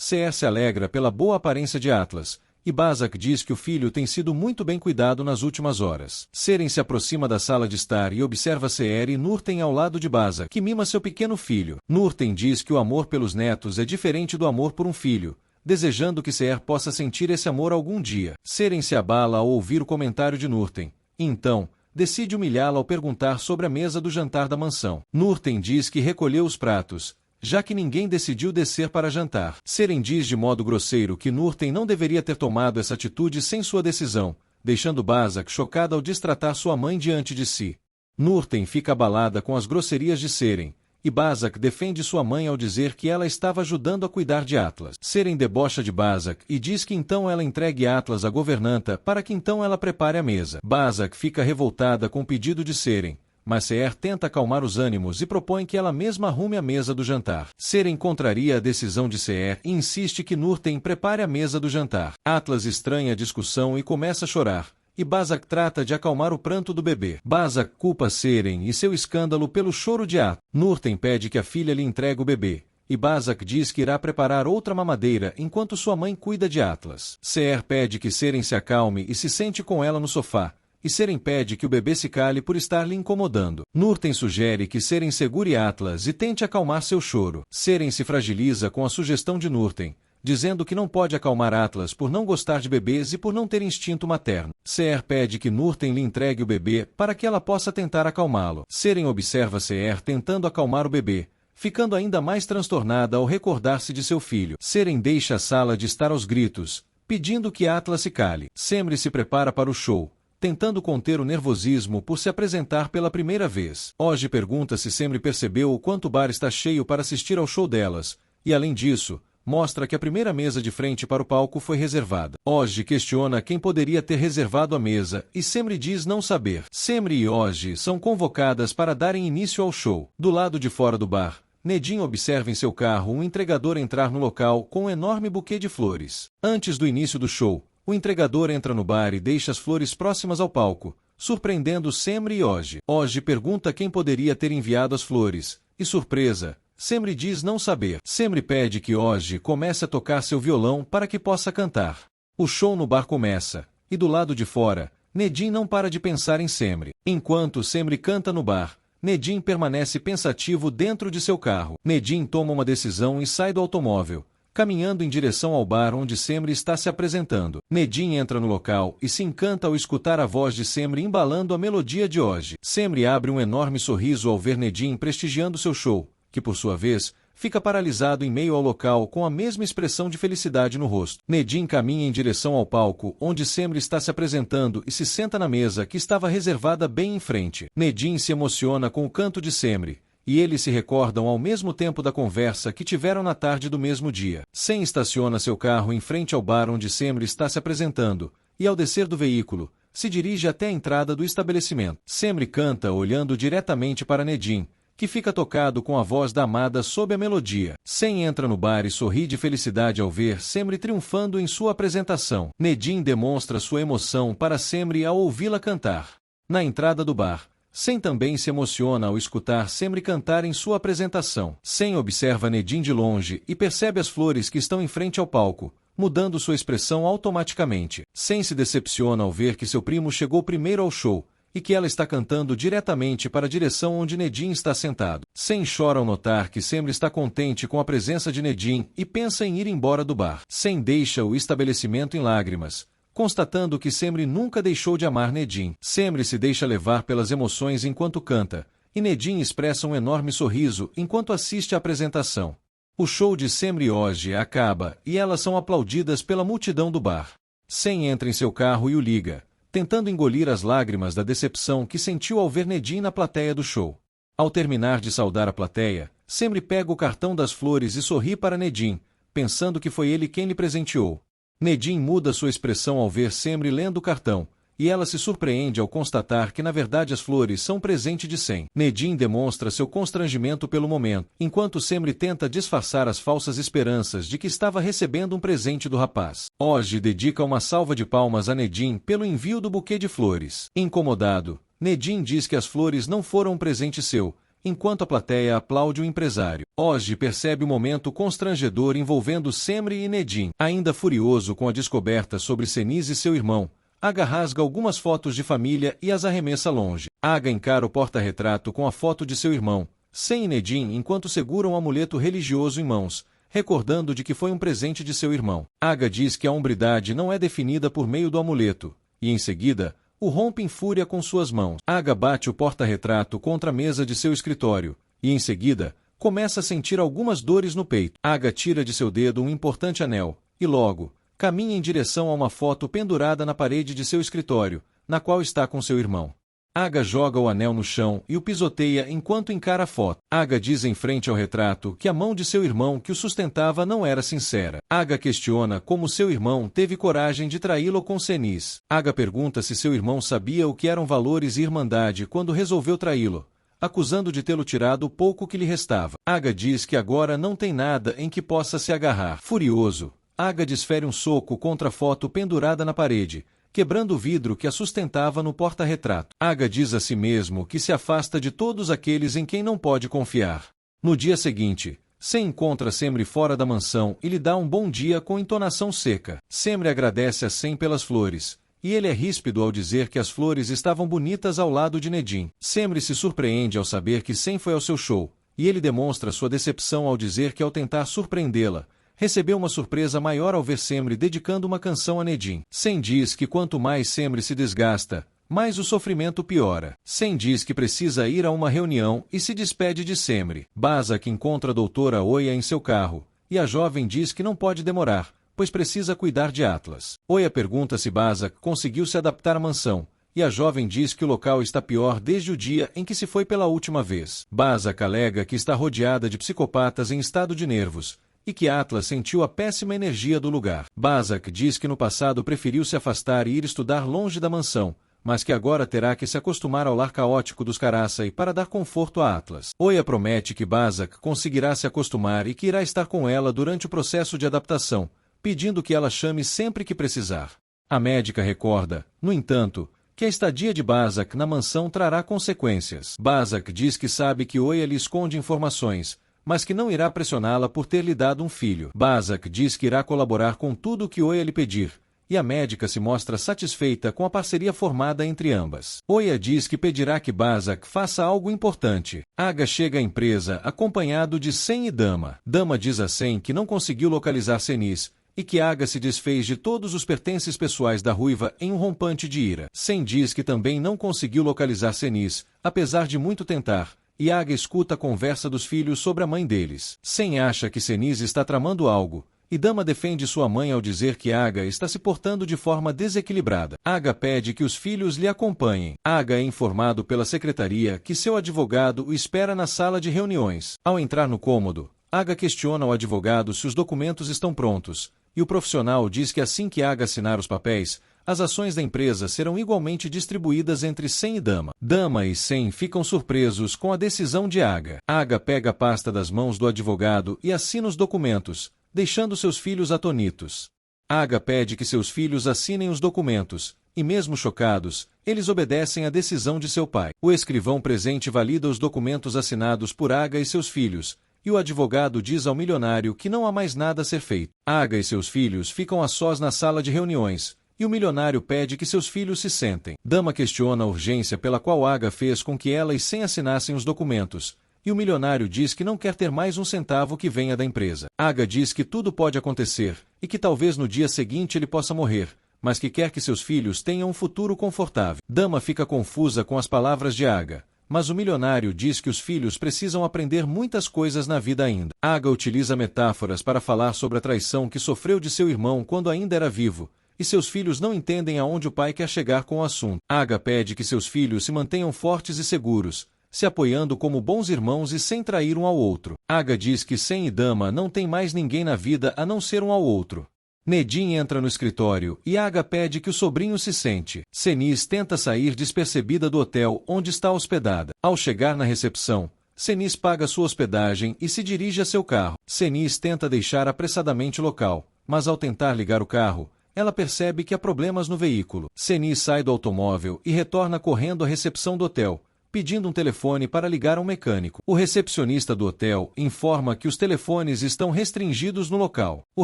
Seher se alegra pela boa aparência de Atlas, e Bazak diz que o filho tem sido muito bem cuidado nas últimas horas. Seren se aproxima da sala de estar e observa Seher e Nurten ao lado de Bazak, que mima seu pequeno filho. Nurten diz que o amor pelos netos é diferente do amor por um filho, desejando que Seher possa sentir esse amor algum dia. Seren se abala ao ouvir o comentário de Nurten, e então decide humilhá-la ao perguntar sobre a mesa do jantar da mansão. Nurten diz que recolheu os pratos, já que ninguém decidiu descer para jantar. Seren diz de modo grosseiro que Nurten não deveria ter tomado essa atitude sem sua decisão, deixando Bazak chocada ao destratar sua mãe diante de si. Nurten fica abalada com as grosserias de Seren, e Bazak defende sua mãe ao dizer que ela estava ajudando a cuidar de Atlas. Seren debocha de Bazak e diz que então ela entregue Atlas à governanta para que então ela prepare a mesa. Bazak fica revoltada com o pedido de Seren, mas Seher tenta acalmar os ânimos e propõe que ela mesma arrume a mesa do jantar. Seren contraria a decisão de Seher e insiste que Nurten prepare a mesa do jantar. Atlas estranha a discussão e começa a chorar, e Bazak trata de acalmar o pranto do bebê. Bazak culpa Seren e seu escândalo pelo choro de Atlas. Nurten pede que a filha lhe entregue o bebê, e Bazak diz que irá preparar outra mamadeira enquanto sua mãe cuida de Atlas. Seher pede que Seren se acalme e se sente com ela no sofá, e Seren pede que o bebê se cale por estar lhe incomodando. Nurten sugere que Seren segure Atlas e tente acalmar seu choro. Seren se fragiliza com a sugestão de Nurten, dizendo que não pode acalmar Atlas por não gostar de bebês e por não ter instinto materno. Seher pede que Nurten lhe entregue o bebê para que ela possa tentar acalmá-lo. Seren observa Seher tentando acalmar o bebê, ficando ainda mais transtornada ao recordar-se de seu filho. Seren deixa a sala de estar aos gritos, pedindo que Atlas se cale. Semri se prepara para o show, tentando conter o nervosismo por se apresentar pela primeira vez. Oji pergunta se Semri percebeu o quanto o bar está cheio para assistir ao show delas, e além disso, mostra que a primeira mesa de frente para o palco foi reservada. Oji questiona quem poderia ter reservado a mesa, e Semri diz não saber. Semri e Oji são convocadas para darem início ao show. Do lado de fora do bar, Nedin observa em seu carro um entregador entrar no local com um enorme buquê de flores. Antes do início do show, o entregador entra no bar e deixa as flores próximas ao palco, surpreendendo Semri e Oji. Oji pergunta quem poderia ter enviado as flores, e surpresa, Semri diz não saber. Semri pede que Oji comece a tocar seu violão para que possa cantar. O show no bar começa, e do lado de fora, Nedin não para de pensar em Semri. Enquanto Semri canta no bar, Nedin permanece pensativo dentro de seu carro. Nedin toma uma decisão e sai do automóvel, caminhando em direção ao bar onde Semri está se apresentando. Nedin entra no local e se encanta ao escutar a voz de Semri embalando a melodia de Oji. Semri abre um enorme sorriso ao ver Nedin prestigiando seu show, que por sua vez, fica paralisado em meio ao local com a mesma expressão de felicidade no rosto. Nedin caminha em direção ao palco onde Semri está se apresentando e se senta na mesa que estava reservada bem em frente. Nedin se emociona com o canto de Semri, e eles se recordam ao mesmo tempo da conversa que tiveram na tarde do mesmo dia. Sem estaciona seu carro em frente ao bar onde Semri está se apresentando, e ao descer do veículo, se dirige até a entrada do estabelecimento. Semri canta olhando diretamente para Nedin, que fica tocado com a voz da amada sob a melodia. Sem entra no bar e sorri de felicidade ao ver Semri triunfando em sua apresentação. Nedin demonstra sua emoção para Semri ao ouvi-la cantar. Na entrada do bar, Sem também se emociona ao escutar Semri cantar em sua apresentação. Sem observa Nedin de longe e percebe as flores que estão em frente ao palco, mudando sua expressão automaticamente. Sem se decepciona ao ver que seu primo chegou primeiro ao show, e que ela está cantando diretamente para a direção onde Nedin está sentado. Sem chora ao notar que Semri está contente com a presença de Nedin e pensa em ir embora do bar. Sem deixa o estabelecimento em lágrimas, constatando que Semri nunca deixou de amar Nedin. Semri se deixa levar pelas emoções enquanto canta, e Nedin expressa um enorme sorriso enquanto assiste à apresentação. O show de Semri e Oji acaba e elas são aplaudidas pela multidão do bar. Sem entra em seu carro e o liga, tentando engolir as lágrimas da decepção que sentiu ao ver Nedin na plateia do show. Ao terminar de saudar a plateia, Semri pega o cartão das flores e sorri para Nedin, pensando que foi ele quem lhe presenteou. Nedin muda sua expressão ao ver Semri lendo o cartão, e ela se surpreende ao constatar que na verdade as flores são presente de Sem. Nedin demonstra seu constrangimento pelo momento, enquanto Semri tenta disfarçar as falsas esperanças de que estava recebendo um presente do rapaz. Oji dedica uma salva de palmas a Nedin pelo envio do buquê de flores. Incomodado, Nedin diz que as flores não foram um presente seu, enquanto a plateia aplaude o empresário. Ozzy percebe o momento constrangedor envolvendo Semri e Nedim. Ainda furioso com a descoberta sobre Cenise e seu irmão, Aga rasga algumas fotos de família e as arremessa longe. Aga encara o porta-retrato com a foto de seu irmão, Sem e Nedim, enquanto seguram um amuleto religioso em mãos, recordando de que foi um presente de seu irmão. Aga diz que a hombridade não é definida por meio do amuleto, e em seguida, o rompe em fúria com suas mãos. Aga bate o porta-retrato contra a mesa de seu escritório, e em seguida, começa a sentir algumas dores no peito. Aga tira de seu dedo um importante anel, e logo, caminha em direção a uma foto pendurada na parede de seu escritório, na qual está com seu irmão. Aga joga o anel no chão e o pisoteia enquanto encara a foto. Aga diz em frente ao retrato que a mão de seu irmão que o sustentava não era sincera. Aga questiona como seu irmão teve coragem de traí-lo com Cenise. Aga pergunta se seu irmão sabia o que eram valores e irmandade quando resolveu traí-lo, acusando de tê-lo tirado o pouco que lhe restava. Aga diz que agora não tem nada em que possa se agarrar. Furioso, Aga desfere um soco contra a foto pendurada na parede, quebrando o vidro que a sustentava no porta-retrato. Aga diz a si mesmo que se afasta de todos aqueles em quem não pode confiar. No dia seguinte, Sem encontra Semri fora da mansão e lhe dá um bom dia com entonação seca. Semri agradece a Sem pelas flores, e ele é ríspido ao dizer que as flores estavam bonitas ao lado de Nedim. Semri se surpreende ao saber que Sem foi ao seu show, e ele demonstra sua decepção ao dizer que ao tentar surpreendê-la, recebeu uma surpresa maior ao ver Semri dedicando uma canção a Nedim. Sem diz que quanto mais Semri se desgasta, mais o sofrimento piora. Sem diz que precisa ir a uma reunião e se despede de Semri. Bazak encontra a doutora Oya em seu carro, e a jovem diz que não pode demorar, pois precisa cuidar de Atlas. Oya pergunta se Bazak conseguiu se adaptar à mansão, e a jovem diz que o local está pior desde o dia em que se foi pela última vez. Bazak alega que está rodeada de psicopatas em estado de nervos, e que Atlas sentiu a péssima energia do lugar. Bazak diz que no passado preferiu se afastar e ir estudar longe da mansão, mas que agora terá que se acostumar ao lar caótico dos Karasai para dar conforto a Atlas. Oya promete que Bazak conseguirá se acostumar e que irá estar com ela durante o processo de adaptação, pedindo que ela chame sempre que precisar. A médica recorda, no entanto, que a estadia de Bazak na mansão trará consequências. Bazak diz que sabe que Oya lhe esconde informações, mas que não irá pressioná-la por ter lhe dado um filho. Bazak diz que irá colaborar com tudo o que Oya lhe pedir, e a médica se mostra satisfeita com a parceria formada entre ambas. Oya diz que pedirá que Bazak faça algo importante. Aga chega à empresa acompanhado de Sem e Dama. Dama diz a Sem que não conseguiu localizar Cenise, e que Aga se desfez de todos os pertences pessoais da ruiva em um rompante de ira. Sem diz que também não conseguiu localizar Cenise, apesar de muito tentar, e Aga escuta a conversa dos filhos sobre a mãe deles. Sem acha que Cenise está tramando algo, e Dama defende sua mãe ao dizer que Aga está se portando de forma desequilibrada. Aga pede que os filhos lhe acompanhem. Aga é informado pela secretaria que seu advogado o espera na sala de reuniões. Ao entrar no cômodo, Aga questiona ao advogado se os documentos estão prontos, e o profissional diz que assim que Aga assinar os papéis, as ações da empresa serão igualmente distribuídas entre Sem e Dama. Dama e Sem ficam surpresos com a decisão de Aga. Aga pega a pasta das mãos do advogado e assina os documentos, deixando seus filhos atonitos. Aga pede que seus filhos assinem os documentos, e mesmo chocados, eles obedecem à decisão de seu pai. O escrivão presente valida os documentos assinados por Aga e seus filhos, e o advogado diz ao milionário que não há mais nada a ser feito. Aga e seus filhos ficam a sós na sala de reuniões, e o milionário pede que seus filhos se sentem. Dama questiona a urgência pela qual Aga fez com que ela e Sem assinassem os documentos, e o milionário diz que não quer ter mais um centavo que venha da empresa. Aga diz que tudo pode acontecer, e que talvez no dia seguinte ele possa morrer, mas que quer que seus filhos tenham um futuro confortável. Dama fica confusa com as palavras de Aga, mas o milionário diz que os filhos precisam aprender muitas coisas na vida ainda. Aga utiliza metáforas para falar sobre a traição que sofreu de seu irmão quando ainda era vivo, e seus filhos não entendem aonde o pai quer chegar com o assunto. Aga pede que seus filhos se mantenham fortes e seguros, se apoiando como bons irmãos e sem trair um ao outro. Aga diz que Sem e Dama não tem mais ninguém na vida a não ser um ao outro. Nedim entra no escritório e Aga pede que o sobrinho se sente. Cenise tenta sair despercebida do hotel onde está hospedada. Ao chegar na recepção, Cenise paga sua hospedagem e se dirige a seu carro. Cenise tenta deixar apressadamente o local, mas ao tentar ligar o carro, ela percebe que há problemas no veículo. Cenise sai do automóvel e retorna correndo à recepção do hotel, pedindo um telefone para ligar a um mecânico. O recepcionista do hotel informa que os telefones estão restringidos no local. O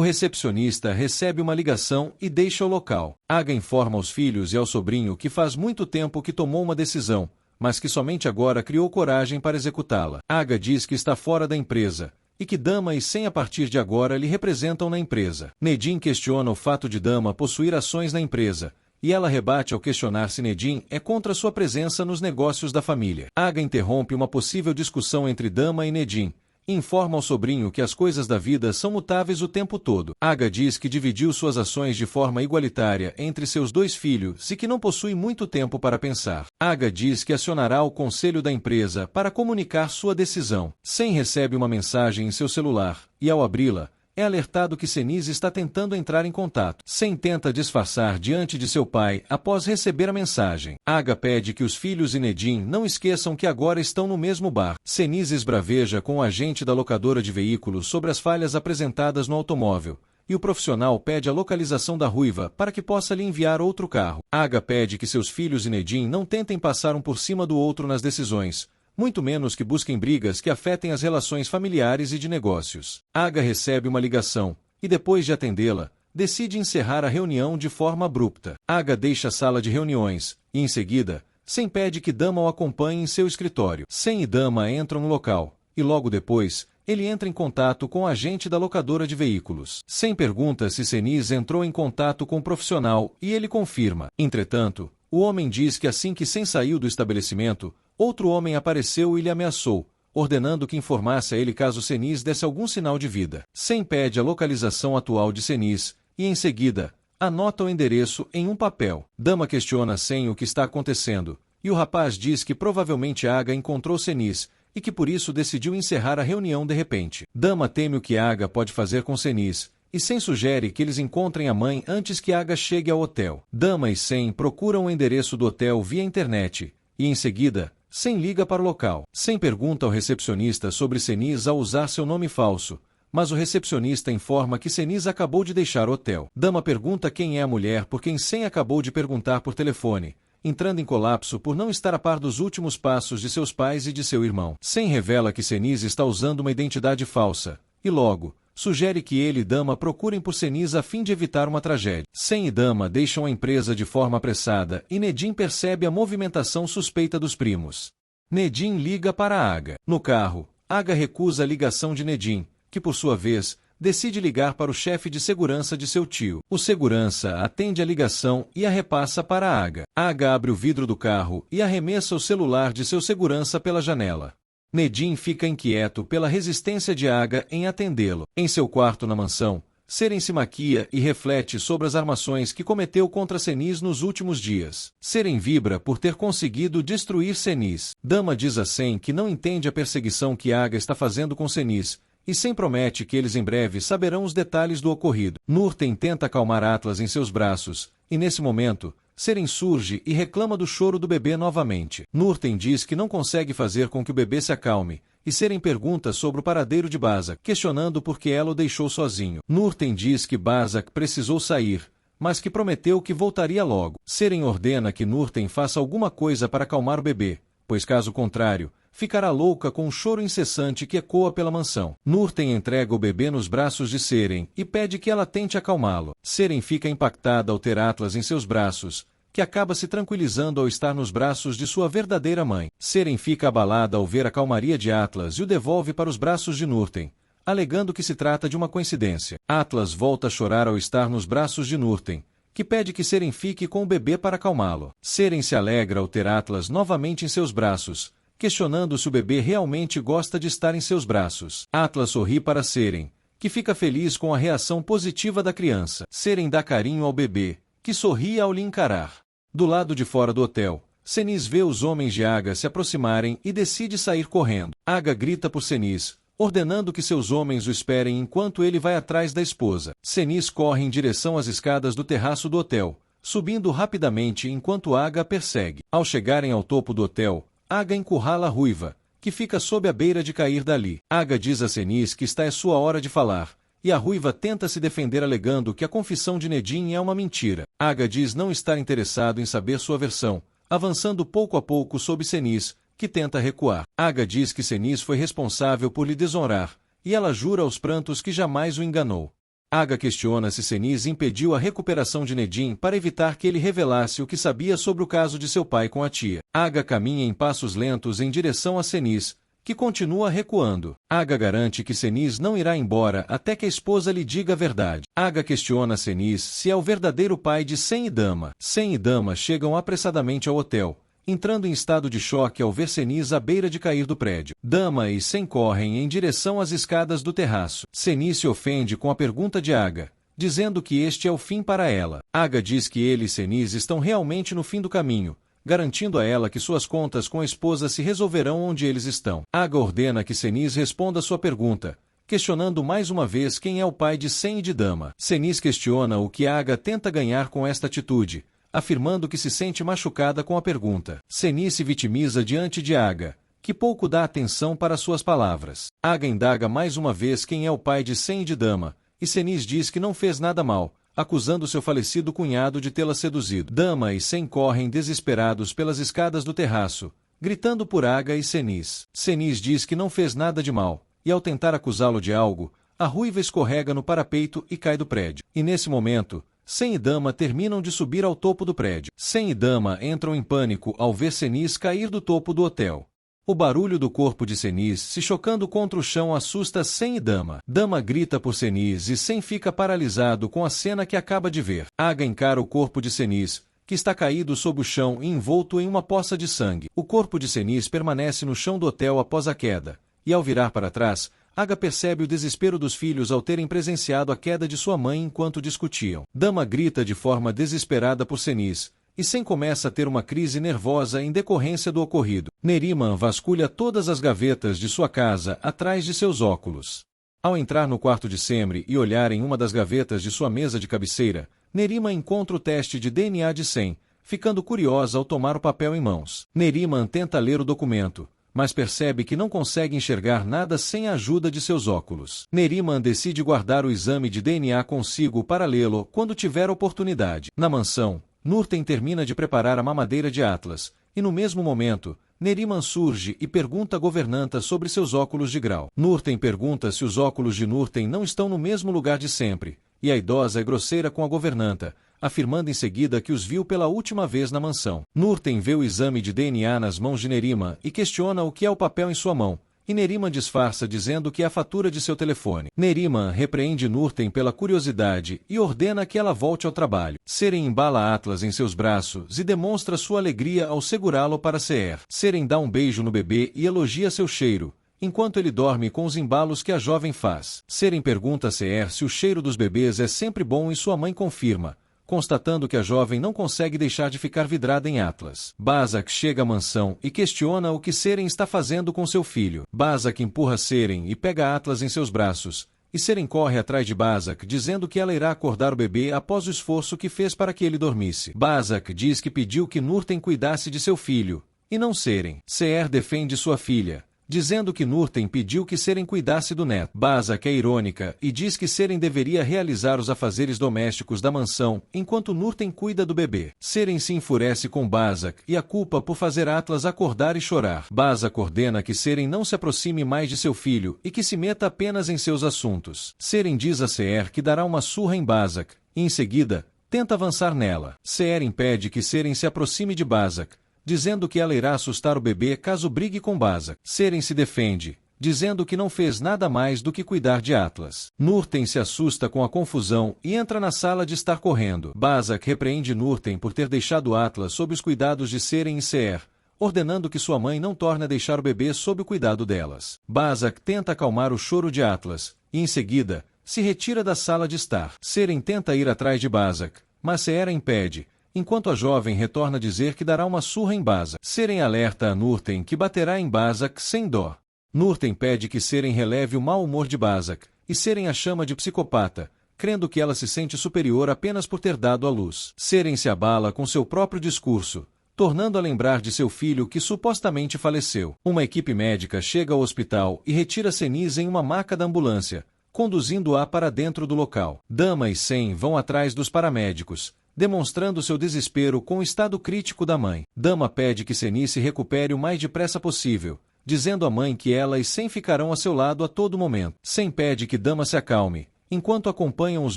recepcionista recebe uma ligação e deixa o local. Aga informa aos filhos e ao sobrinho que faz muito tempo que tomou uma decisão, mas que somente agora criou coragem para executá-la. Aga diz que está fora da empresa e que Dama e Sen a partir de agora lhe representam na empresa. Nedim questiona o fato de Dama possuir ações na empresa, e ela rebate ao questionar se Nedim é contra sua presença nos negócios da família. Aga interrompe uma possível discussão entre Dama e Nedim, e informa ao sobrinho que as coisas da vida são mutáveis o tempo todo. Aga diz que dividiu suas ações de forma igualitária entre seus dois filhos e que não possui muito tempo para pensar. Aga diz que acionará o conselho da empresa para comunicar sua decisão. Sen recebe uma mensagem em seu celular, e ao abri-la, é alertado que Seniz está tentando entrar em contato. Sen tenta disfarçar diante de seu pai após receber a mensagem. Aga pede que os filhos e Nedim não esqueçam que agora estão no mesmo bar. Seniz esbraveja com o agente da locadora de veículos sobre as falhas apresentadas no automóvel, e o profissional pede a localização da ruiva para que possa lhe enviar outro carro. Aga pede que seus filhos e Nedim não tentem passar um por cima do outro nas decisões, muito menos que busquem brigas que afetem as relações familiares e de negócios. Aga recebe uma ligação, e depois de atendê-la, decide encerrar a reunião de forma abrupta. Aga deixa a sala de reuniões, e em seguida, Sen pede que Dama o acompanhe em seu escritório. Sen e Dama entram no local, e logo depois, ele entra em contato com o agente da locadora de veículos. Sen pergunta se Seniz entrou em contato com o profissional, e ele confirma. Entretanto, o homem diz que assim que Sen saiu do estabelecimento, outro homem apareceu e lhe ameaçou, ordenando que informasse a ele caso Seniz desse algum sinal de vida. Sen pede a localização atual de Seniz, e em seguida, anota o endereço em um papel. Dama questiona Sen o que está acontecendo, e o rapaz diz que provavelmente Aga encontrou Seniz, e que por isso decidiu encerrar a reunião de repente. Dama teme o que Aga pode fazer com Seniz, e Sen sugere que eles encontrem a mãe antes que Aga chegue ao hotel. Dama e Sen procuram o endereço do hotel via internet, e em seguida, Sen liga para o local. Sen pergunta ao recepcionista sobre Seniz ao usar seu nome falso, mas o recepcionista informa que Seniz acabou de deixar o hotel. Dama pergunta quem é a mulher por quem Sen acabou de perguntar por telefone, entrando em colapso por não estar a par dos últimos passos de seus pais e de seu irmão. Sen revela que Seniz está usando uma identidade falsa, e logo, sugere que ele e Dama procurem por Seniz a fim de evitar uma tragédia. Sen e Dama deixam a empresa de forma apressada e Nedim percebe a movimentação suspeita dos primos. Nedim liga para Aga. No carro, Aga recusa a ligação de Nedim, que por sua vez, decide ligar para o chefe de segurança de seu tio. O segurança atende a ligação e a repassa para Aga. Aga abre o vidro do carro e arremessa o celular de seu segurança pela janela. Nedim fica inquieto pela resistência de Aga em atendê-lo. Em seu quarto na mansão, Seren se maquia e reflete sobre as armações que cometeu contra Seniz nos últimos dias. Seren vibra por ter conseguido destruir Seniz. Dama diz a Sen que não entende a perseguição que Aga está fazendo com Seniz, e Sen promete que eles em breve saberão os detalhes do ocorrido. Nurten tenta acalmar Atlas em seus braços, e nesse momento, Seren surge e reclama do choro do bebê novamente. Nurten diz que não consegue fazer com que o bebê se acalme, e Seren pergunta sobre o paradeiro de Bazak, questionando por que ela o deixou sozinho. Nurten diz que Bazak precisou sair, mas que prometeu que voltaria logo. Seren ordena que Nurten faça alguma coisa para acalmar o bebê, pois caso contrário, ficará louca com um choro incessante que ecoa pela mansão. Nurten entrega o bebê nos braços de Seren e pede que ela tente acalmá-lo. Seren fica impactada ao ter Atlas em seus braços, que acaba se tranquilizando ao estar nos braços de sua verdadeira mãe. Seren fica abalada ao ver a calmaria de Atlas e o devolve para os braços de Nurten, alegando que se trata de uma coincidência. Atlas volta a chorar ao estar nos braços de Nurten, que pede que Seren fique com o bebê para acalmá-lo. Seren se alegra ao ter Atlas novamente em seus braços, questionando se o bebê realmente gosta de estar em seus braços. Atlas sorri para Seren, que fica feliz com a reação positiva da criança. Seren dá carinho ao bebê, que sorri ao lhe encarar. Do lado de fora do hotel, Seniz vê os homens de Aga se aproximarem e decide sair correndo. Aga grita por Seniz, ordenando que seus homens o esperem enquanto ele vai atrás da esposa. Seniz corre em direção às escadas do terraço do hotel, subindo rapidamente enquanto Aga a persegue. Ao chegarem ao topo do hotel, Aga encurrala a ruiva, que fica sob a beira de cair dali. Aga diz a Seniz que está é sua hora de falar, e a ruiva tenta se defender alegando que a confissão de Nedim é uma mentira. Aga diz não estar interessado em saber sua versão, avançando pouco a pouco sob Seniz, que tenta recuar. Aga diz que Senis foi responsável por lhe desonrar, e ela jura aos prantos que jamais o enganou. Aga questiona se Senis impediu a recuperação de Nedim para evitar que ele revelasse o que sabia sobre o caso de seu pai com a tia. Aga caminha em passos lentos em direção a Senis, que continua recuando. Aga garante que Senis não irá embora até que a esposa lhe diga a verdade. Aga questiona Senis se é o verdadeiro pai de Sen e Dama. Sen e Dama chegam apressadamente ao hotel, entrando em estado de choque ao ver Senis à beira de cair do prédio. Dama e Sen correm em direção às escadas do terraço. Senis se ofende com a pergunta de Aga, dizendo que este é o fim para ela. Aga diz que ele e Senis estão realmente no fim do caminho, garantindo a ela que suas contas com a esposa se resolverão onde eles estão. Aga ordena que Senis responda sua pergunta, questionando mais uma vez quem é o pai de Sen e de Dama. Senis questiona o que Aga tenta ganhar com esta atitude, afirmando que se sente machucada com a pergunta. Senis se vitimiza diante de Aga, que pouco dá atenção para suas palavras. Aga indaga mais uma vez quem é o pai de Sen e de Dama, e Senis diz que não fez nada mal, acusando seu falecido cunhado de tê-la seduzido. Dama e Sen correm desesperados pelas escadas do terraço, gritando por Aga e Senis. Senis diz que não fez nada de mal, e ao tentar acusá-lo de algo, a ruiva escorrega no parapeito e cai do prédio. E nesse momento, Sen e Dama terminam de subir ao topo do prédio. Sen e Dama entram em pânico ao ver Senis cair do topo do hotel. O barulho do corpo de Senis se chocando contra o chão assusta Sen e Dama. Dama grita por Senis e Sen fica paralisado com a cena que acaba de ver. Aga encara o corpo de Senis, que está caído sob o chão e envolto em uma poça de sangue. O corpo de Senis permanece no chão do hotel após a queda, e ao virar para trás, Aga percebe o desespero dos filhos ao terem presenciado a queda de sua mãe enquanto discutiam. Dama grita de forma desesperada por Senis, e Sen começa a ter uma crise nervosa em decorrência do ocorrido. Neriman vasculha todas as gavetas de sua casa atrás de seus óculos. Ao entrar no quarto de Semri e olhar em uma das gavetas de sua mesa de cabeceira, Neriman encontra o teste de DNA de Sen, ficando curiosa ao tomar o papel em mãos. Neriman tenta ler o documento, mas percebe que não consegue enxergar nada sem a ajuda de seus óculos. Neriman decide guardar o exame de DNA consigo para lê-lo quando tiver oportunidade. Na mansão, Nurten termina de preparar a mamadeira de Atlas, e no mesmo momento, Neriman surge e pergunta à governanta sobre seus óculos de grau. Nurten pergunta se os óculos de Nurten não estão no mesmo lugar de sempre, e a idosa é grosseira com a governanta, afirmando em seguida que os viu pela última vez na mansão. Nurten vê o exame de DNA nas mãos de Neriman e questiona o que é o papel em sua mão, e Neriman disfarça dizendo que é a fatura de seu telefone. Neriman repreende Nurten pela curiosidade e ordena que ela volte ao trabalho. Seren embala Atlas em seus braços e demonstra sua alegria ao segurá-lo para Seer. Seren dá um beijo no bebê e elogia seu cheiro, enquanto ele dorme com os embalos que a jovem faz. Seren pergunta a Seer se o cheiro dos bebês é sempre bom e sua mãe confirma, constatando que a jovem não consegue deixar de ficar vidrada em Atlas. Bazak chega à mansão e questiona o que Seren está fazendo com seu filho. Bazak empurra Seren e pega Atlas em seus braços, e Seren corre atrás de Bazak dizendo que ela irá acordar o bebê após o esforço que fez para que ele dormisse. Bazak diz que pediu que Nurten cuidasse de seu filho, e não Seren. Seer defende sua filha, dizendo que Nurten pediu que Seren cuidasse do neto. Bazak é irônica e diz que Seren deveria realizar os afazeres domésticos da mansão, enquanto Nurten cuida do bebê. Seren se enfurece com Bazak e a culpa por fazer Atlas acordar e chorar. Bazak ordena que Seren não se aproxime mais de seu filho e que se meta apenas em seus assuntos. Seren diz a Seer que dará uma surra em Bazak, e em seguida, tenta avançar nela. Seer impede que Seren se aproxime de Bazak, dizendo que ela irá assustar o bebê caso brigue com Bazak. Seren se defende, dizendo que não fez nada mais do que cuidar de Atlas. Nurten se assusta com a confusão e entra na sala de estar correndo. Bazak repreende Nurten por ter deixado Atlas sob os cuidados de Seren e Seer, ordenando que sua mãe não torne a deixar o bebê sob o cuidado delas. Bazak tenta acalmar o choro de Atlas, e em seguida, se retira da sala de estar. Seren tenta ir atrás de Bazak, mas Seer a impede, enquanto a jovem retorna a dizer que dará uma surra em Bazak. Seren alerta a Nurten que baterá em Bazak sem dó. Nurten pede que Seren releve o mau humor de Bazak, e Seren a chama de psicopata, crendo que ela se sente superior apenas por ter dado à luz. Seren se abala com seu próprio discurso, tornando a lembrar de seu filho que supostamente faleceu. Uma equipe médica chega ao hospital e retira Senis em uma maca da ambulância, conduzindo-a para dentro do local. Dama e Sen vão atrás dos paramédicos, demonstrando seu desespero com o estado crítico da mãe. Dama pede que Seni se recupere o mais depressa possível, dizendo à mãe que ela e Sen ficarão a seu lado a todo momento. Sen pede que Dama se acalme, enquanto acompanham os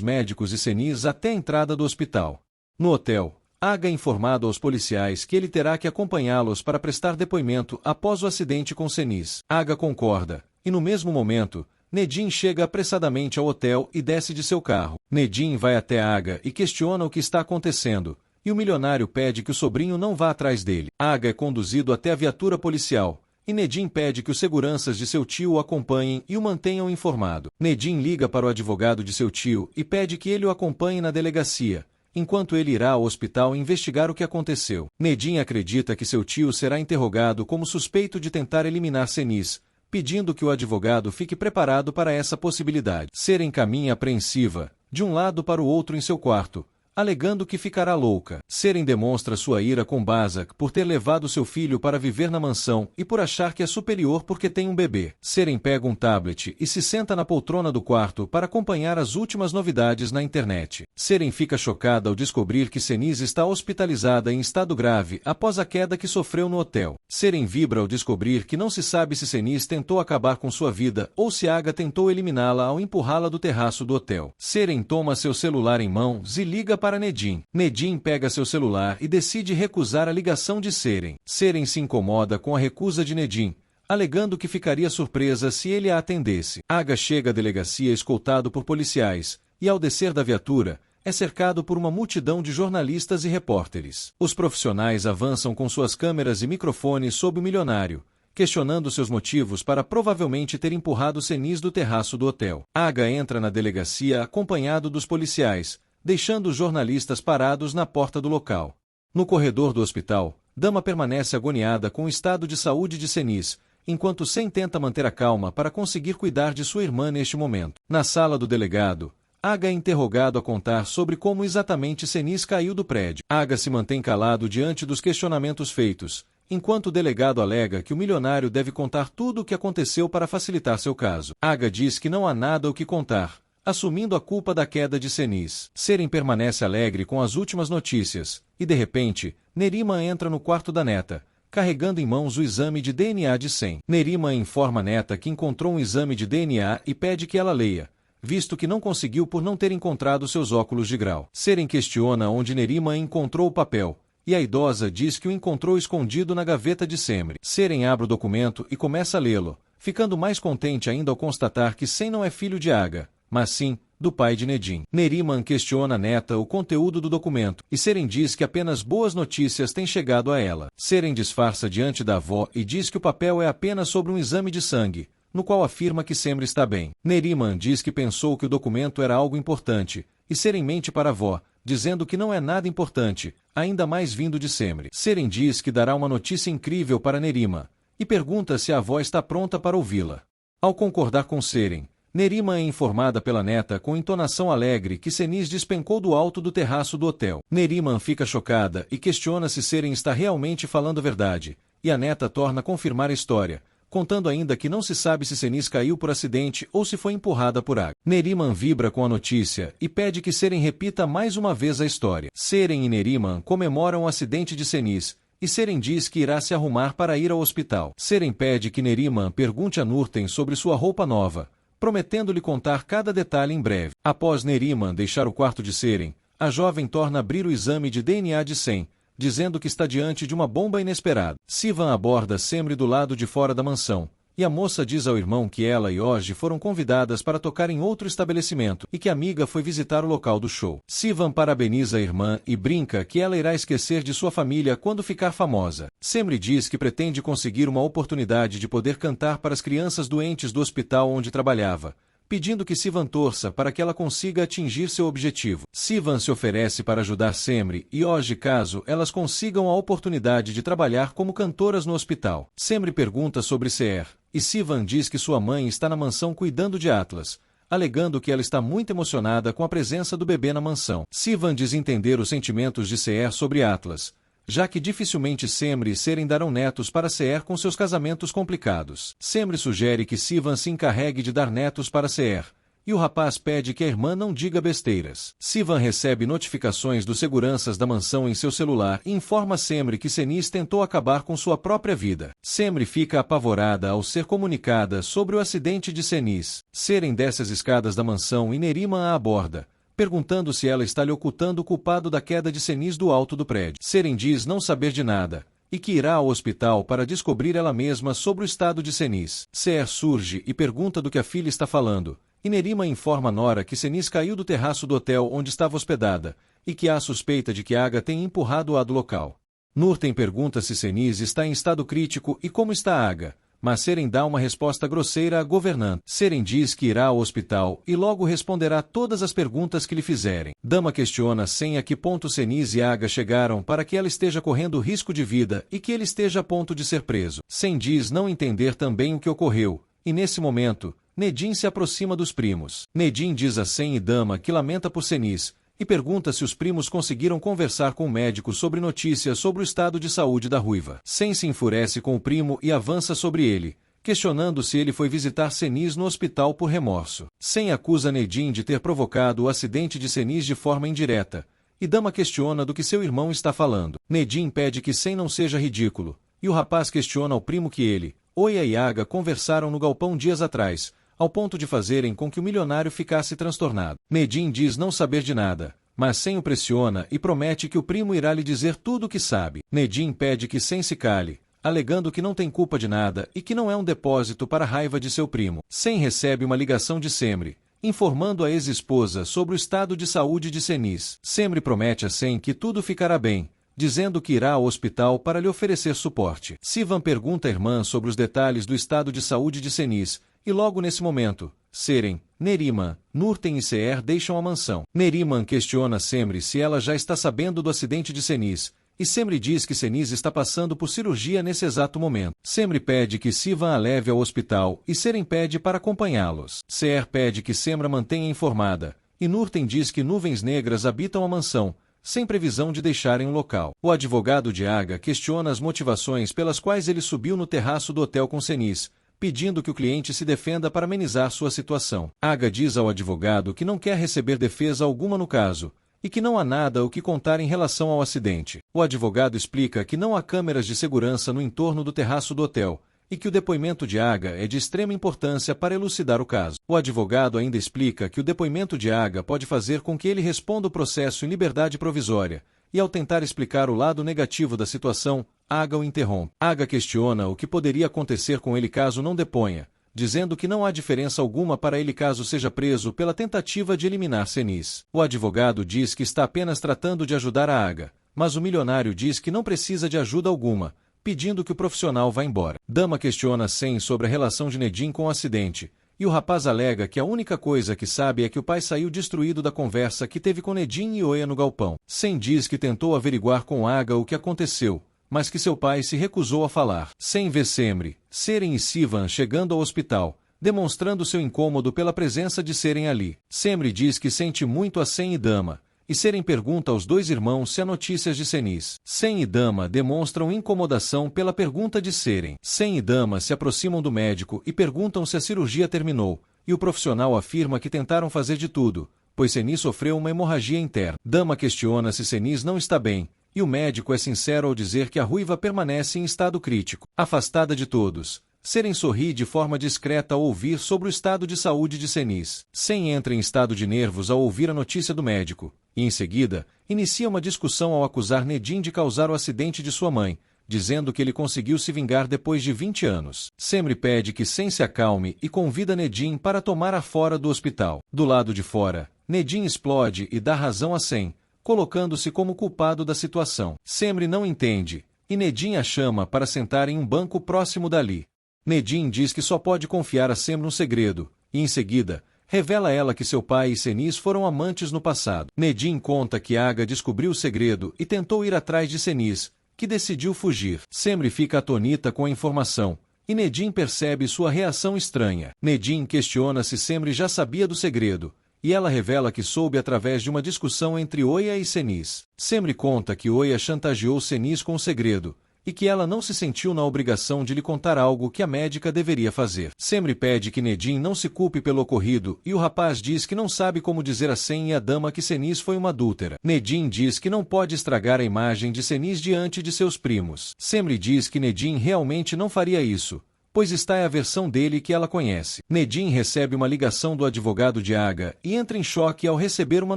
médicos e Seni até a entrada do hospital. No hotel, Aga é informado aos policiais que ele terá que acompanhá-los para prestar depoimento após o acidente com Seni. Aga concorda, e no mesmo momento, Nedim chega apressadamente ao hotel e desce de seu carro. Nedim vai até Aga e questiona o que está acontecendo, e o milionário pede que o sobrinho não vá atrás dele. Aga é conduzido até a viatura policial, e Nedim pede que os seguranças de seu tio o acompanhem e o mantenham informado. Nedim liga para o advogado de seu tio e pede que ele o acompanhe na delegacia, enquanto ele irá ao hospital investigar o que aconteceu. Nedim acredita que seu tio será interrogado como suspeito de tentar eliminar Seni, pedindo que o advogado fique preparado para essa possibilidade. Seren caminha apreensiva, de um lado para o outro em seu quarto, alegando que ficará louca. Seren demonstra sua ira com Bazak por ter levado seu filho para viver na mansão e por achar que é superior porque tem um bebê. Seren pega um tablet e se senta na poltrona do quarto para acompanhar as últimas novidades na internet. Seren fica chocada ao descobrir que Seni está hospitalizada em estado grave após a queda que sofreu no hotel. Seren vibra ao descobrir que não se sabe se Seni tentou acabar com sua vida ou se Aga tentou eliminá-la ao empurrá-la do terraço do hotel. Seren toma seu celular em mãos e liga para Nedim. Nedim pega seu celular e decide recusar a ligação de Seren. Seren se incomoda com a recusa de Nedim, alegando que ficaria surpresa se ele a atendesse. Aga chega à delegacia escoltado por policiais, e ao descer da viatura, é cercado por uma multidão de jornalistas e repórteres. Os profissionais avançam com suas câmeras e microfones sobre o milionário, questionando seus motivos para provavelmente ter empurrado Seni do terraço do hotel. Aga entra na delegacia acompanhado dos policiais, deixando os jornalistas parados na porta do local. No corredor do hospital, Dama permanece agoniada com o estado de saúde de Seni, enquanto Sen tenta manter a calma para conseguir cuidar de sua irmã neste momento. Na sala do delegado, Aga é interrogado a contar sobre como exatamente Seni caiu do prédio. Aga se mantém calado diante dos questionamentos feitos, enquanto o delegado alega que o milionário deve contar tudo o que aconteceu para facilitar seu caso. Aga diz que não há nada o que contar, assumindo a culpa da queda de Seni. Seren permanece alegre com as últimas notícias, e de repente, Neriman entra no quarto da neta, carregando em mãos o exame de DNA de Sen. Neriman informa a neta que encontrou um exame de DNA e pede que ela leia, visto que não conseguiu por não ter encontrado seus óculos de grau. Seren questiona onde Neriman encontrou o papel, e a idosa diz que o encontrou escondido na gaveta de Semri. Seren abre o documento e começa a lê-lo, ficando mais contente ainda ao constatar que Sen não é filho de Aga, mas sim, do pai de Nedim. Neriman questiona a neta o conteúdo do documento, e Seren diz que apenas boas notícias têm chegado a ela. Seren disfarça diante da avó e diz que o papel é apenas sobre um exame de sangue, no qual afirma que Semri está bem. Neriman diz que pensou que o documento era algo importante, e Seren mente para a avó, dizendo que não é nada importante, ainda mais vindo de Semri. Seren diz que dará uma notícia incrível para Neriman, e pergunta se a avó está pronta para ouvi-la. Ao concordar com Seren, Neriman é informada pela neta com entonação alegre que Seni despencou do alto do terraço do hotel. Neriman fica chocada e questiona se Seren está realmente falando a verdade, e a neta torna a confirmar a história, contando ainda que não se sabe se Seni caiu por acidente ou se foi empurrada por Aga. Neriman vibra com a notícia e pede que Seren repita mais uma vez a história. Seren e Neriman comemoram o acidente de Seni, e Seren diz que irá se arrumar para ir ao hospital. Seren pede que Neriman pergunte a Nurten sobre sua roupa nova, prometendo-lhe contar cada detalhe em breve. Após Neriman deixar o quarto de Seren, a jovem torna a abrir o exame de DNA de Sen, dizendo que está diante de uma bomba inesperada. Sivan aborda Semri do lado de fora da mansão, e a moça diz ao irmão que ela e Orji foram convidadas para tocar em outro estabelecimento e que a amiga foi visitar o local do show. Sivan parabeniza a irmã e brinca que ela irá esquecer de sua família quando ficar famosa. Semri diz que pretende conseguir uma oportunidade de poder cantar para as crianças doentes do hospital onde trabalhava, pedindo que Sivan torça para que ela consiga atingir seu objetivo. Sivan se oferece para ajudar Semri e Orji caso elas consigam a oportunidade de trabalhar como cantoras no hospital. Semri pergunta sobre Seer, e Sivan diz que sua mãe está na mansão cuidando de Atlas, alegando que ela está muito emocionada com a presença do bebê na mansão. Sivan diz entender os sentimentos de Seer sobre Atlas, já que dificilmente Semri e Seren darão netos para Seer com seus casamentos complicados. Semri sugere que Sivan se encarregue de dar netos para Seer, e o rapaz pede que a irmã não diga besteiras. Sivan recebe notificações dos seguranças da mansão em seu celular e informa Semri que Senis tentou acabar com sua própria vida. Semri fica apavorada ao ser comunicada sobre o acidente de Senis. Seren desce as escadas da mansão e Neriman a aborda, perguntando se ela está lhe ocultando o culpado da queda de Senis do alto do prédio. Seren diz não saber de nada, e que irá ao hospital para descobrir ela mesma sobre o estado de Senis. Ser surge e pergunta do que a filha está falando, e Neriman informa Nora que Senis caiu do terraço do hotel onde estava hospedada, e que há suspeita de que Aga tenha empurrado-a do local. Nurten pergunta se Senis está em estado crítico e como está Aga, mas Seren dá uma resposta grosseira à governante. Seren diz que irá ao hospital e logo responderá todas as perguntas que lhe fizerem. Dama questiona Sen a que ponto Senis e Aga chegaram para que ela esteja correndo risco de vida e que ele esteja a ponto de ser preso. Sen diz não entender também o que ocorreu, e nesse momento, Nedin se aproxima dos primos. Nedin diz a Sen e Dama que lamenta por Senis, e pergunta se os primos conseguiram conversar com o médico sobre notícias sobre o estado de saúde da ruiva. Sen se enfurece com o primo e avança sobre ele, questionando se ele foi visitar Senis no hospital por remorso. Sen acusa Nedin de ter provocado o acidente de Senis de forma indireta, e Dama questiona do que seu irmão está falando. Nedin pede que Sen não seja ridículo, e o rapaz questiona ao primo que ele, Oya e Aga conversaram no galpão dias atrás, ao ponto de fazerem com que o milionário ficasse transtornado. Nedin diz não saber de nada, mas Sen o pressiona e promete que o primo irá lhe dizer tudo o que sabe. Nedin pede que Sen se cale, alegando que não tem culpa de nada e que não é um depósito para a raiva de seu primo. Sen recebe uma ligação de Semri, informando a ex-esposa sobre o estado de saúde de Senis. Semri promete a Sen que tudo ficará bem, dizendo que irá ao hospital para lhe oferecer suporte. Sivan pergunta à irmã sobre os detalhes do estado de saúde de Senis, e logo nesse momento, Seren, Neriman, Nurten e Seer deixam a mansão. Neriman questiona Semri se ela já está sabendo do acidente de Senis, e Semri diz que Senis está passando por cirurgia nesse exato momento. Semri pede que Sivan a leve ao hospital e Seren pede para acompanhá-los. Seer pede que Semra mantenha informada, e Nurten diz que nuvens negras habitam a mansão, sem previsão de deixarem o local. O advogado de Aga questiona as motivações pelas quais ele subiu no terraço do hotel com Senis, pedindo que o cliente se defenda para amenizar sua situação. Aga diz ao advogado que não quer receber defesa alguma no caso, e que não há nada o que contar em relação ao acidente. O advogado explica que não há câmeras de segurança no entorno do terraço do hotel, e que o depoimento de Aga é de extrema importância para elucidar o caso. O advogado ainda explica que o depoimento de Aga pode fazer com que ele responda o processo em liberdade provisória, e ao tentar explicar o lado negativo da situação, Aga o interrompe. Aga questiona o que poderia acontecer com ele caso não deponha, dizendo que não há diferença alguma para ele caso seja preso pela tentativa de eliminar Senis. O advogado diz que está apenas tratando de ajudar a Aga, mas o milionário diz que não precisa de ajuda alguma, pedindo que o profissional vá embora. Dama questiona Sen sobre a relação de Nedin com o acidente, e o rapaz alega que a única coisa que sabe é que o pai saiu destruído da conversa que teve com Nedin e Oya no galpão. Sen diz que tentou averiguar com Aga o que aconteceu, mas que seu pai se recusou a falar. Sen vê Semri, Seren e Sivan chegando ao hospital, demonstrando seu incômodo pela presença de Seren ali. Semri diz que sente muito a Sen e Dama, e Seren pergunta aos dois irmãos se há notícias de Senis. Sen e Dama demonstram incomodação pela pergunta de Seren. Sen e Dama se aproximam do médico e perguntam se a cirurgia terminou, e o profissional afirma que tentaram fazer de tudo, pois Senis sofreu uma hemorragia interna. Dama questiona se Senis não está bem, e o médico é sincero ao dizer que a ruiva permanece em estado crítico. Afastada de todos, Seren sorri de forma discreta ao ouvir sobre o estado de saúde de Senis. Sen entra em estado de nervos ao ouvir a notícia do médico, e em seguida, inicia uma discussão ao acusar Nedin de causar o acidente de sua mãe, dizendo que ele conseguiu se vingar depois de 20 anos. Semri pede que Sen se acalme e convida Nedin para tomar a fora do hospital. Do lado de fora, Nedin explode e dá razão a Sen, colocando-se como culpado da situação. Semri não entende, e Nedin a chama para sentar em um banco próximo dali. Nedin diz que só pode confiar a Semri um segredo, e em seguida, revela a ela que seu pai e Senis foram amantes no passado. Nedin conta que Aga descobriu o segredo e tentou ir atrás de Senis, que decidiu fugir. Semri fica atonita com a informação, e Nedin percebe sua reação estranha. Nedin questiona se Semri já sabia do segredo, e ela revela que soube através de uma discussão entre Oya e Senis. Semri conta que Oya chantageou Senis com o segredo, e que ela não se sentiu na obrigação de lhe contar algo que a médica deveria fazer. Semri pede que Nedim não se culpe pelo ocorrido e o rapaz diz que não sabe como dizer a Sem e a dama que Cenis foi uma adúltera. Nedim diz que não pode estragar a imagem de Cenis diante de seus primos. Semri diz que Nedim realmente não faria isso, pois está é a versão dele que ela conhece. Nedim recebe uma ligação do advogado de Aga e entra em choque ao receber uma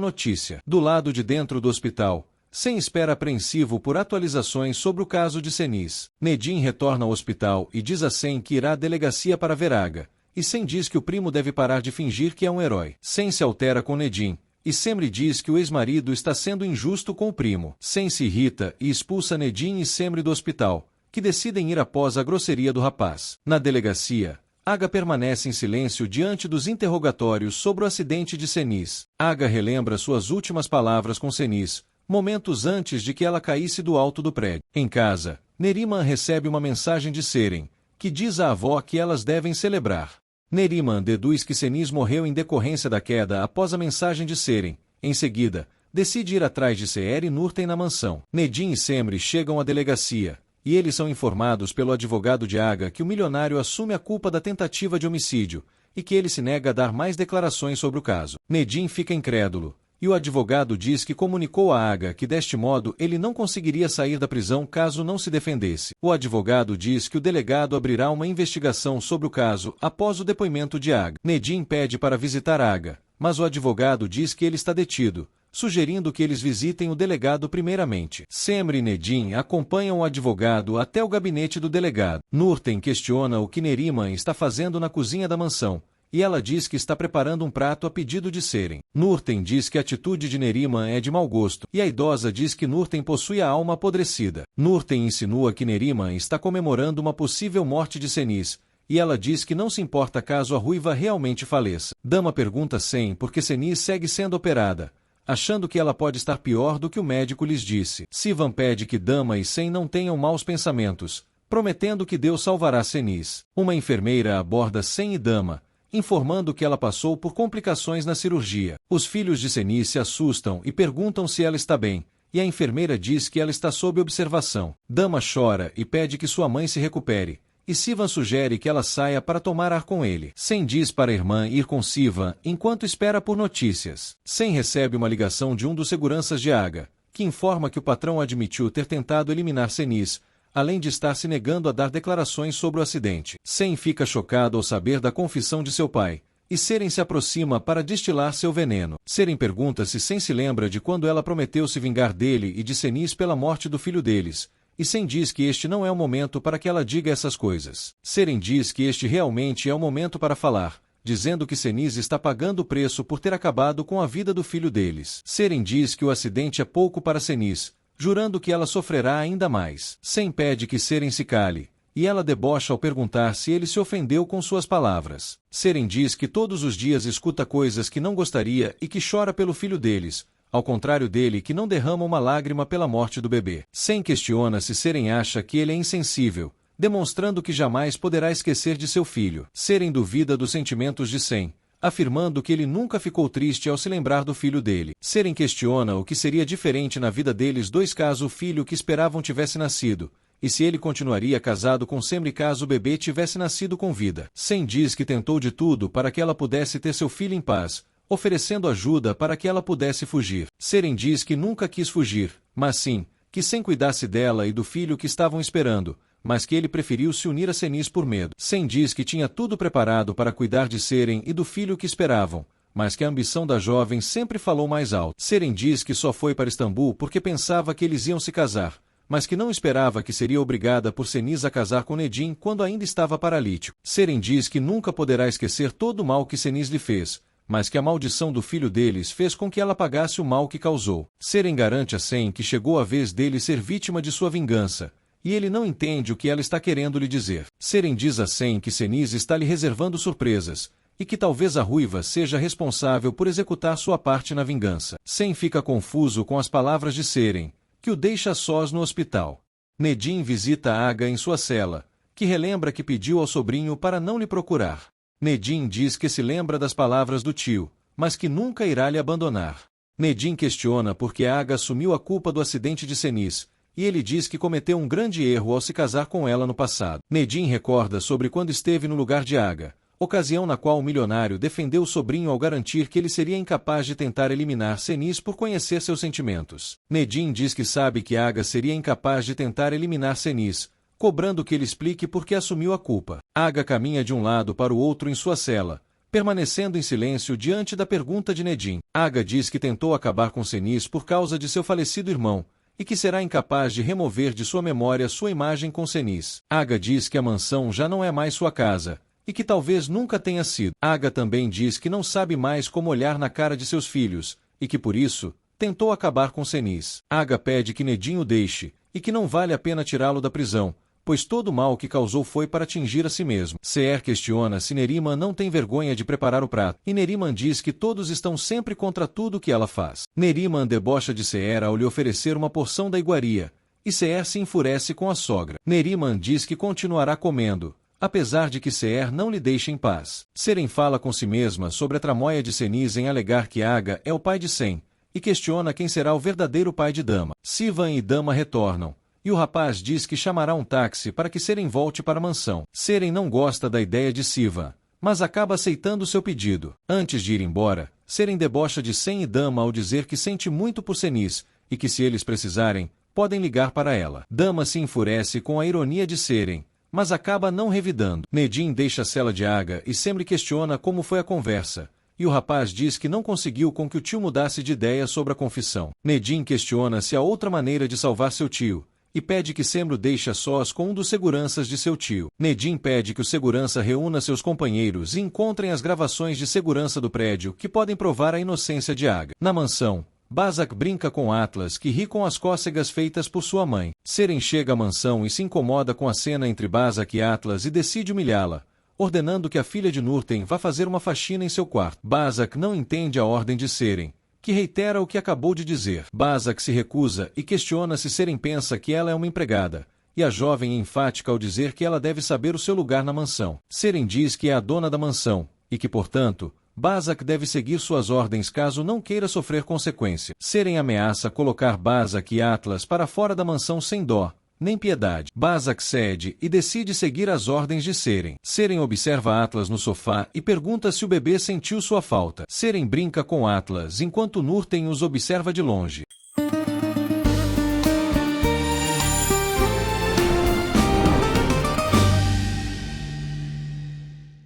notícia. Do lado de dentro do hospital, Sem espera apreensivo por atualizações sobre o caso de Cenis. Nedim retorna ao hospital e diz a Sem que irá à delegacia para ver Aga, e Sem diz que o primo deve parar de fingir que é um herói. Sem se altera com Nedim, e Semri diz que o ex-marido está sendo injusto com o primo. Sem se irrita e expulsa Nedim e Semri do hospital, que decidem ir após a grosseria do rapaz. Na delegacia, Aga permanece em silêncio diante dos interrogatórios sobre o acidente de Cenis. Aga relembra suas últimas palavras com Cenis, momentos antes de que ela caísse do alto do prédio. Em casa, Neriman recebe uma mensagem de Seren, que diz à avó que elas devem celebrar. Neriman deduz que Cenis morreu em decorrência da queda após a mensagem de Seren. Em seguida, decide ir atrás de Seher e Nurten na mansão. Nedim e Semri chegam à delegacia, e eles são informados pelo advogado de Aga que o milionário assume a culpa da tentativa de homicídio, e que ele se nega a dar mais declarações sobre o caso. Nedim fica incrédulo, e o advogado diz que comunicou a Aga que deste modo ele não conseguiria sair da prisão caso não se defendesse. O advogado diz que o delegado abrirá uma investigação sobre o caso após o depoimento de Aga. Nedim pede para visitar Aga, mas o advogado diz que ele está detido, sugerindo que eles visitem o delegado primeiramente. Semri e Nedim acompanham o advogado até o gabinete do delegado. Nurten questiona o que Neriman está fazendo na cozinha da mansão, e ela diz que está preparando um prato a pedido de Seren. Nurten diz que a atitude de Neriman é de mau gosto, e a idosa diz que Nurten possui a alma apodrecida. Nurten insinua que Neriman está comemorando uma possível morte de Cenis, e ela diz que não se importa caso a ruiva realmente faleça. Dama pergunta a Sem por que Cenis segue sendo operada, achando que ela pode estar pior do que o médico lhes disse. Sivan pede que Dama e Sem não tenham maus pensamentos, prometendo que Deus salvará Cenis. Uma enfermeira aborda Sem e Dama, informando que ela passou por complicações na cirurgia. Os filhos de Cenis se assustam e perguntam se ela está bem, e a enfermeira diz que ela está sob observação. Dama chora e pede que sua mãe se recupere, e Sivan sugere que ela saia para tomar ar com ele. Sem diz para a irmã ir com Sivan enquanto espera por notícias. Sem recebe uma ligação de um dos seguranças de Aga, que informa que o patrão admitiu ter tentado eliminar Cenis, além de estar se negando a dar declarações sobre o acidente. Sem fica chocado ao saber da confissão de seu pai, e Seren se aproxima para destilar seu veneno. Seren pergunta se Sem se lembra de quando ela prometeu se vingar dele e de Cenis pela morte do filho deles, e Sem diz que este não é o momento para que ela diga essas coisas. Seren diz que este realmente é o momento para falar, dizendo que Cenis está pagando o preço por ter acabado com a vida do filho deles. Seren diz que o acidente é pouco para Cenis, jurando que ela sofrerá ainda mais. Sem pede que Seren se cale, e ela debocha ao perguntar se ele se ofendeu com suas palavras. Seren diz que todos os dias escuta coisas que não gostaria e que chora pelo filho deles, ao contrário dele que não derrama uma lágrima pela morte do bebê. Sem questiona se Seren acha que ele é insensível, demonstrando que jamais poderá esquecer de seu filho. Seren duvida dos sentimentos de Sem, afirmando que ele nunca ficou triste ao se lembrar do filho dele. Seren questiona o que seria diferente na vida deles dois caso o filho que esperavam tivesse nascido, e se ele continuaria casado com Semri caso o bebê tivesse nascido com vida. Sem diz que tentou de tudo para que ela pudesse ter seu filho em paz, oferecendo ajuda para que ela pudesse fugir. Seren diz que nunca quis fugir, mas sim, que Sem cuidasse dela e do filho que estavam esperando, mas que ele preferiu se unir a Cenis por medo. Sem diz que tinha tudo preparado para cuidar de Seren e do filho que esperavam, mas que a ambição da jovem sempre falou mais alto. Seren diz que só foi para Istambul porque pensava que eles iam se casar, mas que não esperava que seria obrigada por Cenis a casar com Nedim quando ainda estava paralítico. Seren diz que nunca poderá esquecer todo o mal que Cenis lhe fez, mas que a maldição do filho deles fez com que ela pagasse o mal que causou. Seren garante a Sem que chegou a vez dele ser vítima de sua vingança, e ele não entende o que ela está querendo lhe dizer. Seren diz a Sem que Cenis está lhe reservando surpresas, e que talvez a ruiva seja responsável por executar sua parte na vingança. Sem fica confuso com as palavras de Seren, que o deixa a sós no hospital. Nedim visita Aga em sua cela, que relembra que pediu ao sobrinho para não lhe procurar. Nedim diz que se lembra das palavras do tio, mas que nunca irá lhe abandonar. Nedim questiona por que Aga assumiu a culpa do acidente de Cenis, e ele diz que cometeu um grande erro ao se casar com ela no passado. Nedim recorda sobre quando esteve no lugar de Aga, ocasião na qual o milionário defendeu o sobrinho ao garantir que ele seria incapaz de tentar eliminar Senis por conhecer seus sentimentos. Nedim diz que sabe que Aga seria incapaz de tentar eliminar Senis, cobrando que ele explique por que assumiu a culpa. Aga caminha de um lado para o outro em sua cela, permanecendo em silêncio diante da pergunta de Nedim. Aga diz que tentou acabar com Senis por causa de seu falecido irmão, e que será incapaz de remover de sua memória sua imagem com Senis. Aga diz que a mansão já não é mais sua casa, e que talvez nunca tenha sido. Aga também diz que não sabe mais como olhar na cara de seus filhos, e que por isso, tentou acabar com Senis. Aga pede que Nedim o deixe, e que não vale a pena tirá-lo da prisão, pois todo o mal que causou foi para atingir a si mesmo. Seher questiona se Neriman não tem vergonha de preparar o prato, e Neriman diz que todos estão sempre contra tudo que ela faz. Neriman debocha de Seher ao lhe oferecer uma porção da iguaria, e Seher se enfurece com a sogra. Neriman diz que continuará comendo, apesar de que Seher não lhe deixe em paz. Seren fala com si mesma sobre a tramóia de Senis em alegar que Aga é o pai de Sem, e questiona quem será o verdadeiro pai de Dama. Sivan e Dama retornam, e o rapaz diz que chamará um táxi para que Seren volte para a mansão. Seren não gosta da ideia de Sivan, mas acaba aceitando seu pedido. Antes de ir embora, Seren debocha de Sem e Dama ao dizer que sente muito por Senis, e que se eles precisarem, podem ligar para ela. Dama se enfurece com a ironia de Seren, mas acaba não revidando. Nedim deixa a cela de Aga e sempre questiona como foi a conversa, e o rapaz diz que não conseguiu com que o tio mudasse de ideia sobre a confissão. Nedim questiona se há outra maneira de salvar seu tio, e pede que Semro deixe a sós com um dos seguranças de seu tio. Nedim pede que o segurança reúna seus companheiros e encontrem as gravações de segurança do prédio que podem provar a inocência de Aga. Na mansão, Bazak brinca com Atlas, que ri com as cócegas feitas por sua mãe. Seren chega à mansão e se incomoda com a cena entre Bazak e Atlas e decide humilhá-la, ordenando que a filha de Nurten vá fazer uma faxina em seu quarto. Bazak não entende a ordem de Seren, que reitera o que acabou de dizer. Bazak se recusa e questiona se Seren pensa que ela é uma empregada, e a jovem é enfática ao dizer que ela deve saber o seu lugar na mansão. Seren diz que é a dona da mansão, e que, portanto, Bazak deve seguir suas ordens caso não queira sofrer consequência. Seren ameaça colocar Bazak e Atlas para fora da mansão sem dó nem piedade. Bazak cede e decide seguir as ordens de Seren. Seren observa Atlas no sofá e pergunta se o bebê sentiu sua falta. Seren brinca com Atlas enquanto Nurten os observa de longe.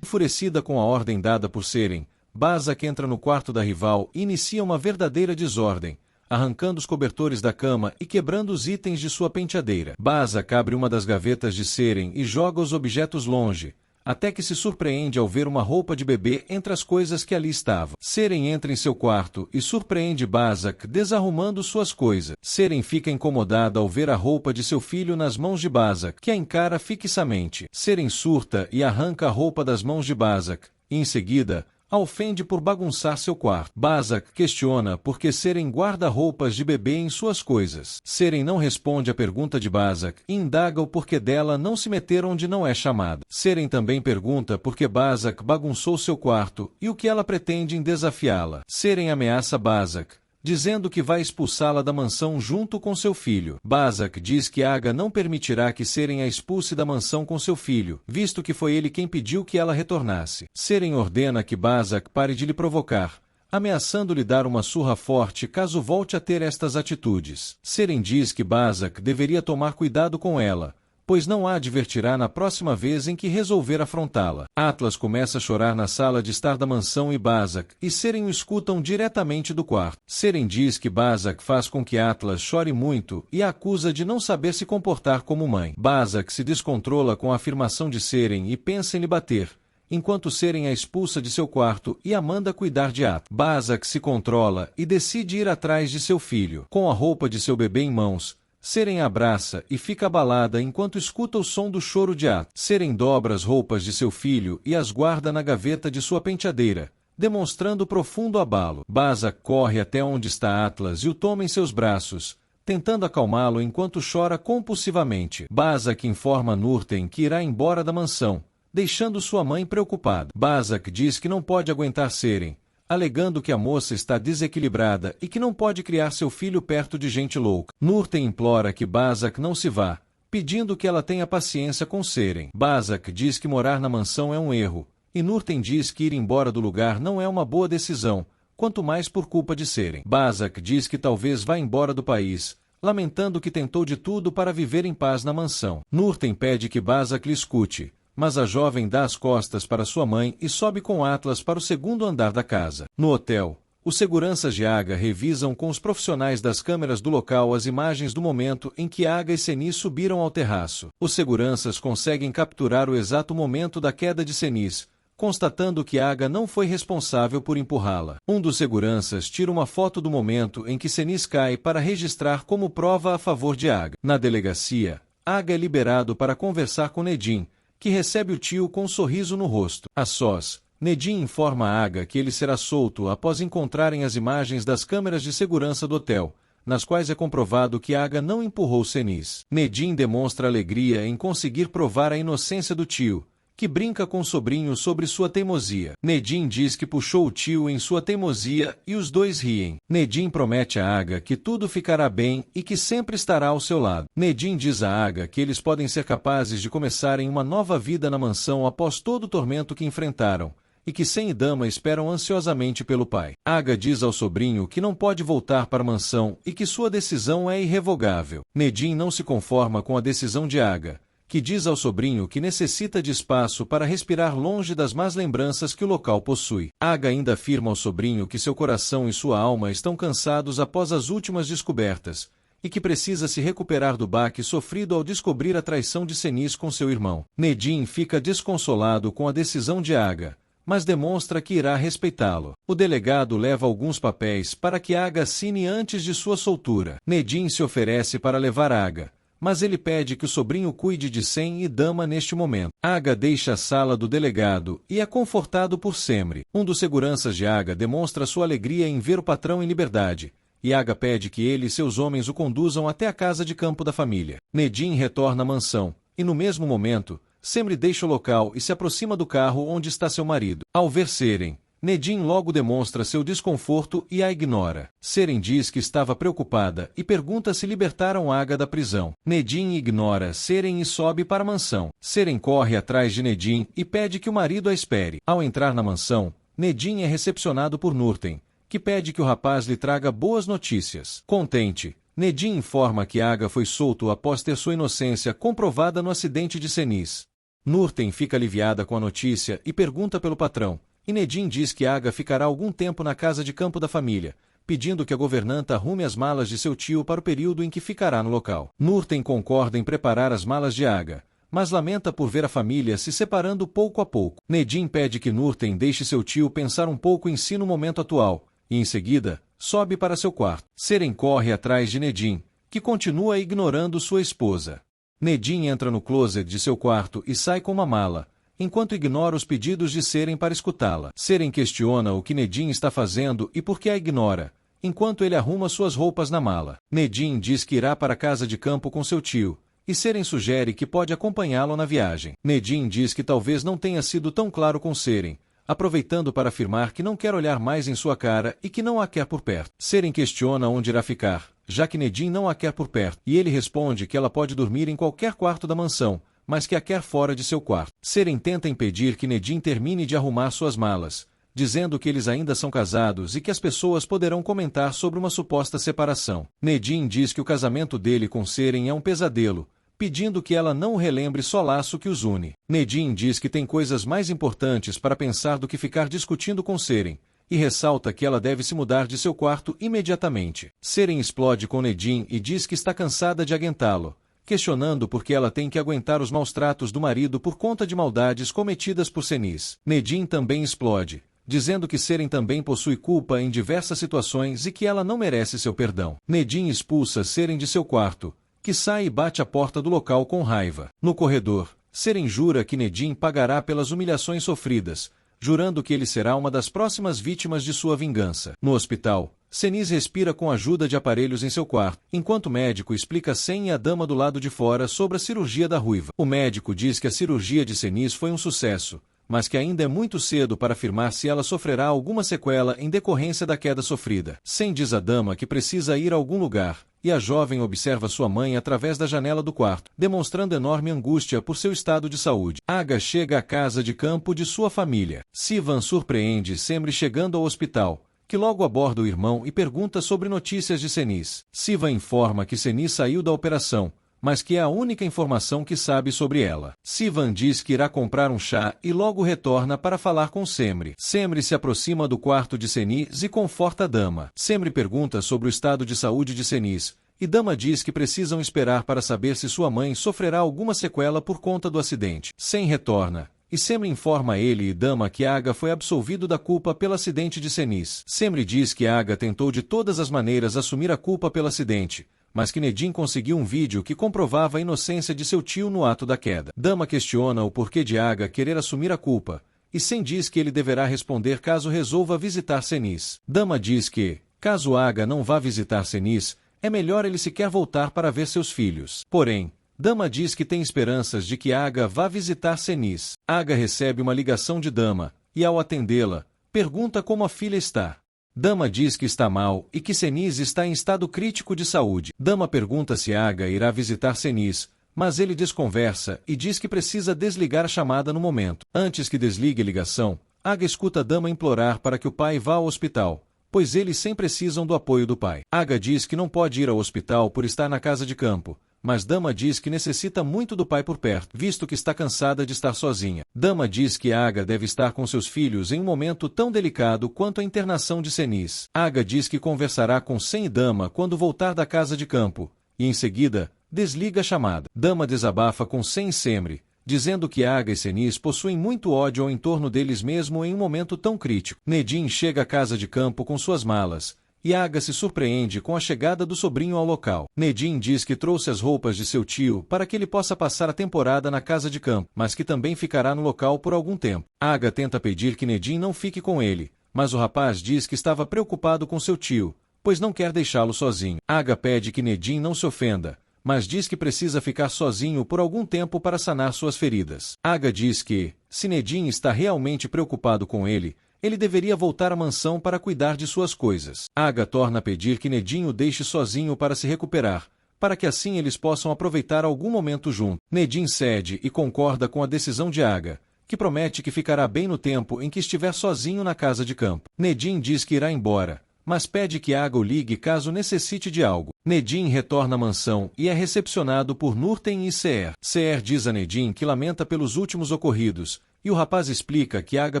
Enfurecida com a ordem dada por Seren, Bazak entra no quarto da rival e inicia uma verdadeira desordem, arrancando os cobertores da cama e quebrando os itens de sua penteadeira. Bazak abre uma das gavetas de Seren e joga os objetos longe, até que se surpreende ao ver uma roupa de bebê entre as coisas que ali estavam. Seren entra em seu quarto e surpreende Bazak desarrumando suas coisas. Seren fica incomodada ao ver a roupa de seu filho nas mãos de Bazak, que a encara fixamente. Seren surta e arranca a roupa das mãos de Bazak, e em seguida a ofende por bagunçar seu quarto. Bazak questiona por que Seren guarda roupas de bebê em suas coisas. Seren não responde à pergunta de Bazak e indaga o porquê dela não se meter onde não é chamada. Seren também pergunta por que Bazak bagunçou seu quarto e o que ela pretende em desafiá-la. Seren ameaça Bazak, dizendo que vai expulsá-la da mansão junto com seu filho. Bazak diz que Aga não permitirá que Seren a expulse da mansão com seu filho, visto que foi ele quem pediu que ela retornasse. Seren ordena que Bazak pare de lhe provocar, ameaçando-lhe dar uma surra forte caso volte a ter estas atitudes. Seren diz que Bazak deveria tomar cuidado com ela, pois não a advertirá na próxima vez em que resolver afrontá-la. Atlas começa a chorar na sala de estar da mansão e Bazak e Seren o escutam diretamente do quarto. Seren diz que Bazak faz com que Atlas chore muito e a acusa de não saber se comportar como mãe. Bazak se descontrola com a afirmação de Seren e pensa em lhe bater, enquanto Seren a expulsa de seu quarto e a manda cuidar de Atlas. Bazak se controla e decide ir atrás de seu filho. Com a roupa de seu bebê em mãos, Seren abraça e fica abalada enquanto escuta o som do choro de Atlas. Seren dobra as roupas de seu filho e as guarda na gaveta de sua penteadeira, demonstrando profundo abalo. Bazak corre até onde está Atlas e o toma em seus braços, tentando acalmá-lo enquanto chora compulsivamente. Bazak informa Nurten que irá embora da mansão, deixando sua mãe preocupada. Bazak diz que não pode aguentar Seren, alegando que a moça está desequilibrada e que não pode criar seu filho perto de gente louca. Nurten implora que Bazak não se vá, pedindo que ela tenha paciência com Seren. Bazak diz que morar na mansão é um erro, e Nurten diz que ir embora do lugar não é uma boa decisão, quanto mais por culpa de Seren. Bazak diz que talvez vá embora do país, lamentando que tentou de tudo para viver em paz na mansão. Nurten pede que Bazak lhe escute, mas a jovem dá as costas para sua mãe e sobe com Atlas para o segundo andar da casa. No hotel, os seguranças de Aga revisam com os profissionais das câmeras do local as imagens do momento em que Aga e Senis subiram ao terraço. Os seguranças conseguem capturar o exato momento da queda de Senis, constatando que Aga não foi responsável por empurrá-la. Um dos seguranças tira uma foto do momento em que Senis cai para registrar como prova a favor de Aga. Na delegacia, Aga é liberado para conversar com Nedim, que recebe o tio com um sorriso no rosto. A sós, Nedim informa a Aga que ele será solto após encontrarem as imagens das câmeras de segurança do hotel, nas quais é comprovado que Aga não empurrou Senis. Nedim demonstra alegria em conseguir provar a inocência do tio, que brinca com o sobrinho sobre sua teimosia. Nedim diz que puxou o tio em sua teimosia e os dois riem. Nedim promete a Aga que tudo ficará bem e que sempre estará ao seu lado. Nedim diz a Aga que eles podem ser capazes de começarem uma nova vida na mansão após todo o tormento que enfrentaram, e que Sen e Dama esperam ansiosamente pelo pai. Aga diz ao sobrinho que não pode voltar para a mansão e que sua decisão é irrevogável. Nedim não se conforma com a decisão de Aga, que diz ao sobrinho que necessita de espaço para respirar longe das más lembranças que o local possui. Aga ainda afirma ao sobrinho que seu coração e sua alma estão cansados após as últimas descobertas, e que precisa se recuperar do baque sofrido ao descobrir a traição de Senis com seu irmão. Nedim fica desconsolado com a decisão de Aga, mas demonstra que irá respeitá-lo. O delegado leva alguns papéis para que Aga assine antes de sua soltura. Nedim se oferece para levar Aga, mas ele pede que o sobrinho cuide de Sen e Dama neste momento. Aga deixa a sala do delegado e é confortado por Semri. Um dos seguranças de Aga demonstra sua alegria em ver o patrão em liberdade, e Aga pede que ele e seus homens o conduzam até a casa de campo da família. Nedim retorna à mansão, e no mesmo momento, Semri deixa o local e se aproxima do carro onde está seu marido. Ao ver Seren, Nedim logo demonstra seu desconforto e a ignora. Seren diz que estava preocupada e pergunta se libertaram Aga da prisão. Nedim ignora Seren e sobe para a mansão. Seren corre atrás de Nedim e pede que o marido a espere. Ao entrar na mansão, Nedim é recepcionado por Nurten, que pede que o rapaz lhe traga boas notícias. Contente, Nedim informa que Aga foi solto após ter sua inocência comprovada no acidente de Senis. Nurten fica aliviada com a notícia e pergunta pelo patrão, e Nedim diz que Aga ficará algum tempo na casa de campo da família, pedindo que a governanta arrume as malas de seu tio para o período em que ficará no local. Nurten concorda em preparar as malas de Aga, mas lamenta por ver a família se separando pouco a pouco. Nedim pede que Nurten deixe seu tio pensar um pouco em si no momento atual, e em seguida, sobe para seu quarto. Seren corre atrás de Nedim, que continua ignorando sua esposa. Nedim entra no closet de seu quarto e sai com uma mala, enquanto ignora os pedidos de Seren para escutá-la. Seren questiona o que Nedim está fazendo e por que a ignora, enquanto ele arruma suas roupas na mala. Nedim diz que irá para a casa de campo com seu tio, e Seren sugere que pode acompanhá-lo na viagem. Nedim diz que talvez não tenha sido tão claro com Seren, aproveitando para afirmar que não quer olhar mais em sua cara e que não a quer por perto. Seren questiona onde irá ficar, já que Nedim não a quer por perto, e ele responde que ela pode dormir em qualquer quarto da mansão, mas que a quer fora de seu quarto. Seren tenta impedir que Nedim termine de arrumar suas malas, dizendo que eles ainda são casados e que as pessoas poderão comentar sobre uma suposta separação. Nedim diz que o casamento dele com Seren é um pesadelo, pedindo que ela não o relembre só laço que os une. Nedim diz que tem coisas mais importantes para pensar do que ficar discutindo com Seren, e ressalta que ela deve se mudar de seu quarto imediatamente. Seren explode com Nedim e diz que está cansada de aguentá-lo, questionando por que ela tem que aguentar os maus tratos do marido por conta de maldades cometidas por Senis. Nedim também explode, dizendo que Seren também possui culpa em diversas situações e que ela não merece seu perdão. Nedim expulsa Seren de seu quarto, que sai e bate a porta do local com raiva. No corredor, Seren jura que Nedim pagará pelas humilhações sofridas, jurando que ele será uma das próximas vítimas de sua vingança. No hospital, Senis respira com a ajuda de aparelhos em seu quarto, enquanto o médico explica a Sen e a dama do lado de fora sobre a cirurgia da ruiva. O médico diz que a cirurgia de Senis foi um sucesso, mas que ainda é muito cedo para afirmar se ela sofrerá alguma sequela em decorrência da queda sofrida. Sem diz a dama que precisa ir a algum lugar, e a jovem observa sua mãe através da janela do quarto, demonstrando enorme angústia por seu estado de saúde. Aga chega à casa de campo de sua família. Sivan surpreende Semri chegando ao hospital, que logo aborda o irmão e pergunta sobre notícias de Senis. Sivan informa que Senis saiu da operação, mas que é a única informação que sabe sobre ela. Sivan diz que irá comprar um chá e logo retorna para falar com Semri. Semri se aproxima do quarto de Senis e conforta a dama. Semri pergunta sobre o estado de saúde de Senis, e dama diz que precisam esperar para saber se sua mãe sofrerá alguma sequela por conta do acidente. Sem retorna, e Semri informa ele e dama que Aga foi absolvido da culpa pelo acidente de Senis. Semri diz que Aga tentou de todas as maneiras assumir a culpa pelo acidente, mas que Nedim conseguiu um vídeo que comprovava a inocência de seu tio no ato da queda. Dama questiona o porquê de Aga querer assumir a culpa, e Sen diz que ele deverá responder caso resolva visitar Senis. Dama diz que, caso Aga não vá visitar Senis, é melhor ele sequer voltar para ver seus filhos. Porém, Dama diz que tem esperanças de que Aga vá visitar Senis. Aga recebe uma ligação de Dama, e ao atendê-la, pergunta como a filha está. Dama diz que está mal e que Senis está em estado crítico de saúde. Dama pergunta se Aga irá visitar Senis, mas ele desconversa e diz que precisa desligar a chamada no momento. Antes que desligue a ligação, Aga escuta Dama implorar para que o pai vá ao hospital, pois eles sempre precisam do apoio do pai. Aga diz que não pode ir ao hospital por estar na casa de campo, mas Dama diz que necessita muito do pai por perto, visto que está cansada de estar sozinha. Dama diz que Aga deve estar com seus filhos em um momento tão delicado quanto a internação de Senis. Aga diz que conversará com Sen e Dama quando voltar da casa de campo, e em seguida, desliga a chamada. Dama desabafa com Sen e Semri, dizendo que Aga e Senis possuem muito ódio ao entorno deles mesmo em um momento tão crítico. Nedim chega à casa de campo com suas malas, e Aga se surpreende com a chegada do sobrinho ao local. Nedim diz que trouxe as roupas de seu tio para que ele possa passar a temporada na casa de campo, mas que também ficará no local por algum tempo. Aga tenta pedir que Nedim não fique com ele, mas o rapaz diz que estava preocupado com seu tio, pois não quer deixá-lo sozinho. Aga pede que Nedim não se ofenda, mas diz que precisa ficar sozinho por algum tempo para sanar suas feridas. Aga diz que, se Nedim está realmente preocupado com ele deveria voltar à mansão para cuidar de suas coisas. Aga torna a pedir que Nedim o deixe sozinho para se recuperar, para que assim eles possam aproveitar algum momento junto. Nedim cede e concorda com a decisão de Aga, que promete que ficará bem no tempo em que estiver sozinho na casa de campo. Nedim diz que irá embora, mas pede que Aga o ligue caso necessite de algo. Nedim retorna à mansão e é recepcionado por Nurten e Seer. Seer diz a Nedim que lamenta pelos últimos ocorridos, e o rapaz explica que Aga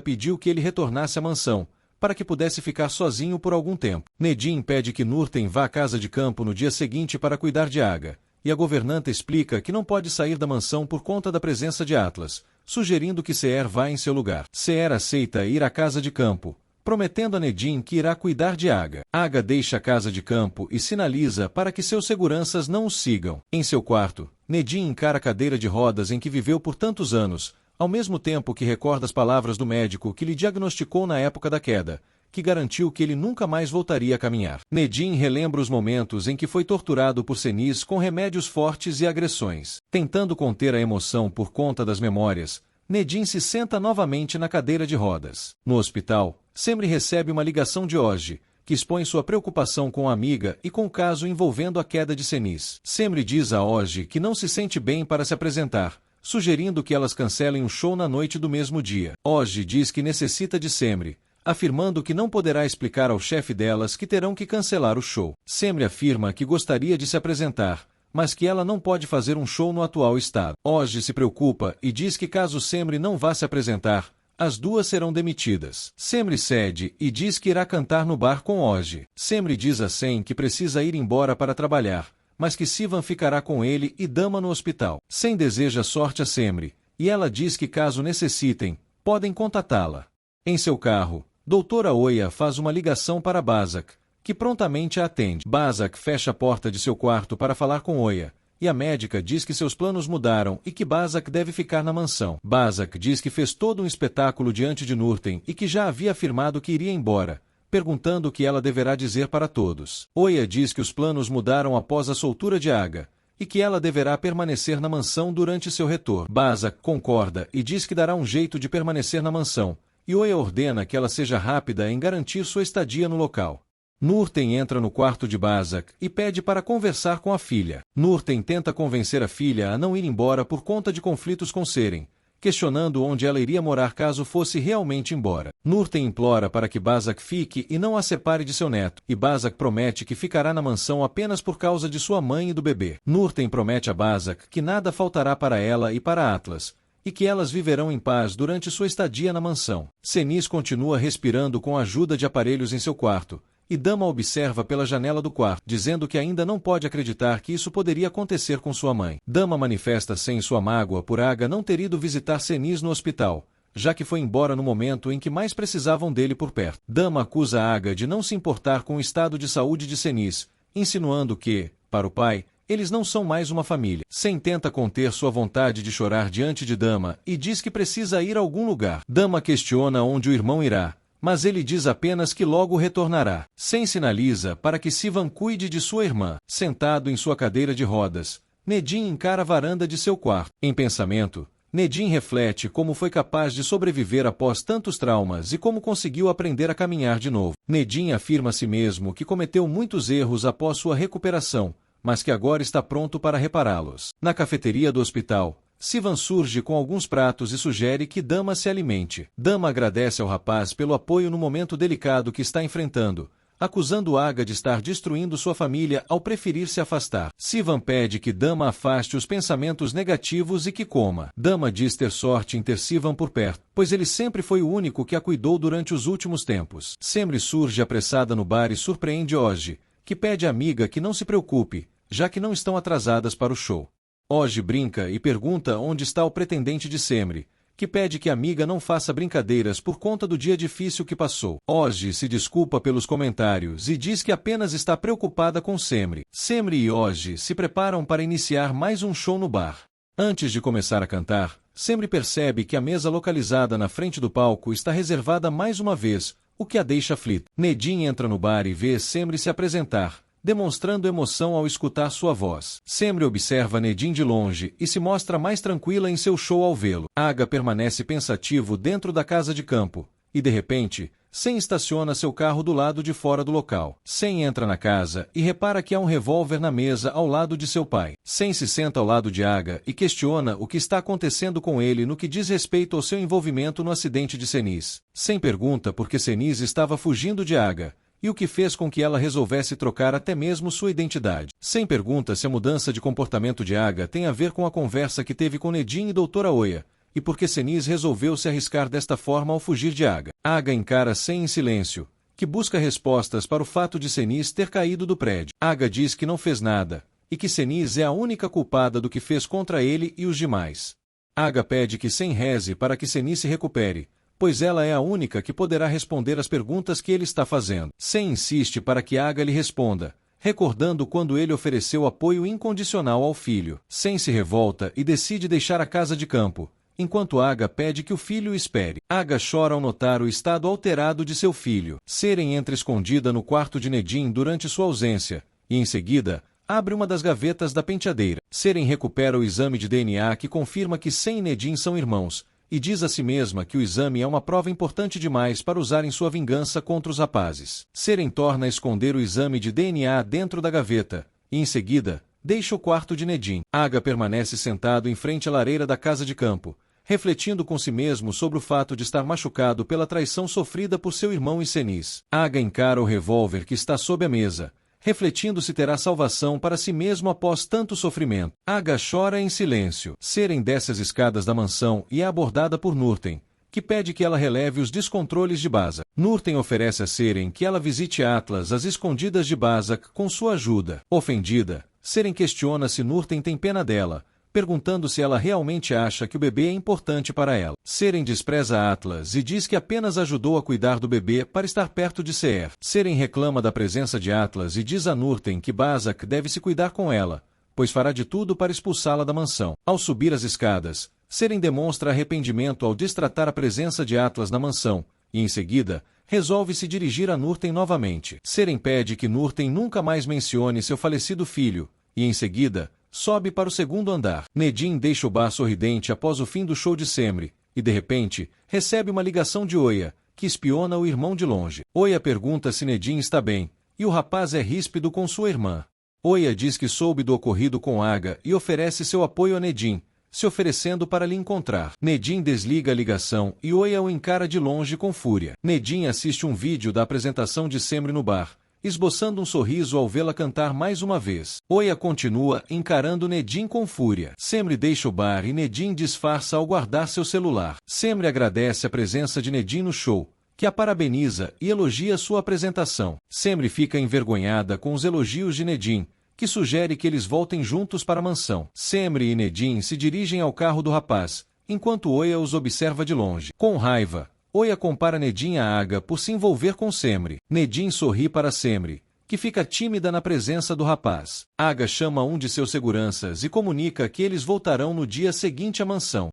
pediu que ele retornasse à mansão, para que pudesse ficar sozinho por algum tempo. Nedim pede que Nurten vá à casa de campo no dia seguinte para cuidar de Aga, e a governanta explica que não pode sair da mansão por conta da presença de Atlas, sugerindo que Seer vá em seu lugar. Seer aceita ir à casa de campo, prometendo a Nedim que irá cuidar de Aga. Aga deixa a casa de campo e sinaliza para que seus seguranças não o sigam. Em seu quarto, Nedim encara a cadeira de rodas em que viveu por tantos anos, ao mesmo tempo que recorda as palavras do médico que lhe diagnosticou na época da queda, que garantiu que ele nunca mais voltaria a caminhar. Nedim relembra os momentos em que foi torturado por Senis com remédios fortes e agressões. Tentando conter a emoção por conta das memórias, Nedim se senta novamente na cadeira de rodas. No hospital, Semri recebe uma ligação de Oji, que expõe sua preocupação com a amiga e com o caso envolvendo a queda de Senis. Semri diz a Oji que não se sente bem para se apresentar, sugerindo que elas cancelem o show na noite do mesmo dia. Oji diz que necessita de Semri, afirmando que não poderá explicar ao chefe delas que terão que cancelar o show. Semri afirma que gostaria de se apresentar, mas que ela não pode fazer um show no atual estado. Oji se preocupa e diz que caso Semri não vá se apresentar, as duas serão demitidas. Semri cede e diz que irá cantar no bar com Oji. Semri diz a Sen que precisa ir embora para trabalhar, mas que Sivan ficará com ele e Dama no hospital. Sen deseja sorte a Semri, e ela diz que caso necessitem, podem contatá-la. Em seu carro, Doutora Oya faz uma ligação para Bazak, que prontamente a atende. Bazak fecha a porta de seu quarto para falar com Oya, e a médica diz que seus planos mudaram e que Bazak deve ficar na mansão. Bazak diz que fez todo um espetáculo diante de Nurten e que já havia afirmado que iria embora, perguntando o que ela deverá dizer para todos. Oya diz que os planos mudaram após a soltura de Aga, e que ela deverá permanecer na mansão durante seu retorno. Bazak concorda e diz que dará um jeito de permanecer na mansão, e Oya ordena que ela seja rápida em garantir sua estadia no local. Nurten entra no quarto de Bazak e pede para conversar com a filha. Nurten tenta convencer a filha a não ir embora por conta de conflitos com Seren, questionando onde ela iria morar caso fosse realmente embora. Nurten implora para que Bazak fique e não a separe de seu neto, e Bazak promete que ficará na mansão apenas por causa de sua mãe e do bebê. Nurten promete a Bazak que nada faltará para ela e para Atlas, e que elas viverão em paz durante sua estadia na mansão. Senis continua respirando com a ajuda de aparelhos em seu quarto, e Dama observa pela janela do quarto, dizendo que ainda não pode acreditar que isso poderia acontecer com sua mãe. Dama manifesta sem sua mágoa por Aga não ter ido visitar Senis no hospital, já que foi embora no momento em que mais precisavam dele por perto. Dama acusa Aga de não se importar com o estado de saúde de Senis, insinuando que, para o pai, eles não são mais uma família. Sen tenta conter sua vontade de chorar diante de Dama e diz que precisa ir a algum lugar. Dama questiona onde o irmão irá, mas ele diz apenas que logo retornará. Sen sinaliza para que Sivan cuide de sua irmã. Sentado em sua cadeira de rodas, Nedim encara a varanda de seu quarto. Em pensamento, Nedim reflete como foi capaz de sobreviver após tantos traumas e como conseguiu aprender a caminhar de novo. Nedim afirma a si mesmo que cometeu muitos erros após sua recuperação, mas que agora está pronto para repará-los. Na cafeteria do hospital, Sivan surge com alguns pratos e sugere que Dama se alimente. Dama agradece ao rapaz pelo apoio no momento delicado que está enfrentando, acusando Aga de estar destruindo sua família ao preferir se afastar. Sivan pede que Dama afaste os pensamentos negativos e que coma. Dama diz ter sorte em ter Sivan por perto, pois ele sempre foi o único que a cuidou durante os últimos tempos. Semri surge apressada no bar e surpreende Oji, que pede à amiga que não se preocupe, já que não estão atrasadas para o show. Oji brinca e pergunta onde está o pretendente de Semri, que pede que a amiga não faça brincadeiras por conta do dia difícil que passou. Oji se desculpa pelos comentários e diz que apenas está preocupada com Semri. Semri e Oji se preparam para iniciar mais um show no bar. Antes de começar a cantar, Semri percebe que a mesa localizada na frente do palco está reservada mais uma vez, o que a deixa aflita. Nedim entra no bar e vê Semri se apresentar, demonstrando emoção ao escutar sua voz. Semri observa Nedim de longe e se mostra mais tranquila em seu show ao vê-lo. Aga permanece pensativo dentro da casa de campo, e de repente, Sen estaciona seu carro do lado de fora do local. Sen entra na casa e repara que há um revólver na mesa ao lado de seu pai. Sen se senta ao lado de Aga e questiona o que está acontecendo com ele no que diz respeito ao seu envolvimento no acidente de Senis. Sen pergunta por que Senis estava fugindo de Aga, e o que fez com que ela resolvesse trocar até mesmo sua identidade. Sen pergunta se a mudança de comportamento de Aga tem a ver com a conversa que teve com Nedim e Doutora Oya, e por que Senis resolveu se arriscar desta forma ao fugir de Aga. Aga encara Sen em silêncio, que busca respostas para o fato de Senis ter caído do prédio. Aga diz que não fez nada, e que Senis é a única culpada do que fez contra ele e os demais. Aga pede que Sen reze para que Senis se recupere, pois ela é a única que poderá responder às perguntas que ele está fazendo. Sen insiste para que Aga lhe responda, recordando quando ele ofereceu apoio incondicional ao filho. Sen se revolta e decide deixar a casa de campo, enquanto Aga pede que o filho o espere. Aga chora ao notar o estado alterado de seu filho. Seren entra escondida no quarto de Nedim durante sua ausência, e em seguida, abre uma das gavetas da penteadeira. Seren recupera o exame de DNA que confirma que Sen e Nedim são irmãos, e diz a si mesma que o exame é uma prova importante demais para usar em sua vingança contra os rapazes. Seren torna a esconder o exame de DNA dentro da gaveta, e em seguida, deixa o quarto de Nedim. Aga permanece sentado em frente à lareira da casa de campo, refletindo com si mesmo sobre o fato de estar machucado pela traição sofrida por seu irmão e Senis. Aga encara o revólver que está sob a mesa, refletindo se terá salvação para si mesmo após tanto sofrimento. Aga chora em silêncio. Seren desce as escadas da mansão e é abordada por Nurten, que pede que ela releve os descontroles de Bazak. Nurten oferece a Seren que ela visite Atlas às escondidas de Bazak com sua ajuda. Ofendida, Seren questiona se Nurten tem pena dela, perguntando se ela realmente acha que o bebê é importante para ela. Seren despreza Atlas e diz que apenas ajudou a cuidar do bebê para estar perto de Seer. Seren reclama da presença de Atlas e diz a Nurten que Bazak deve se cuidar com ela, pois fará de tudo para expulsá-la da mansão. Ao subir as escadas, Seren demonstra arrependimento ao destratar a presença de Atlas na mansão, e em seguida, resolve se dirigir a Nurten novamente. Seren pede que Nurten nunca mais mencione seu falecido filho, e em seguida, sobe para o segundo andar. Nedim deixa o bar sorridente após o fim do show de Semri, e de repente, recebe uma ligação de Oya, que espiona o irmão de longe. Oya pergunta se Nedim está bem, e o rapaz é ríspido com sua irmã. Oya diz que soube do ocorrido com Aga e oferece seu apoio a Nedim, se oferecendo para lhe encontrar. Nedim desliga a ligação e Oya o encara de longe com fúria. Nedim assiste um vídeo da apresentação de Semri no bar, esboçando um sorriso ao vê-la cantar mais uma vez. Oya continua encarando Nedim com fúria. Semri deixa o bar e Nedim disfarça ao guardar seu celular. Semri agradece a presença de Nedim no show, que a parabeniza e elogia sua apresentação. Semri fica envergonhada com os elogios de Nedim, que sugere que eles voltem juntos para a mansão. Semri e Nedim se dirigem ao carro do rapaz, enquanto Oya os observa de longe. Com raiva, Oya compara Nedim a Aga por se envolver com Semri. Nedim sorri para Semri, que fica tímida na presença do rapaz. Aga chama um de seus seguranças e comunica que eles voltarão no dia seguinte à mansão.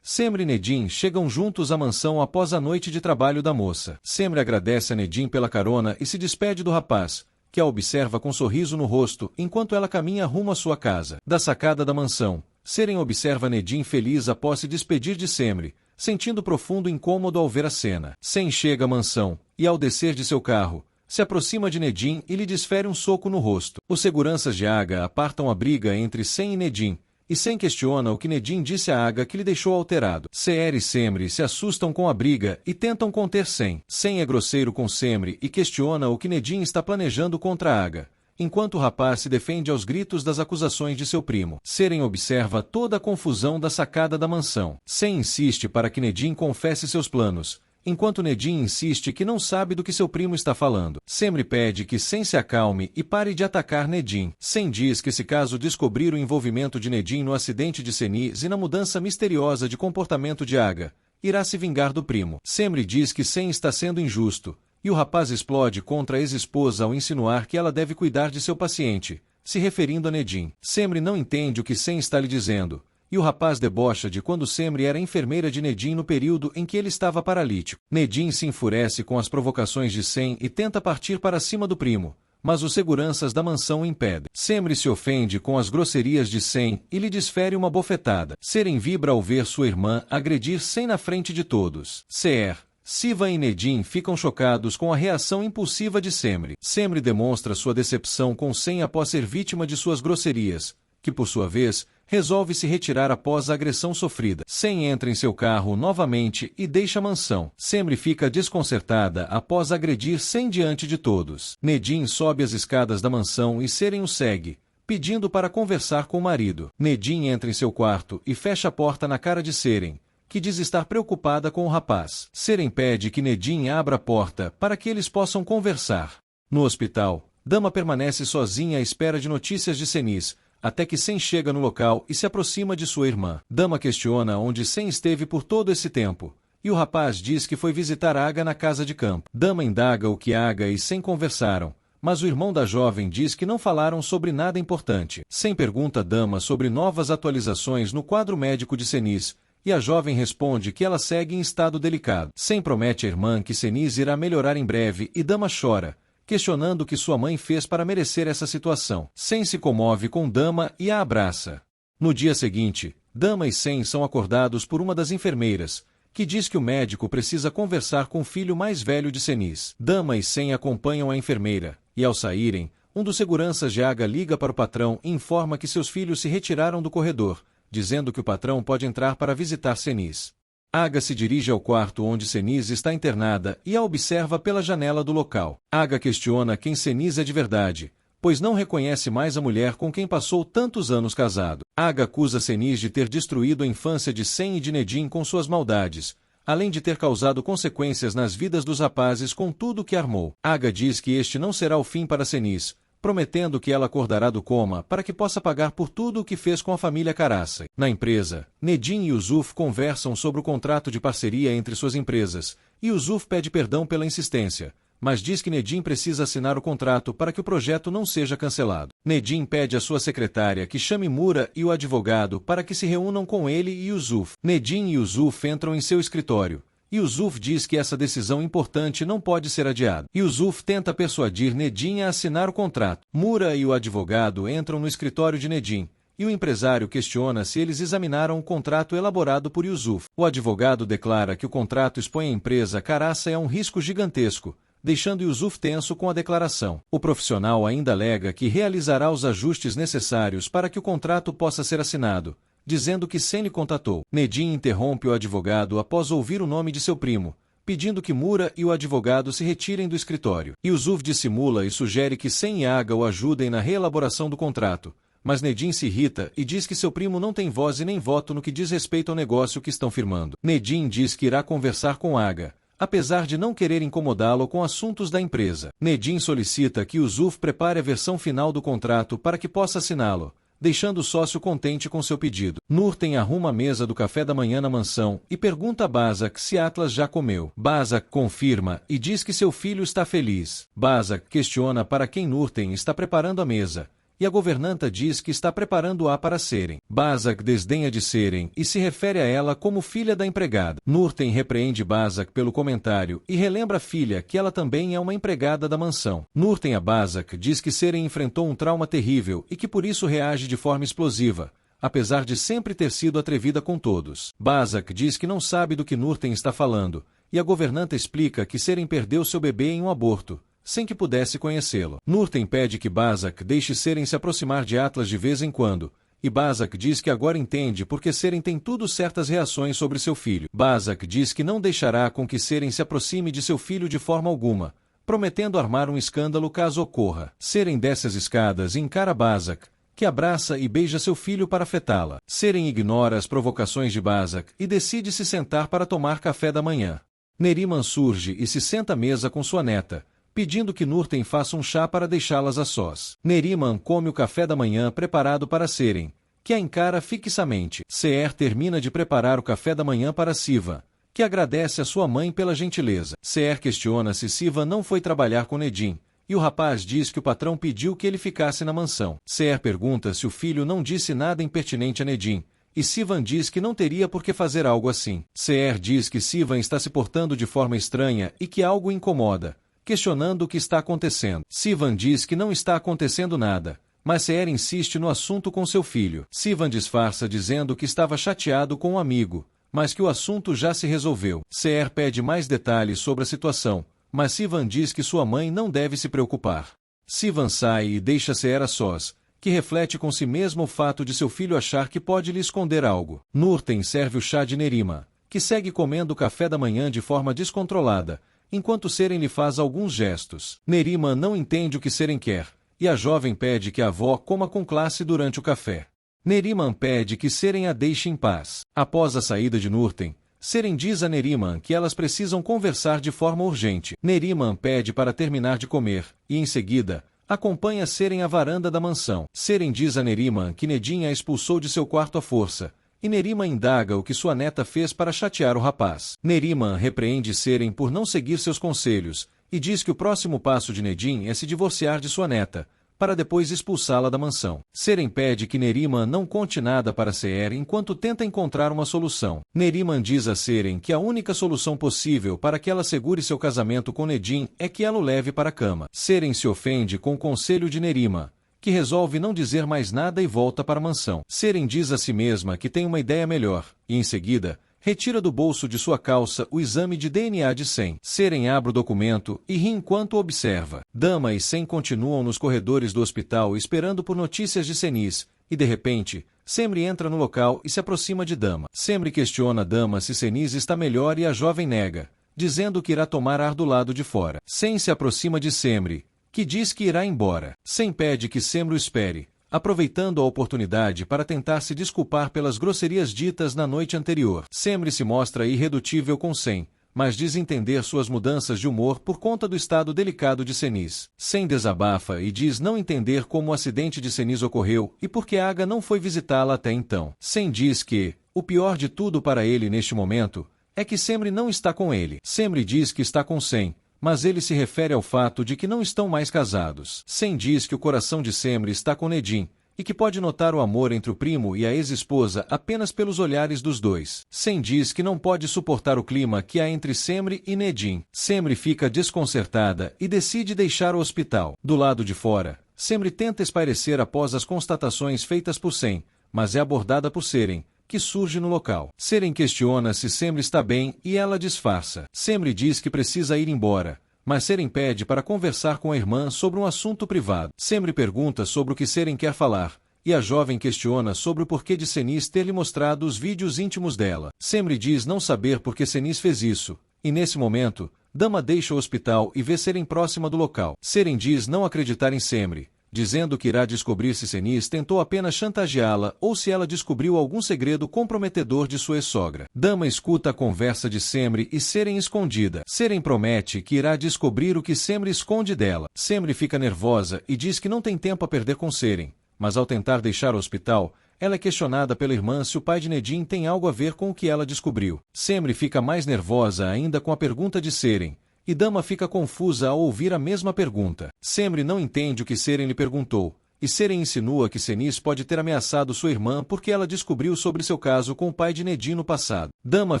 Semri e Nedim chegam juntos à mansão após a noite de trabalho da moça. Semri agradece a Nedim pela carona e se despede do rapaz, que a observa com sorriso no rosto enquanto ela caminha rumo à sua casa. Da sacada da mansão, Semri observa Nedim feliz após se despedir de Semri, sentindo profundo incômodo ao ver a cena. Sem chega à mansão, e ao descer de seu carro, se aproxima de Nedim e lhe desfere um soco no rosto. Os seguranças de Aga apartam a briga entre Sem e Nedim, e Sem questiona o que Nedim disse a Aga que lhe deixou alterado. Seher e Semri se assustam com a briga e tentam conter Sem. Sem é grosseiro com Semri e questiona o que Nedim está planejando contra Aga, enquanto o rapaz se defende aos gritos das acusações de seu primo. Seren observa toda a confusão da sacada da mansão. Sem insiste para que Nedim confesse seus planos, enquanto Nedim insiste que não sabe do que seu primo está falando. Semri pede que Sem se acalme e pare de atacar Nedim. Sem diz que se caso descobrir o envolvimento de Nedim no acidente de Seniz e na mudança misteriosa de comportamento de Aga, irá se vingar do primo. Semri diz que Sem está sendo injusto, e o rapaz explode contra a ex-esposa ao insinuar que ela deve cuidar de seu paciente, se referindo a Nedim. Semri não entende o que Sem está lhe dizendo, e o rapaz debocha de quando Semri era enfermeira de Nedim no período em que ele estava paralítico. Nedim se enfurece com as provocações de Sem e tenta partir para cima do primo, mas os seguranças da mansão o impedem. Semri se ofende com as grosserias de Sem e lhe desfere uma bofetada. Seren vibra ao ver sua irmã agredir Sem na frente de todos. Seher, Siva e Nedim ficam chocados com a reação impulsiva de Semri. Semri demonstra sua decepção com Sem após ser vítima de suas grosserias, que por sua vez, resolve se retirar após a agressão sofrida. Sem entra em seu carro novamente e deixa a mansão. Semri fica desconcertada após agredir Sem diante de todos. Nedim sobe as escadas da mansão e Seren o segue, pedindo para conversar com o marido. Nedim entra em seu quarto e fecha a porta na cara de Seren, que diz estar preocupada com o rapaz. Seren pede que Nedim abra a porta para que eles possam conversar. No hospital, Dama permanece sozinha à espera de notícias de Seniz, até que Sem chega no local e se aproxima de sua irmã. Dama questiona onde Sem esteve por todo esse tempo, e o rapaz diz que foi visitar Aga na casa de campo. Dama indaga o que Aga e Sem conversaram, mas o irmão da jovem diz que não falaram sobre nada importante. Sem pergunta Dama sobre novas atualizações no quadro médico de Seniz, e a jovem responde que ela segue em estado delicado. Sem promete à irmã que Seniz irá melhorar em breve e Dama chora, questionando o que sua mãe fez para merecer essa situação. Sem se comove com Dama e a abraça. No dia seguinte, Dama e Sem são acordados por uma das enfermeiras, que diz que o médico precisa conversar com o filho mais velho de Seniz. Dama e Sem acompanham a enfermeira, e ao saírem, um dos seguranças de Aga liga para o patrão e informa que seus filhos se retiraram do corredor, dizendo que o patrão pode entrar para visitar Seniz. Aga se dirige ao quarto onde Seniz está internada e a observa pela janela do local. Aga questiona quem Seniz é de verdade, pois não reconhece mais a mulher com quem passou tantos anos casado. Aga acusa Seniz de ter destruído a infância de Sem e de Nedim com suas maldades, além de ter causado consequências nas vidas dos rapazes com tudo o que armou. Aga diz que este não será o fim para Seniz, prometendo que ela acordará do coma para que possa pagar por tudo o que fez com a família Caraça. Na empresa, Nedim e Yusuf conversam sobre o contrato de parceria entre suas empresas, e Yusuf pede perdão pela insistência, mas diz que Nedim precisa assinar o contrato para que o projeto não seja cancelado. Nedim pede à sua secretária que chame Mura e o advogado para que se reúnam com ele e Yusuf. Nedim e Yusuf entram em seu escritório, Yusuf diz que essa decisão importante não pode ser adiada. Yusuf tenta persuadir Nedim a assinar o contrato. Mura e o advogado entram no escritório de Nedim, e o empresário questiona se eles examinaram o contrato elaborado por Yusuf. O advogado declara que o contrato expõe a empresa Caraça a um risco gigantesco, deixando Yusuf tenso com a declaração. O profissional ainda alega que realizará os ajustes necessários para que o contrato possa ser assinado, dizendo que Sen lhe contatou. Nedim interrompe o advogado após ouvir o nome de seu primo, pedindo que Mura e o advogado se retirem do escritório. Yusuf dissimula e sugere que Sen e Aga o ajudem na reelaboração do contrato, mas Nedim se irrita e diz que seu primo não tem voz e nem voto no que diz respeito ao negócio que estão firmando. Nedim diz que irá conversar com Aga, apesar de não querer incomodá-lo com assuntos da empresa. Nedim solicita que Yusuf prepare a versão final do contrato para que possa assiná-lo, deixando o sócio contente com seu pedido. Nurten arruma a mesa do café da manhã na mansão e pergunta a Bazak se Atlas já comeu. Bazak confirma e diz que seu filho está feliz. Bazak questiona para quem Nurten está preparando a mesa, e a governanta diz que está preparando-a para Seren. Bazak desdenha de Seren e se refere a ela como filha da empregada. Nurten repreende Bazak pelo comentário e relembra a filha que ela também é uma empregada da mansão. Nurten a Bazak diz que Seren enfrentou um trauma terrível e que por isso reage de forma explosiva, apesar de sempre ter sido atrevida com todos. Bazak diz que não sabe do que Nurten está falando, e a governanta explica que Seren perdeu seu bebê em um aborto, sem que pudesse conhecê-lo. Nurten pede que Bazak deixe Seren se aproximar de Atlas de vez em quando, e Bazak diz que agora entende porque Seren tem tudo certas reações sobre seu filho. Bazak diz que não deixará com que Seren se aproxime de seu filho de forma alguma, prometendo armar um escândalo caso ocorra. Seren desce as escadas e encara Bazak, que abraça e beija seu filho para afetá-la. Seren ignora as provocações de Bazak e decide se sentar para tomar café da manhã. Neriman surge e se senta à mesa com sua neta, pedindo que Nurten faça um chá para deixá-las a sós. Neriman come o café da manhã preparado para Seren, que a encara fixamente. Seher termina de preparar o café da manhã para Sivan, que agradece a sua mãe pela gentileza. Seher questiona se Sivan não foi trabalhar com Nedim, e o rapaz diz que o patrão pediu que ele ficasse na mansão. Seher pergunta se o filho não disse nada impertinente a Nedim, e Sivan diz que não teria por que fazer algo assim. Seher diz que Sivan está se portando de forma estranha e que algo o incomoda, questionando o que está acontecendo. Sivan diz que não está acontecendo nada, mas Seher insiste no assunto com seu filho. Sivan disfarça dizendo que estava chateado com um amigo, mas que o assunto já se resolveu. Seher pede mais detalhes sobre a situação, mas Sivan diz que sua mãe não deve se preocupar. Sivan sai e deixa Seher a sós, que reflete com si mesmo o fato de seu filho achar que pode lhe esconder algo. Nurten serve o chá de Nerima, que segue comendo o café da manhã de forma descontrolada, enquanto Seren lhe faz alguns gestos. Neriman não entende o que Seren quer, e a jovem pede que a avó coma com classe durante o café. Neriman pede que Seren a deixe em paz. Após a saída de Nurten, Seren diz a Neriman que elas precisam conversar de forma urgente. Neriman pede para terminar de comer, e em seguida, acompanha Seren à varanda da mansão. Seren diz a Neriman que Nedim a expulsou de seu quarto à força, e Neriman indaga o que sua neta fez para chatear o rapaz. Neriman repreende Seren por não seguir seus conselhos, e diz que o próximo passo de Nedim é se divorciar de sua neta, para depois expulsá-la da mansão. Seren pede que Neriman não conte nada para Seher enquanto tenta encontrar uma solução. Neriman diz a Seren que a única solução possível para que ela segure seu casamento com Nedim é que ela o leve para a cama. Seren se ofende com o conselho de Neriman, que resolve não dizer mais nada e volta para a mansão. Seren diz a si mesma que tem uma ideia melhor, e em seguida, retira do bolso de sua calça o exame de DNA de Sen. Seren abre o documento e ri enquanto observa. Dama e Sen continuam nos corredores do hospital esperando por notícias de Senis, e de repente, Semri entra no local e se aproxima de Dama. Semri questiona Dama se Senis está melhor e a jovem nega, dizendo que irá tomar ar do lado de fora. Sen se aproxima de Semri, que diz que irá embora. Sen pede que Semri o espere, aproveitando a oportunidade para tentar se desculpar pelas grosserias ditas na noite anterior. Semri se mostra irredutível com Sen, mas diz entender suas mudanças de humor por conta do estado delicado de Senis. Sen desabafa e diz não entender como o acidente de Senis ocorreu e por que Aga não foi visitá-la até então. Sen diz que, o pior de tudo para ele neste momento, é que Semri não está com ele. Semri diz que está com Sen, mas ele se refere ao fato de que não estão mais casados. Sen diz que o coração de Semri está com Nedim, e que pode notar o amor entre o primo e a ex-esposa apenas pelos olhares dos dois. Sem diz que não pode suportar o clima que há entre Semri e Nedim. Semri fica desconcertada e decide deixar o hospital. Do lado de fora, Semri tenta espairecer após as constatações feitas por Sem, mas é abordada por Seren, que surge no local. Seren questiona se Semri está bem e ela disfarça. Semri diz que precisa ir embora, mas Seren pede para conversar com a irmã sobre um assunto privado. Semri pergunta sobre o que Seren quer falar, e a jovem questiona sobre o porquê de Senis ter lhe mostrado os vídeos íntimos dela. Semri diz não saber por que Senis fez isso, e nesse momento, Dama deixa o hospital e vê Seren próxima do local. Seren diz não acreditar em Semri, dizendo que irá descobrir se Senis tentou apenas chantageá-la ou se ela descobriu algum segredo comprometedor de sua ex-sogra. Dama escuta a conversa de Semri e Seren escondida. Seren promete que irá descobrir o que Semri esconde dela. Semri fica nervosa e diz que não tem tempo a perder com Seren, mas ao tentar deixar o hospital, ela é questionada pela irmã se o pai de Nedim tem algo a ver com o que ela descobriu. Semri fica mais nervosa ainda com a pergunta de Seren, e Dama fica confusa ao ouvir a mesma pergunta. Semri não entende o que Seren lhe perguntou, e Seren insinua que Senis pode ter ameaçado sua irmã porque ela descobriu sobre seu caso com o pai de Nedim no passado. Dama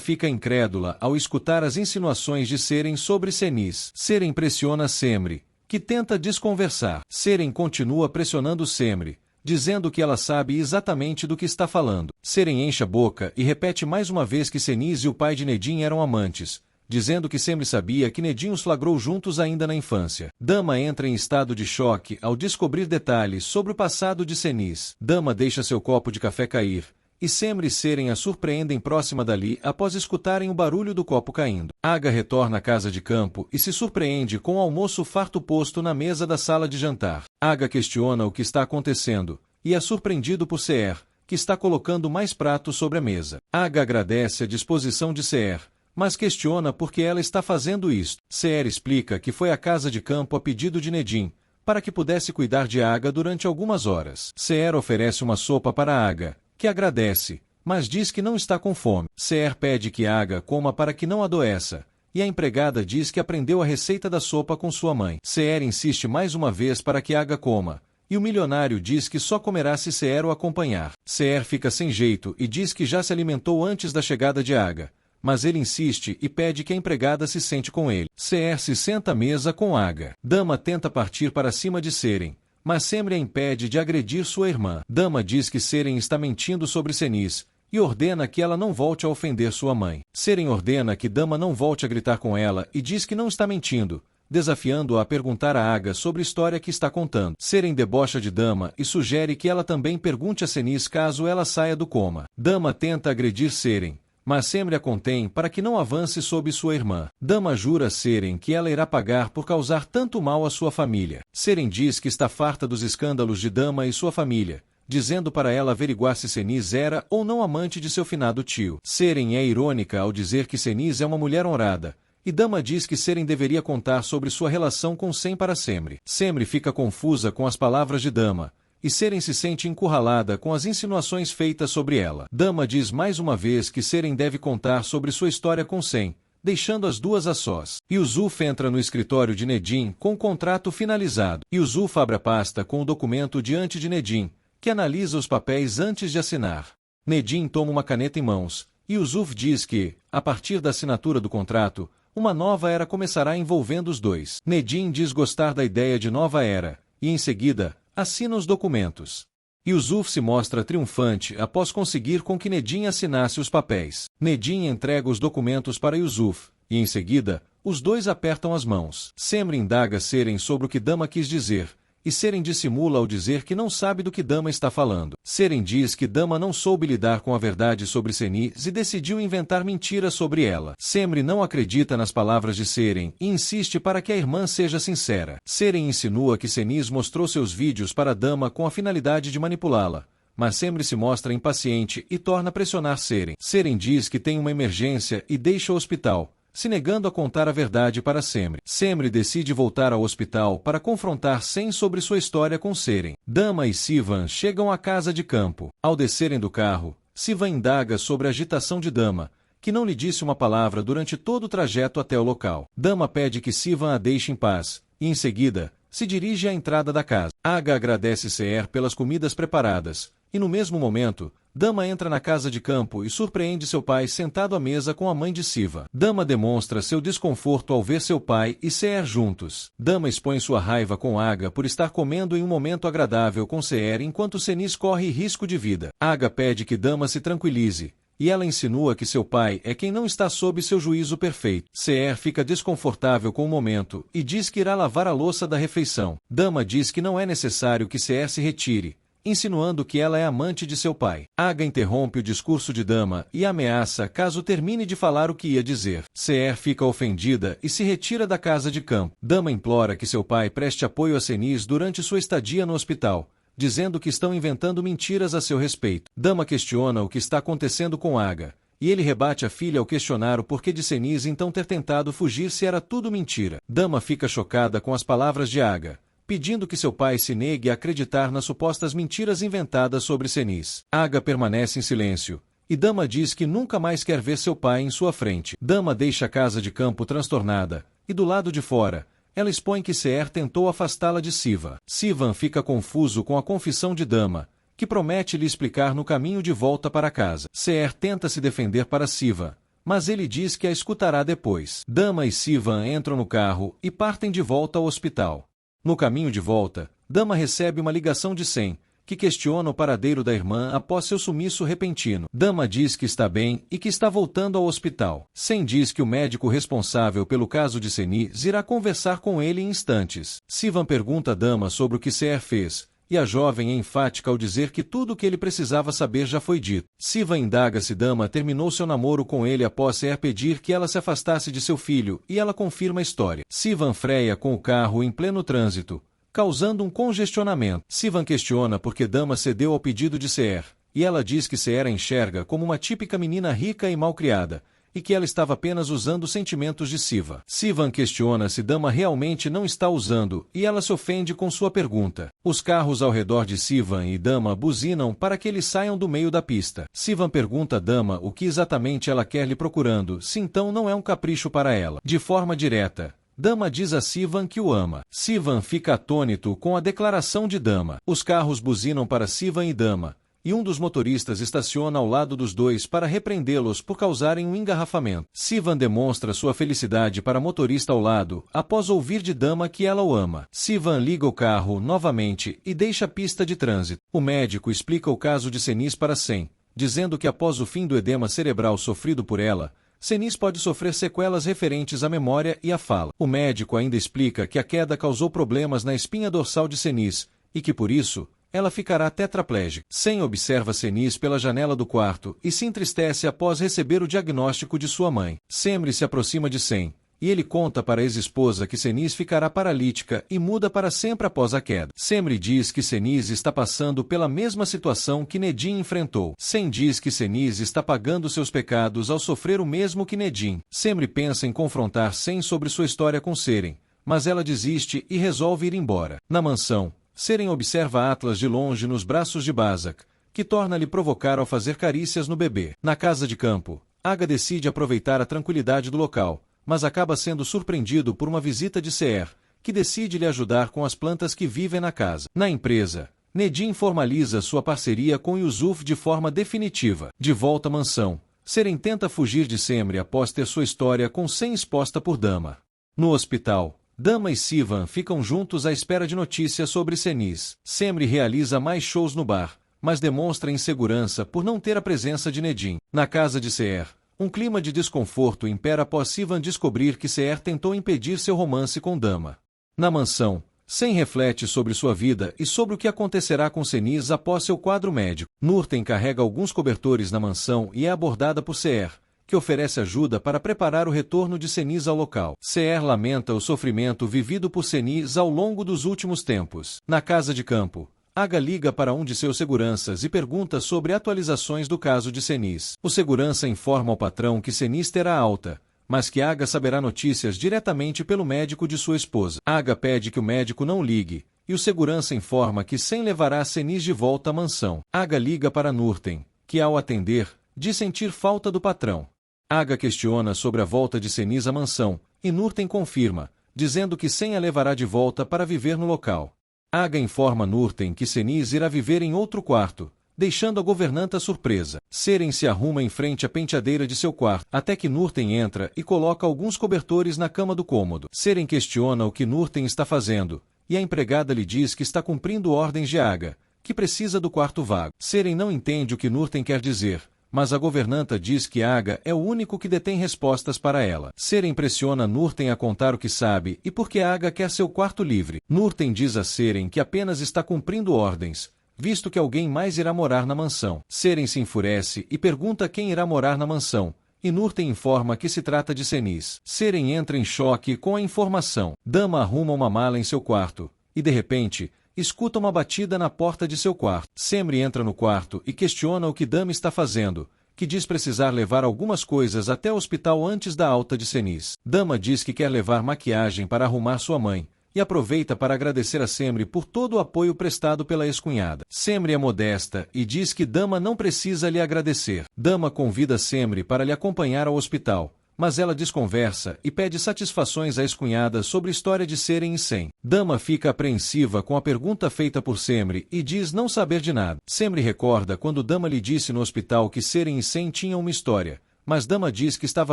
fica incrédula ao escutar as insinuações de Seren sobre Senis. Seren pressiona Semri, que tenta desconversar. Seren continua pressionando Semri, dizendo que ela sabe exatamente do que está falando. Seren enche a boca e repete mais uma vez que Senis e o pai de Nedim eram amantes, dizendo que Semri sabia que Nedim os flagrou juntos ainda na infância. Dama entra em estado de choque ao descobrir detalhes sobre o passado de Senis. Dama deixa seu copo de café cair, e Semri e Seren a surpreendem próxima dali após escutarem o barulho do copo caindo. Aga retorna à casa de campo e se surpreende com o almoço farto posto na mesa da sala de jantar. Aga questiona o que está acontecendo, e é surpreendido por Seer, que está colocando mais pratos sobre a mesa. Aga agradece a disposição de Seer, mas questiona por que ela está fazendo isto. Seer explica que foi à casa de campo a pedido de Nedim, para que pudesse cuidar de Aga durante algumas horas. Seer oferece uma sopa para Aga, que agradece, mas diz que não está com fome. Seer pede que Aga coma para que não adoeça, e a empregada diz que aprendeu a receita da sopa com sua mãe. Seer insiste mais uma vez para que Aga coma, e o milionário diz que só comerá se Seer o acompanhar. Seer fica sem jeito e diz que já se alimentou antes da chegada de Aga, mas ele insiste e pede que a empregada se sente com ele. Seer se senta à mesa com Aga. Dama tenta partir para cima de Seren, mas Semri a impede de agredir sua irmã. Dama diz que Seren está mentindo sobre Senis, e ordena que ela não volte a ofender sua mãe. Seren ordena que Dama não volte a gritar com ela e diz que não está mentindo, desafiando-a a perguntar a Aga sobre a história que está contando. Seren debocha de Dama e sugere que ela também pergunte a Senis caso ela saia do coma. Dama tenta agredir Seren, mas Semri a contém para que não avance sobre sua irmã. Dama jura a Seren que ela irá pagar por causar tanto mal à sua família. Seren diz que está farta dos escândalos de Dama e sua família, dizendo para ela averiguar se Senis era ou não amante de seu finado tio. Seren é irônica ao dizer que Senis é uma mulher honrada, e Dama diz que Seren deveria contar sobre sua relação com Sem para Semri. Semri fica confusa com as palavras de Dama, e Seren se sente encurralada com as insinuações feitas sobre ela. Dama diz mais uma vez que Seren deve contar sobre sua história com Sem, deixando as duas a sós. Yusuf entra no escritório de Nedim com o contrato finalizado. Yusuf abre a pasta com o documento diante de Nedim, que analisa os papéis antes de assinar. Nedim toma uma caneta em mãos, e Yusuf diz que, a partir da assinatura do contrato, uma nova era começará envolvendo os dois. Nedim diz gostar da ideia de nova era, e em seguida, assina os documentos. Yusuf se mostra triunfante após conseguir com que Nedim assinasse os papéis. Nedim entrega os documentos para Yusuf, e em seguida, os dois apertam as mãos. Semri indaga Seren sobre o que Dama quis dizer, e Seren dissimula ao dizer que não sabe do que Dama está falando. Seren diz que Dama não soube lidar com a verdade sobre Senis e decidiu inventar mentiras sobre ela. Semri não acredita nas palavras de Seren e insiste para que a irmã seja sincera. Seren insinua que Senis mostrou seus vídeos para Dama com a finalidade de manipulá-la, mas Semri se mostra impaciente e torna a pressionar Seren. Seren diz que tem uma emergência e deixa o hospital, se negando a contar a verdade para Semri. Semri decide voltar ao hospital para confrontar Sem sobre sua história com Seren. Dama e Sivan chegam à casa de campo. Ao descerem do carro, Sivan indaga sobre a agitação de Dama, que não lhe disse uma palavra durante todo o trajeto até o local. Dama pede que Sivan a deixe em paz, e em seguida, se dirige à entrada da casa. Aga agradece Seher pelas comidas preparadas, e no mesmo momento, Dama entra na casa de campo e surpreende seu pai sentado à mesa com a mãe de Siva. Dama demonstra seu desconforto ao ver seu pai e Seher juntos. Dama expõe sua raiva com Aga por estar comendo em um momento agradável com Seher enquanto Seniz corre risco de vida. Aga pede que Dama se tranquilize, e ela insinua que seu pai é quem não está sob seu juízo perfeito. Seher fica desconfortável com o momento e diz que irá lavar a louça da refeição. Dama diz que não é necessário que Seher se retire, insinuando que ela é amante de seu pai. Aga interrompe o discurso de Dama e ameaça caso termine de falar o que ia dizer. Seher fica ofendida e se retira da casa de campo. Dama implora que seu pai preste apoio a Seniz durante sua estadia no hospital, dizendo que estão inventando mentiras a seu respeito. Dama questiona o que está acontecendo com Aga, e ele rebate a filha ao questionar o porquê de Seniz então ter tentado fugir se era tudo mentira. Dama fica chocada com as palavras de Aga, pedindo que seu pai se negue a acreditar nas supostas mentiras inventadas sobre Seniz. Aga permanece em silêncio, e Dama diz que nunca mais quer ver seu pai em sua frente. Dama deixa a casa de campo transtornada, e do lado de fora, ela expõe que Seher tentou afastá-la de Sivan. Sivan fica confuso com a confissão de Dama, que promete lhe explicar no caminho de volta para casa. Seher tenta se defender para Sivan, mas ele diz que a escutará depois. Dama e Sivan entram no carro e partem de volta ao hospital. No caminho de volta, Dama recebe uma ligação de Sen, que questiona o paradeiro da irmã após seu sumiço repentino. Dama diz que está bem e que está voltando ao hospital. Sen diz que o médico responsável pelo caso de Seniz irá conversar com ele em instantes. Sivan pergunta a Dama sobre o que Seher fez, e a jovem é enfática ao dizer que tudo o que ele precisava saber já foi dito. Sivan indaga se Dama terminou seu namoro com ele após Seher pedir que ela se afastasse de seu filho, e ela confirma a história. Sivan freia com o carro em pleno trânsito, causando um congestionamento. Sivan questiona por que Dama cedeu ao pedido de Seher, e ela diz que Seher a enxerga como uma típica menina rica e mal-criada, e que ela estava apenas usando os sentimentos de Sivan. Sivan questiona se Dama realmente não está usando, e ela se ofende com sua pergunta. Os carros ao redor de Sivan e Dama buzinam para que eles saiam do meio da pista. Sivan pergunta a Dama o que exatamente ela quer lhe procurando, se então não é um capricho para ela. De forma direta, Dama diz a Sivan que o ama. Sivan fica atônito com a declaração de Dama. Os carros buzinam para Sivan e Dama, e um dos motoristas estaciona ao lado dos dois para repreendê-los por causarem um engarrafamento. Sivan demonstra sua felicidade para a motorista ao lado, após ouvir de Dama que ela o ama. Sivan liga o carro novamente e deixa a pista de trânsito. O médico explica o caso de Seniz para Sen, dizendo que após o fim do edema cerebral sofrido por ela, Seniz pode sofrer sequelas referentes à memória e à fala. O médico ainda explica que a queda causou problemas na espinha dorsal de Seniz, e que por isso, ela ficará tetraplégica. Sen observa Seniz pela janela do quarto e se entristece após receber o diagnóstico de sua mãe. Semri se aproxima de Sen, e ele conta para a ex-esposa que Seniz ficará paralítica e muda para sempre após a queda. Semri diz que Seniz está passando pela mesma situação que Nedim enfrentou. Sen diz que Seniz está pagando seus pecados ao sofrer o mesmo que Nedim. Semri pensa em confrontar Sen sobre sua história com Seren, mas ela desiste e resolve ir embora. Na mansão, Seren observa Atlas de longe nos braços de Bazak, que torna-lhe provocar ao fazer carícias no bebê. Na casa de campo, Aga decide aproveitar a tranquilidade do local, mas acaba sendo surpreendido por uma visita de Seher, que decide lhe ajudar com as plantas que vivem na casa. Na empresa, Nedim formaliza sua parceria com Yusuf de forma definitiva. De volta à mansão, Seren tenta fugir de Semri após ter sua história com Sen exposta por Dama. No hospital, Dama e Sivan ficam juntos à espera de notícias sobre Seniz. Semri realiza mais shows no bar, mas demonstra insegurança por não ter a presença de Nedim. Na casa de Seher, um clima de desconforto impera após Sivan descobrir que Seher tentou impedir seu romance com Dama. Na mansão, Sen reflete sobre sua vida e sobre o que acontecerá com Seniz após seu quadro médico. Nurten carrega alguns cobertores na mansão e é abordada por Seher, que oferece ajuda para preparar o retorno de Seniz ao local. Seher lamenta o sofrimento vivido por Seniz ao longo dos últimos tempos. Na casa de campo, Aga liga para um de seus seguranças e pergunta sobre atualizações do caso de Seniz. O segurança informa ao patrão que Seniz terá alta, mas que Aga saberá notícias diretamente pelo médico de sua esposa. Aga pede que o médico não ligue, e o segurança informa que Sen levará Seniz de volta à mansão. Aga liga para Nurten, que ao atender, diz sentir falta do patrão. Aga questiona sobre a volta de Seniz à mansão, e Nurten confirma, dizendo que Sem a levará de volta para viver no local. Aga informa Nurten que Senis irá viver em outro quarto, deixando a governanta surpresa. Seren se arruma em frente à penteadeira de seu quarto, até que Nurten entra e coloca alguns cobertores na cama do cômodo. Seren questiona o que Nurten está fazendo, e a empregada lhe diz que está cumprindo ordens de Aga, que precisa do quarto vago. Seren não entende o que Nurten quer dizer, mas a governanta diz que Aga é o único que detém respostas para ela. Seren pressiona Nurten a contar o que sabe e porque Aga quer seu quarto livre. Nurten diz a Seren que apenas está cumprindo ordens, visto que alguém mais irá morar na mansão. Seren se enfurece e pergunta quem irá morar na mansão, e Nurten informa que se trata de Senis. Seren entra em choque com a informação. Dama arruma uma mala em seu quarto, e de repente, escuta uma batida na porta de seu quarto. Semri entra no quarto e questiona o que Dama está fazendo, que diz precisar levar algumas coisas até o hospital antes da alta de Senis. Dama diz que quer levar maquiagem para arrumar sua mãe, e aproveita para agradecer a Semri por todo o apoio prestado pela ex-cunhada. Semri é modesta e diz que Dama não precisa lhe agradecer. Dama convida Semri para lhe acompanhar ao hospital, mas ela desconversa e pede satisfações à ex-cunhada sobre a história de Seren e Sem. Dama fica apreensiva com a pergunta feita por Semri e diz não saber de nada. Semri recorda quando Dama lhe disse no hospital que Seren e Sem tinham uma história, mas Dama diz que estava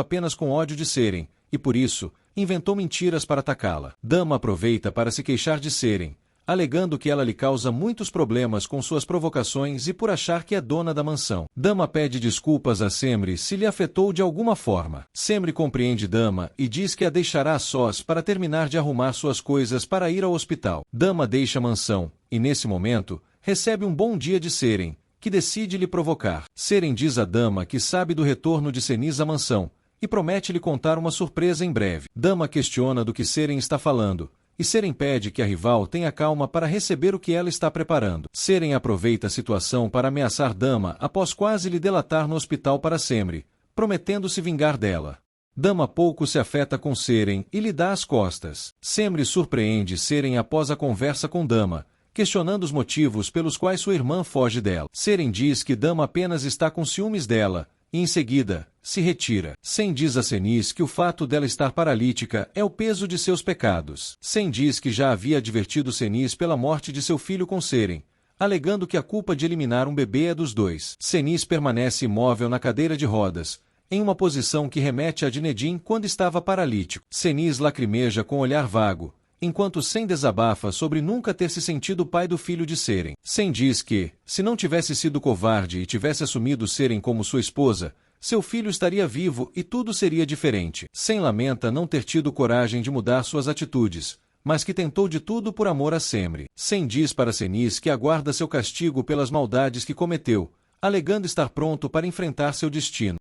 apenas com ódio de Seren, e por isso, inventou mentiras para atacá-la. Dama aproveita para se queixar de Seren, alegando que ela lhe causa muitos problemas com suas provocações e por achar que é dona da mansão. Dama pede desculpas a Semri se lhe afetou de alguma forma. Semri compreende Dama e diz que a deixará a sós para terminar de arrumar suas coisas para ir ao hospital. Dama deixa a mansão, e nesse momento, recebe um bom dia de Seren, que decide lhe provocar. Seren diz a Dama que sabe do retorno de Senis à mansão, e promete lhe contar uma surpresa em breve. Dama questiona do que Seren está falando, e Seren pede que a rival tenha calma para receber o que ela está preparando. Seren aproveita a situação para ameaçar Dama após quase lhe delatar no hospital para Semri, prometendo se vingar dela. Dama pouco se afeta com Seren e lhe dá as costas. Semri surpreende Seren após a conversa com Dama, questionando os motivos pelos quais sua irmã foge dela. Seren diz que Dama apenas está com ciúmes dela, e em seguida, se retira. Sem diz a Senis que o fato dela estar paralítica é o peso de seus pecados. Sem diz que já havia advertido Senis pela morte de seu filho com Seren, alegando que a culpa de eliminar um bebê é dos dois. Senis permanece imóvel na cadeira de rodas, em uma posição que remete a de Nedim quando estava paralítico. Senis lacrimeja com olhar vago, enquanto Sem desabafa sobre nunca ter se sentido pai do filho de Seren. Sem diz que, se não tivesse sido covarde e tivesse assumido Seren como sua esposa, seu filho estaria vivo e tudo seria diferente. Sem lamenta não ter tido coragem de mudar suas atitudes, mas que tentou de tudo por amor a Semri. Sem diz para Senis que aguarda seu castigo pelas maldades que cometeu, alegando estar pronto para enfrentar seu destino.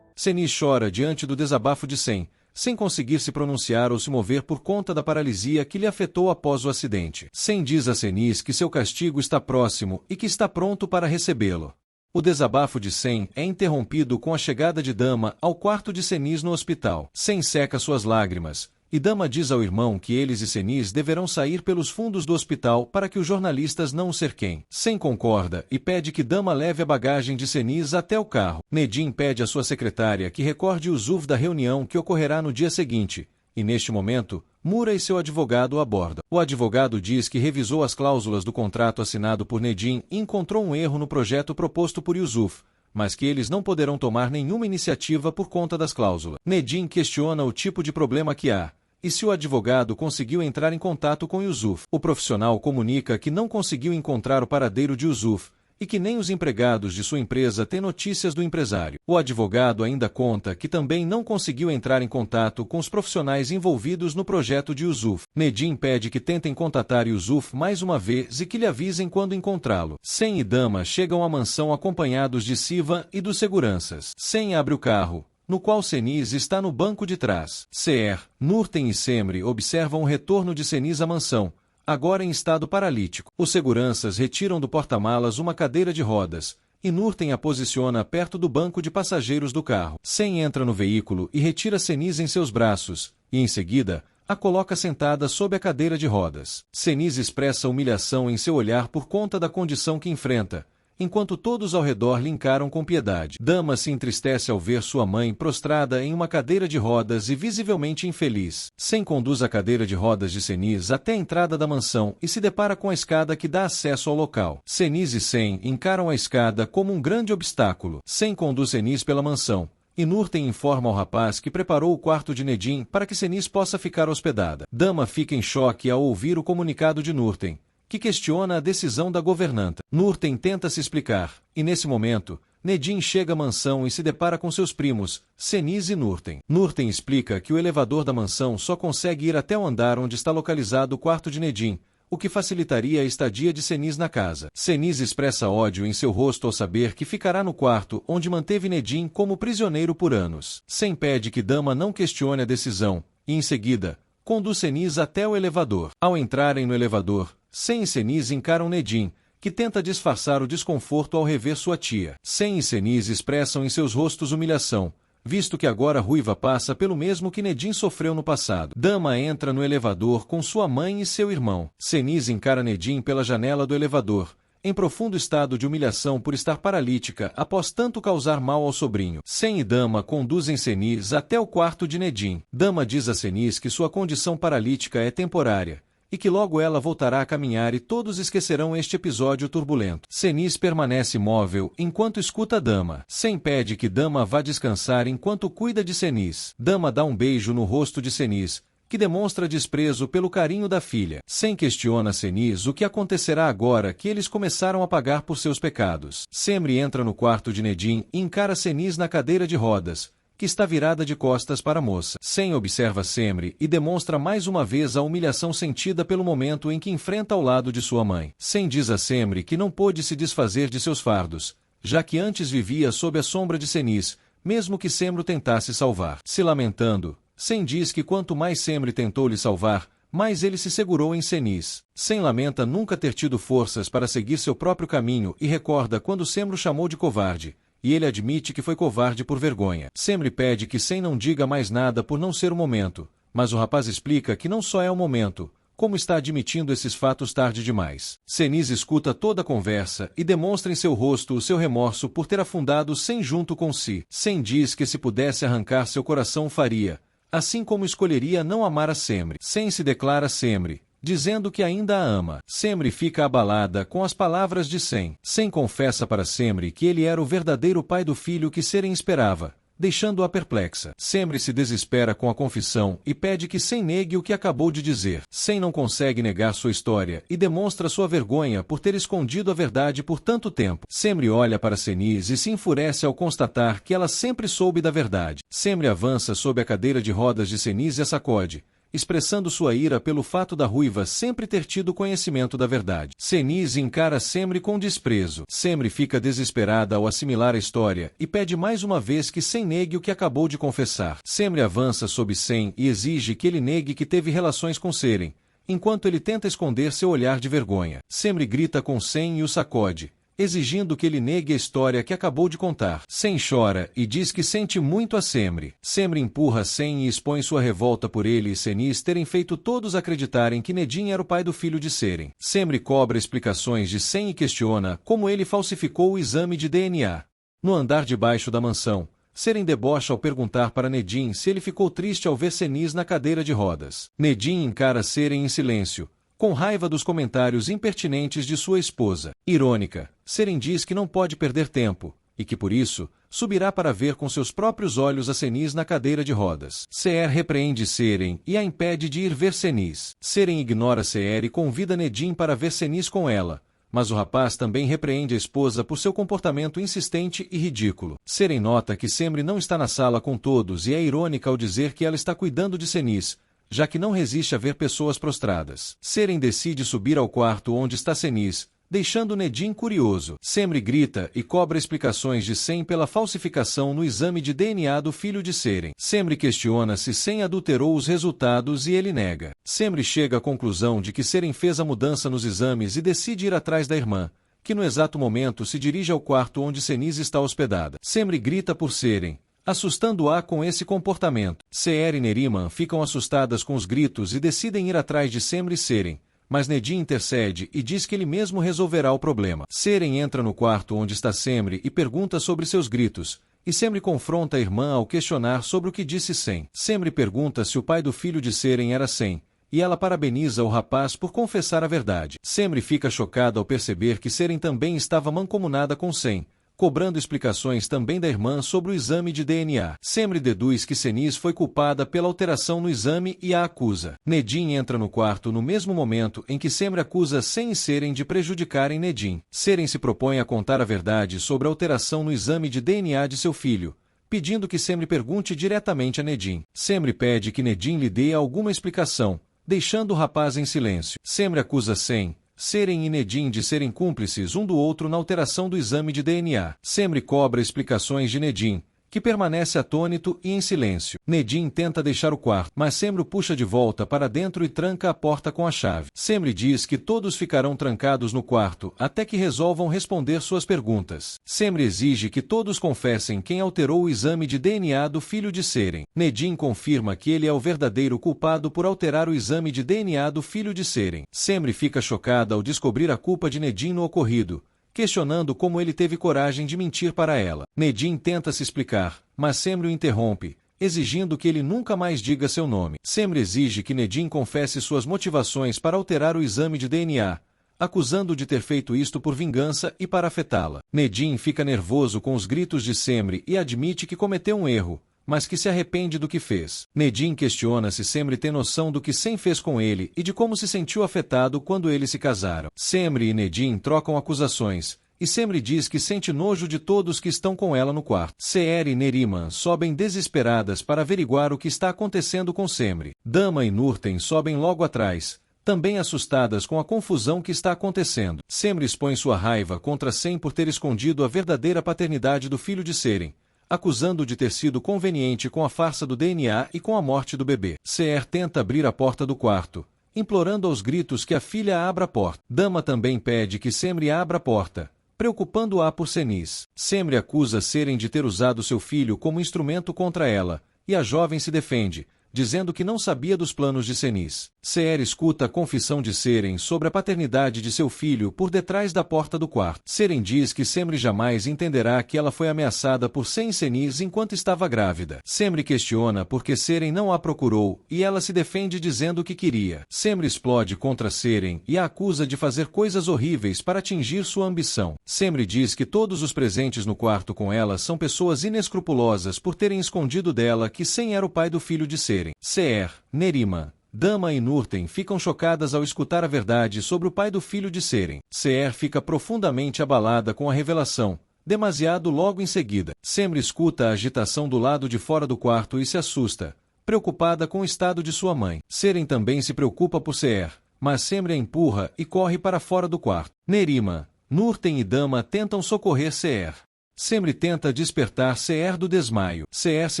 Senis chora diante do desabafo de Sem, sem conseguir se pronunciar ou se mover por conta da paralisia que lhe afetou após o acidente. Sem diz a Senis que seu castigo está próximo e que está pronto para recebê-lo. O desabafo de Sem é interrompido com a chegada de Dama ao quarto de Senis no hospital. Sem seca suas lágrimas, e Dama diz ao irmão que eles e Senis deverão sair pelos fundos do hospital para que os jornalistas não o cerquem. Sem concorda e pede que Dama leve a bagagem de Senis até o carro. Nedim pede à sua secretária que recorde o Zuf da reunião que ocorrerá no dia seguinte, e neste momento, Mura e seu advogado o abordam. O advogado diz que revisou as cláusulas do contrato assinado por Nedim e encontrou um erro no projeto proposto por Yusuf, mas que eles não poderão tomar nenhuma iniciativa por conta das cláusulas. Nedim questiona o tipo de problema que há, e se o advogado conseguiu entrar em contato com Yusuf. O profissional comunica que não conseguiu encontrar o paradeiro de Yusuf, e que nem os empregados de sua empresa têm notícias do empresário. O advogado ainda conta que também não conseguiu entrar em contato com os profissionais envolvidos no projeto de Yusuf. Nedim pede que tentem contatar Yusuf mais uma vez e que lhe avisem quando encontrá-lo. Sem e Dama chegam à mansão acompanhados de Sivan e dos seguranças. Sem abre o carro, no qual Senis está no banco de trás. Seer, Nurten e Semri observam o retorno de Senis à mansão, agora em estado paralítico. Os seguranças retiram do porta-malas uma cadeira de rodas, e Nurten a posiciona perto do banco de passageiros do carro. Sem entra no veículo e retira Senis em seus braços, e em seguida, a coloca sentada sob a cadeira de rodas. Senis expressa humilhação em seu olhar por conta da condição que enfrenta, enquanto todos ao redor lhe encaram com piedade. Dama se entristece ao ver sua mãe prostrada em uma cadeira de rodas e visivelmente infeliz. Sem conduz a cadeira de rodas de Senise até a entrada da mansão e se depara com a escada que dá acesso ao local. Senise e Sen encaram a escada como um grande obstáculo. Sen conduz Senise pela mansão, e Nurten informa ao rapaz que preparou o quarto de Nedim para que Senise possa ficar hospedada. Dama fica em choque ao ouvir o comunicado de Nurten, que questiona a decisão da governanta. Nurten tenta se explicar, e nesse momento, Nedim chega à mansão e se depara com seus primos, Senise e Nurten. Nurten explica que o elevador da mansão só consegue ir até o andar onde está localizado o quarto de Nedim, o que facilitaria a estadia de Senise na casa. Senise expressa ódio em seu rosto ao saber que ficará no quarto onde manteve Nedim como prisioneiro por anos. Sen pede que Dama não questione a decisão, e em seguida, conduz Senise até o elevador. Ao entrarem no elevador, Sen e Senise encaram Nedim, que tenta disfarçar o desconforto ao rever sua tia. Sen e Senise expressam em seus rostos humilhação, visto que agora Ruiva passa pelo mesmo que Nedim sofreu no passado. Dama entra no elevador com sua mãe e seu irmão. Senise encara Nedim pela janela do elevador, em profundo estado de humilhação por estar paralítica após tanto causar mal ao sobrinho. Sen e Dama conduzem Senise até o quarto de Nedim. Dama diz a Senise que sua condição paralítica é temporária, e que logo ela voltará a caminhar e todos esquecerão este episódio turbulento. Senise permanece imóvel enquanto escuta Dama. Sen pede que Dama vá descansar enquanto cuida de Senise. Dama dá um beijo no rosto de Senise, que demonstra desprezo pelo carinho da filha. Sen questiona Senise o que acontecerá agora que eles começaram a pagar por seus pecados. Semri entra no quarto de Nedim e encara Senise na cadeira de rodas, que está virada de costas para a moça. Sen observa Semri e demonstra mais uma vez a humilhação sentida pelo momento em que enfrenta ao lado de sua mãe. Sen diz a Semri que não pôde se desfazer de seus fardos, já que antes vivia sob a sombra de Senise, mesmo que Semri tentasse salvar. Se lamentando, Sen diz que quanto mais Semri tentou lhe salvar, mais ele se segurou em Senise. Sen lamenta nunca ter tido forças para seguir seu próprio caminho e recorda quando Semri o chamou de covarde, e ele admite que foi covarde por vergonha. Semri pede que Sen não diga mais nada por não ser o momento, mas o rapaz explica que não só é o momento, como está admitindo esses fatos tarde demais. Senise escuta toda a conversa e demonstra em seu rosto o seu remorso por ter afundado Sen junto com si. Sen diz que se pudesse arrancar seu coração o faria, assim como escolheria não amar a Semri. Sen se declara Semri, dizendo que ainda a ama. Semri fica abalada com as palavras de Sen. Sen confessa para Semri que ele era o verdadeiro pai do filho que Seren esperava, deixando-a perplexa. Semri se desespera com a confissão e pede que Sen negue o que acabou de dizer. Sen não consegue negar sua história e demonstra sua vergonha por ter escondido a verdade por tanto tempo. Semri olha para Senise e se enfurece ao constatar que ela sempre soube da verdade. Semri avança sob a cadeira de rodas de Senise e a sacode, expressando sua ira pelo fato da Ruiva sempre ter tido conhecimento da verdade. Senise encara Semri com desprezo. Semri fica desesperada ao assimilar a história e pede mais uma vez que Sen negue o que acabou de confessar. Semri avança sob Sen e exige que ele negue que teve relações com Seren, enquanto ele tenta esconder seu olhar de vergonha. Semri grita com Sen e o sacode, exigindo que ele negue a história que acabou de contar. Sen chora e diz que sente muito a Semri. Semri empurra Sen e expõe sua revolta por ele e Senise terem feito todos acreditarem que Nedim era o pai do filho de Seren. Semri cobra explicações de Sen e questiona como ele falsificou o exame de DNA. No andar de baixo da mansão, Seren debocha ao perguntar para Nedim se ele ficou triste ao ver Senise na cadeira de rodas. Nedim encara Seren em silêncio, com raiva dos comentários impertinentes de sua esposa. Irônica, Seren diz que não pode perder tempo, e que por isso, subirá para ver com seus próprios olhos a Senise na cadeira de rodas. Seer repreende Seren e a impede de ir ver Senise. Seren ignora Seer e convida Nedim para ver Senise com ela, mas o rapaz também repreende a esposa por seu comportamento insistente e ridículo. Seren nota que Semri não está na sala com todos e é irônica ao dizer que ela está cuidando de Senise, já que não resiste a ver pessoas prostradas. Seren decide subir ao quarto onde está Senise, deixando Nedim curioso. Semri grita e cobra explicações de Sen pela falsificação no exame de DNA do filho de Seren. Semri questiona se Sen adulterou os resultados e ele nega. Semri chega à conclusão de que Seren fez a mudança nos exames e decide ir atrás da irmã, que no exato momento se dirige ao quarto onde Senise está hospedada. Semri grita por Seren, assustando-a com esse comportamento. Seer e Neriman ficam assustadas com os gritos e decidem ir atrás de Semri e Seren, mas Nedim intercede e diz que ele mesmo resolverá o problema. Seren entra no quarto onde está Semri e pergunta sobre seus gritos, e Semri confronta a irmã ao questionar sobre o que disse Sem. Semri pergunta se o pai do filho de Seren era Sem, e ela parabeniza o rapaz por confessar a verdade. Semri fica chocada ao perceber que Seren também estava mancomunada com Sem, cobrando explicações também da irmã sobre o exame de DNA. Semri deduz que Senis foi culpada pela alteração no exame e a acusa. Nedim entra no quarto no mesmo momento em que Semri acusa Sem e Seren de prejudicarem Nedim. Seren se propõe a contar a verdade sobre a alteração no exame de DNA de seu filho, pedindo que Semri pergunte diretamente a Nedim. Semri pede que Nedim lhe dê alguma explicação, deixando o rapaz em silêncio. Semri acusa Sem, Seren e Nedim de serem cúmplices um do outro na alteração do exame de DNA. Semri cobra explicações de Nedim, que permanece atônito e em silêncio. Nedim tenta deixar o quarto, mas Semri o puxa de volta para dentro e tranca a porta com a chave. Semri diz que todos ficarão trancados no quarto até que resolvam responder suas perguntas. Semri exige que todos confessem quem alterou o exame de DNA do filho de Seren. Nedim confirma que ele é o verdadeiro culpado por alterar o exame de DNA do filho de Seren. Semri fica chocada ao descobrir a culpa de Nedim no ocorrido, questionando como ele teve coragem de mentir para ela. Nedim tenta se explicar, mas Semri o interrompe, exigindo que ele nunca mais diga seu nome. Semri exige que Nedim confesse suas motivações para alterar o exame de DNA, acusando-o de ter feito isto por vingança e para afetá-la. Nedim fica nervoso com os gritos de Semri e admite que cometeu um erro, mas que se arrepende do que fez. Nedim questiona se Semri tem noção do que Sem fez com ele e de como se sentiu afetado quando eles se casaram. Semri e Nedim trocam acusações, e Semri diz que sente nojo de todos que estão com ela no quarto. Seher e Neriman sobem desesperadas para averiguar o que está acontecendo com Semri. Dama e Nurten sobem logo atrás, também assustadas com a confusão que está acontecendo. Semri expõe sua raiva contra Sem por ter escondido a verdadeira paternidade do filho de Seren, acusando-o de ter sido conveniente com a farsa do DNA e com a morte do bebê. Seher tenta abrir a porta do quarto, implorando aos gritos que a filha abra a porta. Dama também pede que Semri abra a porta, preocupando-a por Senis. Semri acusa Seren de ter usado seu filho como instrumento contra ela, e a jovem se defende, dizendo que não sabia dos planos de Senis. Seher escuta a confissão de Seren sobre a paternidade de seu filho por detrás da porta do quarto. Seren diz que Semri jamais entenderá que ela foi ameaçada por Sem e Senis enquanto estava grávida. Semri questiona por que Seren não a procurou e ela se defende dizendo que queria. Semri explode contra Seren e a acusa de fazer coisas horríveis para atingir sua ambição. Semri diz que todos os presentes no quarto com ela são pessoas inescrupulosas por terem escondido dela que Sem era o pai do filho de Seren. Seher, Neriman, Dama e Nurten ficam chocadas ao escutar a verdade sobre o pai do filho de Seren. Seher fica profundamente abalada com a revelação, demasiado logo em seguida. Semri escuta a agitação do lado de fora do quarto e se assusta, preocupada com o estado de sua mãe. Seren também se preocupa por Seher, mas Semri a empurra e corre para fora do quarto. Neriman, Nurten e Dama tentam socorrer Seher. Semri tenta despertar Seher do desmaio. Seher se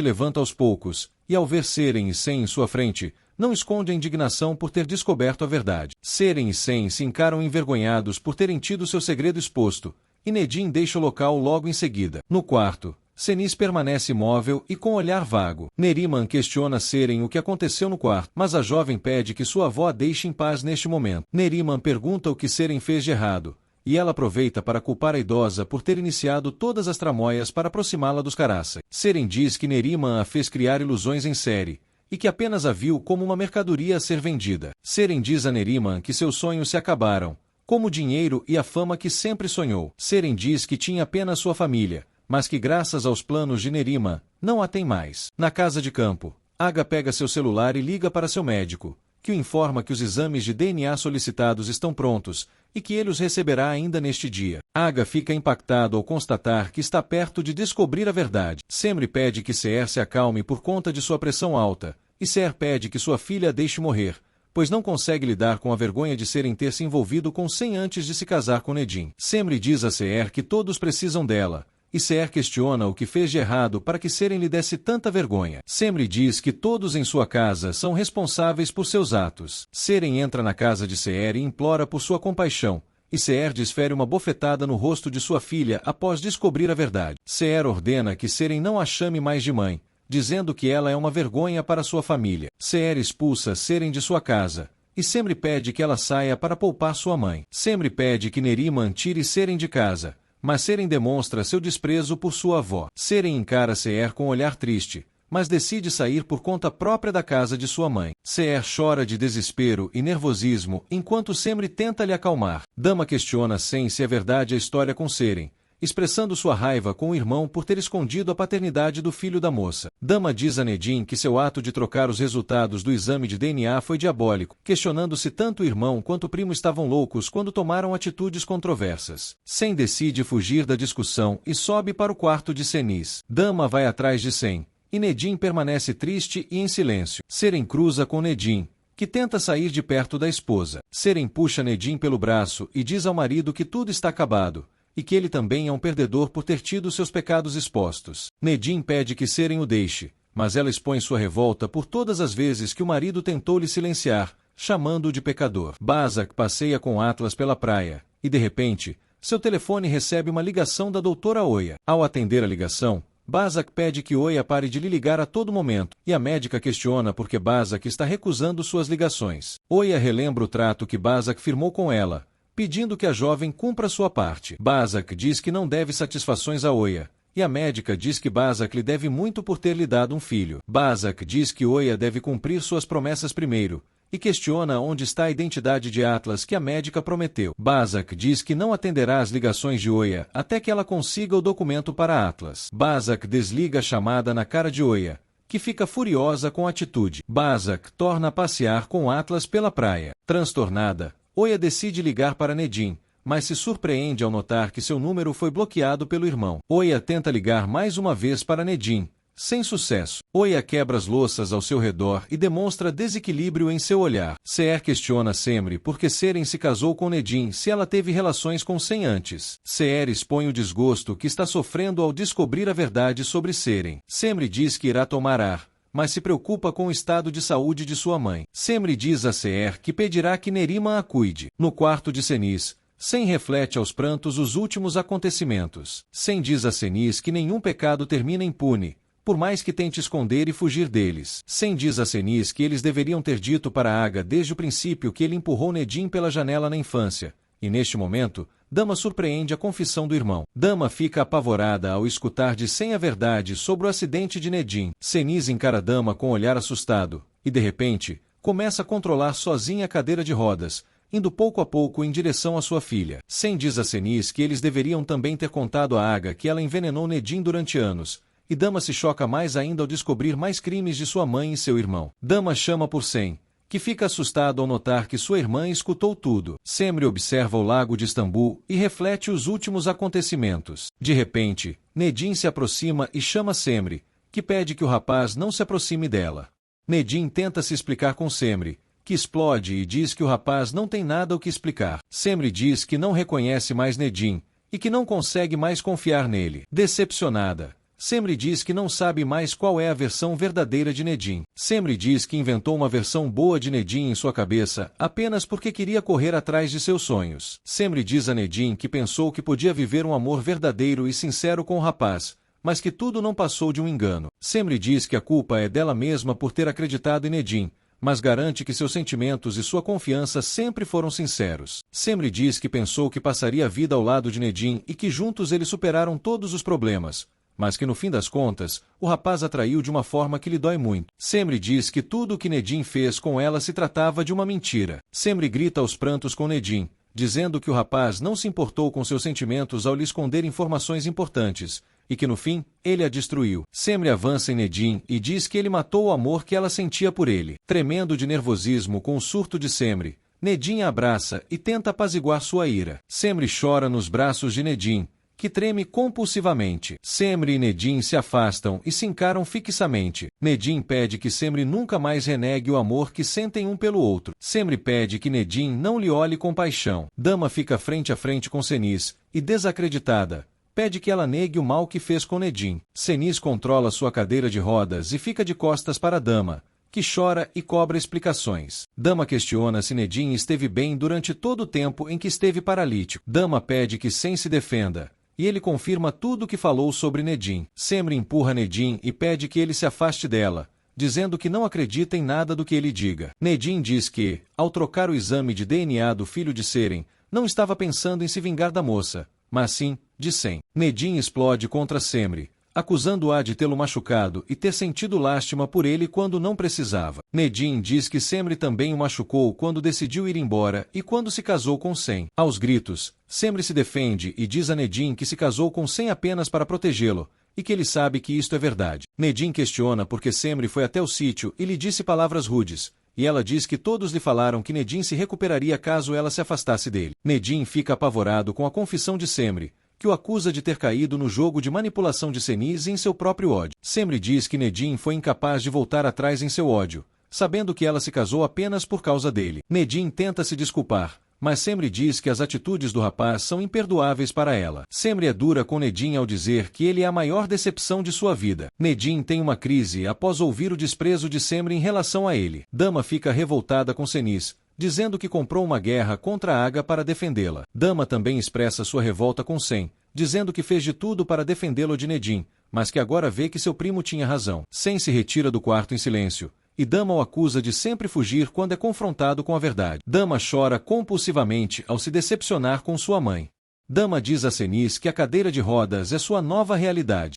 levanta aos poucos, e ao ver Seren e Sem em sua frente, não esconde a indignação por ter descoberto a verdade. Seren e Sem se encaram envergonhados por terem tido seu segredo exposto, e Nedim deixa o local logo em seguida. No quarto, Senis permanece imóvel e com olhar vago. Neriman questiona Seren o que aconteceu no quarto, mas a jovem pede que sua avó a deixe em paz neste momento. Neriman pergunta o que Seren fez de errado, e ela aproveita para culpar a idosa por ter iniciado todas as tramóias para aproximá-la dos Caraça. Seren diz que Neriman a fez criar ilusões em série, e que apenas a viu como uma mercadoria a ser vendida. Seren diz a Neriman que seus sonhos se acabaram, como o dinheiro e a fama que sempre sonhou. Seren diz que tinha apenas sua família, mas que graças aos planos de Neriman, não a tem mais. Na casa de campo, Aga pega seu celular e liga para seu médico, que o informa que os exames de DNA solicitados estão prontos, e que ele os receberá ainda neste dia. Aga fica impactado ao constatar que está perto de descobrir a verdade. Semri pede que Seher se acalme por conta de sua pressão alta, e Seher pede que sua filha a deixe morrer, pois não consegue lidar com a vergonha de Seren ter se envolvido com Sem antes de se casar com Nedim. Semri diz a Seher que todos precisam dela, e Seher questiona o que fez de errado para que Seren lhe desse tanta vergonha. Semri diz que todos em sua casa são responsáveis por seus atos. Seren entra na casa de Seher e implora por sua compaixão, e Seher desfere uma bofetada no rosto de sua filha após descobrir a verdade. Seher ordena que Seren não a chame mais de mãe, dizendo que ela é uma vergonha para sua família. Seher expulsa Seren de sua casa, e Semri pede que ela saia para poupar sua mãe. Semri pede que Neriman tire Seren de casa, mas Seren demonstra seu desprezo por sua avó. Seren encara Seher com um olhar triste, mas decide sair por conta própria da casa de sua mãe. Seher chora de desespero e nervosismo enquanto Semri tenta lhe acalmar. Dama questiona Sem se é verdade a história com Seren, expressando sua raiva com o irmão por ter escondido a paternidade do filho da moça. Dama diz a Nedin que seu ato de trocar os resultados do exame de DNA foi diabólico, questionando se tanto o irmão quanto o primo estavam loucos quando tomaram atitudes controversas. Sem decide fugir da discussão e sobe para o quarto de Senis. Dama vai atrás de Sem, e Nedin permanece triste e em silêncio. Seren cruza com Nedin, que tenta sair de perto da esposa. Seren puxa Nedin pelo braço e diz ao marido que tudo está acabado, e que ele também é um perdedor por ter tido seus pecados expostos. Nedin pede que Seren o deixe, mas ela expõe sua revolta por todas as vezes que o marido tentou lhe silenciar, chamando-o de pecador. Bazak passeia com Atlas pela praia, e de repente, seu telefone recebe uma ligação da doutora Oya. Ao atender a ligação, Bazak pede que Oya pare de lhe ligar a todo momento, e a médica questiona por que Bazak está recusando suas ligações. Oya relembra o trato que Bazak firmou com ela, pedindo que a jovem cumpra sua parte. Bazak diz que não deve satisfações a Oya, e a médica diz que Bazak lhe deve muito por ter lhe dado um filho. Bazak diz que Oya deve cumprir suas promessas primeiro, e questiona onde está a identidade de Atlas que a médica prometeu. Bazak diz que não atenderá às ligações de Oya até que ela consiga o documento para Atlas. Bazak desliga a chamada na cara de Oya, que fica furiosa com a atitude. Bazak torna a passear com Atlas pela praia. Transtornada, Oya decide ligar para Nedin, mas se surpreende ao notar que seu número foi bloqueado pelo irmão. Oya tenta ligar mais uma vez para Nedin, sem sucesso. Oya quebra as louças ao seu redor e demonstra desequilíbrio em seu olhar. Seher questiona Semri por que Seren se casou com Nedin se ela teve relações com Sem antes. Seher expõe o desgosto que está sofrendo ao descobrir a verdade sobre Seren. Semri diz que irá tomar ar, mas se preocupa com o estado de saúde de sua mãe. Semri diz a Seher que pedirá que Neriman a cuide. No quarto de Senis, Sem reflete aos prantos os últimos acontecimentos. Sem diz a Senis que nenhum pecado termina impune, por mais que tente esconder e fugir deles. Sem diz a Senis que eles deveriam ter dito para Aga desde o princípio que ele empurrou Nedin pela janela na infância, e neste momento, Dama surpreende a confissão do irmão. Dama fica apavorada ao escutar de Sem a verdade sobre o acidente de Nedin. Senis encara Dama com um olhar assustado, e de repente, começa a controlar sozinha a cadeira de rodas, indo pouco a pouco em direção à sua filha. Sem diz a Senis que eles deveriam também ter contado a Aga que ela envenenou Nedin durante anos, e Dama se choca mais ainda ao descobrir mais crimes de sua mãe e seu irmão. Dama chama por Sem, que fica assustado ao notar que sua irmã escutou tudo. Semri observa o lago de Istambul e reflete os últimos acontecimentos. De repente, Nedin se aproxima e chama Semri, que pede que o rapaz não se aproxime dela. Nedin tenta se explicar com Semri, que explode e diz que o rapaz não tem nada o que explicar. Semri diz que não reconhece mais Nedin, e que não consegue mais confiar nele. Decepcionada, Semri diz que não sabe mais qual é a versão verdadeira de Nedin. Semri diz que inventou uma versão boa de Nedin em sua cabeça apenas porque queria correr atrás de seus sonhos. Semri diz a Nedin que pensou que podia viver um amor verdadeiro e sincero com o rapaz, mas que tudo não passou de um engano. Semri diz que a culpa é dela mesma por ter acreditado em Nedin, mas garante que seus sentimentos e sua confiança sempre foram sinceros. Semri diz que pensou que passaria a vida ao lado de Nedin e que juntos eles superaram todos os problemas, mas que no fim das contas, o rapaz a traiu de uma forma que lhe dói muito. Semri diz que tudo o que Nedin fez com ela se tratava de uma mentira. Semri grita aos prantos com Nedin, dizendo que o rapaz não se importou com seus sentimentos ao lhe esconder informações importantes, e que no fim, ele a destruiu. Semri avança em Nedin e diz que ele matou o amor que ela sentia por ele. Tremendo de nervosismo com o surto de Semri, Nedin a abraça e tenta apaziguar sua ira. Semri chora nos braços de Nedin, que treme compulsivamente. Semri e Nedin se afastam e se encaram fixamente. Nedin pede que Semri nunca mais renegue o amor que sentem um pelo outro. Semri pede que Nedin não lhe olhe com paixão. Dama fica frente a frente com Senis, e desacreditada, pede que ela negue o mal que fez com Nedin. Senis controla sua cadeira de rodas e fica de costas para Dama, que chora e cobra explicações. Dama questiona se Nedin esteve bem durante todo o tempo em que esteve paralítico. Dama pede que Sem se defenda, e ele confirma tudo o que falou sobre Nedin. Semri empurra Nedin e pede que ele se afaste dela, dizendo que não acredita em nada do que ele diga. Nedim diz que, ao trocar o exame de DNA do filho de Seren, não estava pensando em se vingar da moça, mas sim, de Sem. Nedim explode contra Semri, acusando-a de tê-lo machucado e ter sentido lástima por ele quando não precisava. Nedim diz que Semri também o machucou quando decidiu ir embora e quando se casou com Sem. Aos gritos, Semri se defende e diz a Nedim que se casou com Sem apenas para protegê-lo, e que ele sabe que isto é verdade. Nedim questiona por que Semri foi até o sítio e lhe disse palavras rudes, e ela diz que todos lhe falaram que Nedim se recuperaria caso ela se afastasse dele. Nedim fica apavorado com a confissão de Semri, que o acusa de ter caído no jogo de manipulação de Seniz em seu próprio ódio. Semri diz que Nedim foi incapaz de voltar atrás em seu ódio, sabendo que ela se casou apenas por causa dele. Nedim tenta se desculpar, mas Semri diz que as atitudes do rapaz são imperdoáveis para ela. Semri é dura com Nedim ao dizer que ele é a maior decepção de sua vida. Nedim tem uma crise após ouvir o desprezo de Semri em relação a ele. Dama fica revoltada com Seniz, dizendo que comprou uma guerra contra Aga para defendê-la. Dama também expressa sua revolta com Sem, dizendo que fez de tudo para defendê-lo de Nedim, mas que agora vê que seu primo tinha razão. Sem se retira do quarto em silêncio, e Dama o acusa de sempre fugir quando é confrontado com a verdade. Dama chora compulsivamente ao se decepcionar com sua mãe. Dama diz a Seniz que a cadeira de rodas é sua nova realidade.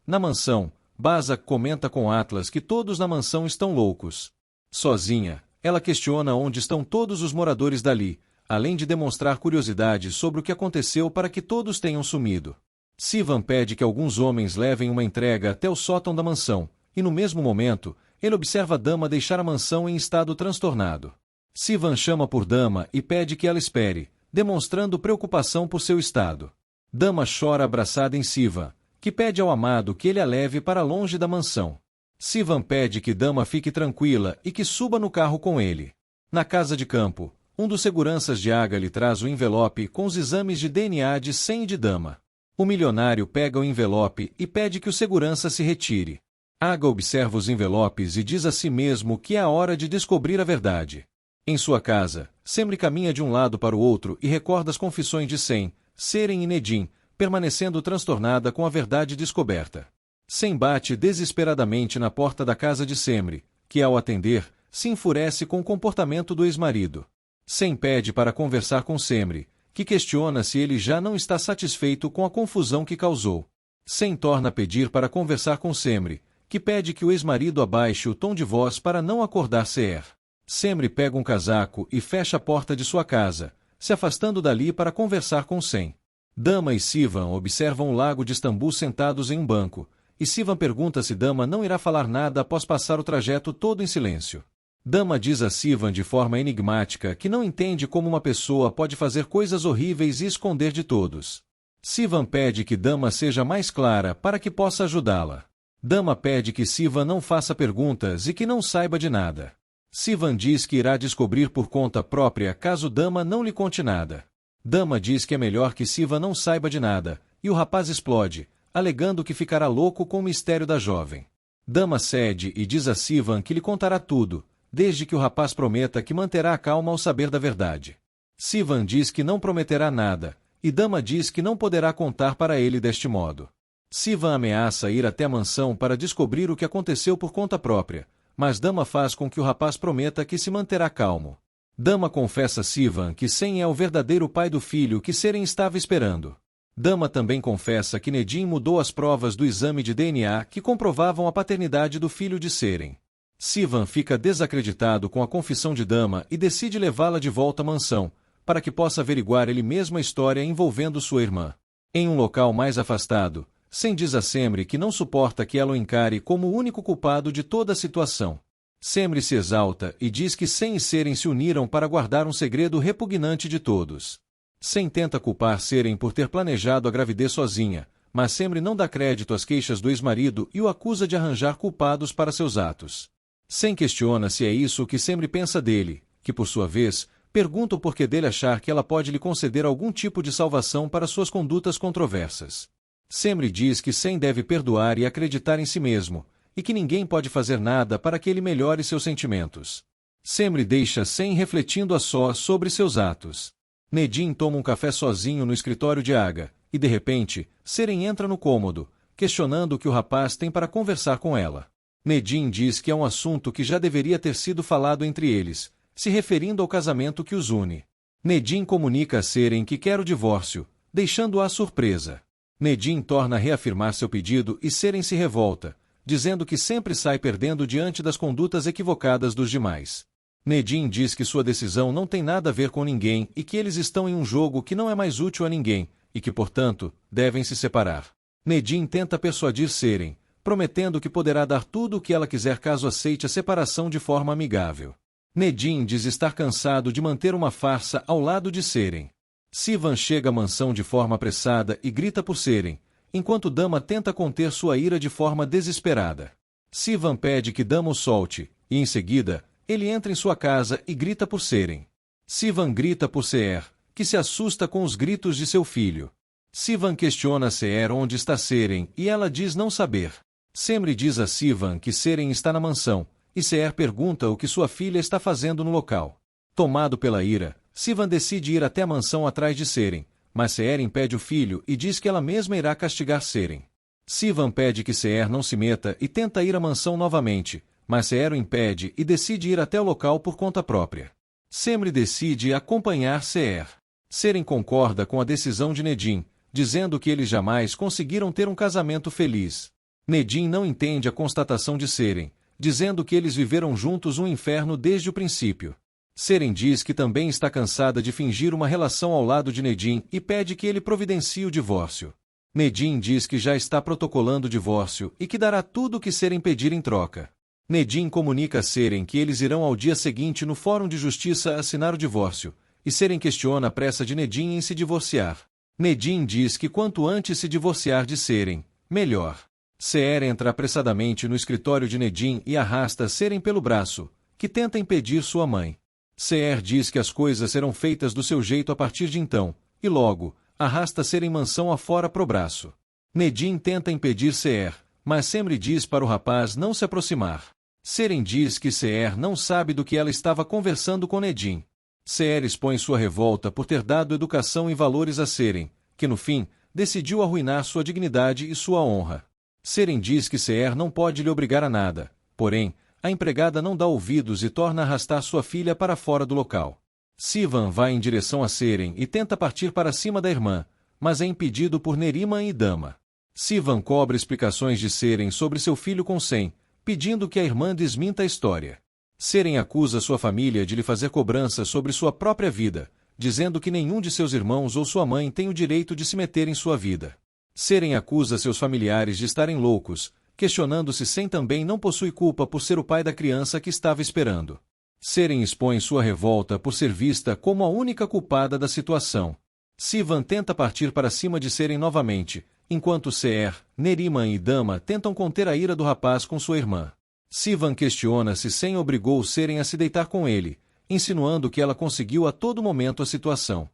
Na mansão, Bazak comenta com Atlas que todos na mansão estão loucos. Sozinha, ela questiona onde estão todos os moradores dali, além de demonstrar curiosidade sobre o que aconteceu para que todos tenham sumido. Sivan pede que alguns homens levem uma entrega até o sótão da mansão, e no mesmo momento, ele observa Dama deixar a mansão em estado transtornado. Sivan chama por Dama e pede que ela espere, demonstrando preocupação por seu estado. Dama chora abraçada em Sivan, que pede ao amado que ele a leve para longe da mansão. Sivan pede que Dama fique tranquila e que suba no carro com ele. Na casa de campo, um dos seguranças de Aga lhe traz o envelope com os exames de DNA de Sem e de Dama. O milionário pega o envelope e pede que o segurança se retire. Aga observa os envelopes e diz a si mesmo que é a hora de descobrir a verdade. Em sua casa, Semri caminha de um lado para o outro e recorda as confissões de Sem, Seren e Nedim, permanecendo transtornada com a verdade descoberta. Sem bate desesperadamente na porta da casa de Semri, que ao atender, se enfurece com o comportamento do ex-marido. Sem pede para conversar com Semri, que questiona se ele já não está satisfeito com a confusão que causou. Sem torna a pedir para conversar com Semri, que pede que o ex-marido abaixe o tom de voz para não acordar Ser. Semri pega um casaco e fecha a porta de sua casa, se afastando dali para conversar com Sem. Dama e Sivan observam o lago de Istambul sentados em um banco, e Sivan pergunta se Dama não irá falar nada após passar o trajeto todo em silêncio. Dama diz a Sivan de forma enigmática que não entende como uma pessoa pode fazer coisas horríveis e esconder de todos. Sivan pede que Dama seja mais clara para que possa ajudá-la. Dama pede que Sivan não faça perguntas e que não saiba de nada. Sivan diz que irá descobrir por conta própria caso Dama não lhe conte nada. Dama diz que é melhor que Sivan não saiba de nada, e o rapaz explode, alegando que ficará louco com o mistério da jovem. Dama cede e diz a Sivan que lhe contará tudo, desde que o rapaz prometa que manterá a calma ao saber da verdade. Sivan diz que não prometerá nada, e Dama diz que não poderá contar para ele deste modo. Sivan ameaça ir até a mansão para descobrir o que aconteceu por conta própria, mas Dama faz com que o rapaz prometa que se manterá calmo. Dama confessa a Sivan que Sem é o verdadeiro pai do filho que Seren estava esperando. Dama também confessa que Nedim mudou as provas do exame de DNA que comprovavam a paternidade do filho de Seren. Sivan fica desacreditado com a confissão de Dama e decide levá-la de volta à mansão, para que possa averiguar ele mesmo a história envolvendo sua irmã. Em um local mais afastado, Sem diz a Semri que não suporta que ela o encare como o único culpado de toda a situação. Semri se exalta e diz que Sem e Seren se uniram para guardar um segredo repugnante de todos. Sem tenta culpar Seren por ter planejado a gravidez sozinha, mas Semri não dá crédito às queixas do ex-marido e o acusa de arranjar culpados para seus atos. Sem questiona se é isso o que Semri pensa dele, que por sua vez, pergunta o porquê dele achar que ela pode lhe conceder algum tipo de salvação para suas condutas controversas. Semri diz que Sem deve perdoar e acreditar em si mesmo, e que ninguém pode fazer nada para que ele melhore seus sentimentos. Semri deixa Sem refletindo a sós sobre seus atos. Nedim toma um café sozinho no escritório de Aga, e de repente, Seren entra no cômodo, questionando o que o rapaz tem para conversar com ela. Nedim diz que é um assunto que já deveria ter sido falado entre eles, se referindo ao casamento que os une. Nedim comunica a Seren que quer o divórcio, deixando-a surpresa. Nedim torna a reafirmar seu pedido e Seren se revolta, dizendo que sempre sai perdendo diante das condutas equivocadas dos demais. Nedim diz que sua decisão não tem nada a ver com ninguém e que eles estão em um jogo que não é mais útil a ninguém, e que, portanto, devem se separar. Nedim tenta persuadir Seren, prometendo que poderá dar tudo o que ela quiser caso aceite a separação de forma amigável. Nedim diz estar cansado de manter uma farsa ao lado de Seren. Sivan chega à mansão de forma apressada e grita por Seren, enquanto Dama tenta conter sua ira de forma desesperada. Sivan pede que Dama o solte, e em seguida, ele entra em sua casa e grita por Seren. Sivan grita por Seer, que se assusta com os gritos de seu filho. Sivan questiona Seer onde está Seren e ela diz não saber. Semri diz a Sivan que Seren está na mansão, e Seer pergunta o que sua filha está fazendo no local. Tomado pela ira, Sivan decide ir até a mansão atrás de Seren, mas Seer impede o filho e diz que ela mesma irá castigar Seren. Sivan pede que Seer não se meta e tenta ir à mansão novamente, mas Seer o impede e decide ir até o local por conta própria. Semri decide acompanhar Seer. Seren concorda com a decisão de Nedim, dizendo que eles jamais conseguiram ter um casamento feliz. Nedim não entende a constatação de Seren, dizendo que eles viveram juntos um inferno desde o princípio. Seren diz que também está cansada de fingir uma relação ao lado de Nedim e pede que ele providencie o divórcio. Nedim diz que já está protocolando o divórcio e que dará tudo o que Seren pedir em troca. Nedim comunica a Seren que eles irão ao dia seguinte no Fórum de Justiça assinar o divórcio, e Seren questiona a pressa de Nedim em se divorciar. Nedim diz que quanto antes se divorciar de Seren, melhor. Seer entra apressadamente no escritório de Nedim e arrasta Seren pelo braço, que tenta impedir sua mãe. Seer diz que as coisas serão feitas do seu jeito a partir de então, e logo, arrasta Seren mansão afora pro braço. Nedim tenta impedir Seer, mas Semri diz para o rapaz não se aproximar. Seren diz que Seer não sabe do que ela estava conversando com Nedim. Seer expõe sua revolta por ter dado educação e valores a Seren, que no fim, decidiu arruinar sua dignidade e sua honra. Seren diz que Seer não pode lhe obrigar a nada, porém, a empregada não dá ouvidos e torna a arrastar sua filha para fora do local. Sivan vai em direção a Seren e tenta partir para cima da irmã, mas é impedido por Neriman e Dama. Sivan cobra explicações de Seren sobre seu filho com Sem, pedindo que a irmã desminta a história. Seren acusa sua família de lhe fazer cobrança sobre sua própria vida, dizendo que nenhum de seus irmãos ou sua mãe tem o direito de se meter em sua vida. Seren acusa seus familiares de estarem loucos, questionando se Sem também não possui culpa por ser o pai da criança que estava esperando. Seren expõe sua revolta por ser vista como a única culpada da situação. Sivan tenta partir para cima de Seren novamente, enquanto Seer, Neriman e Dama tentam conter a ira do rapaz com sua irmã. Sivan questiona se Sem obrigou Seren a se deitar com ele, insinuando que ela conseguiu a todo momento a situação.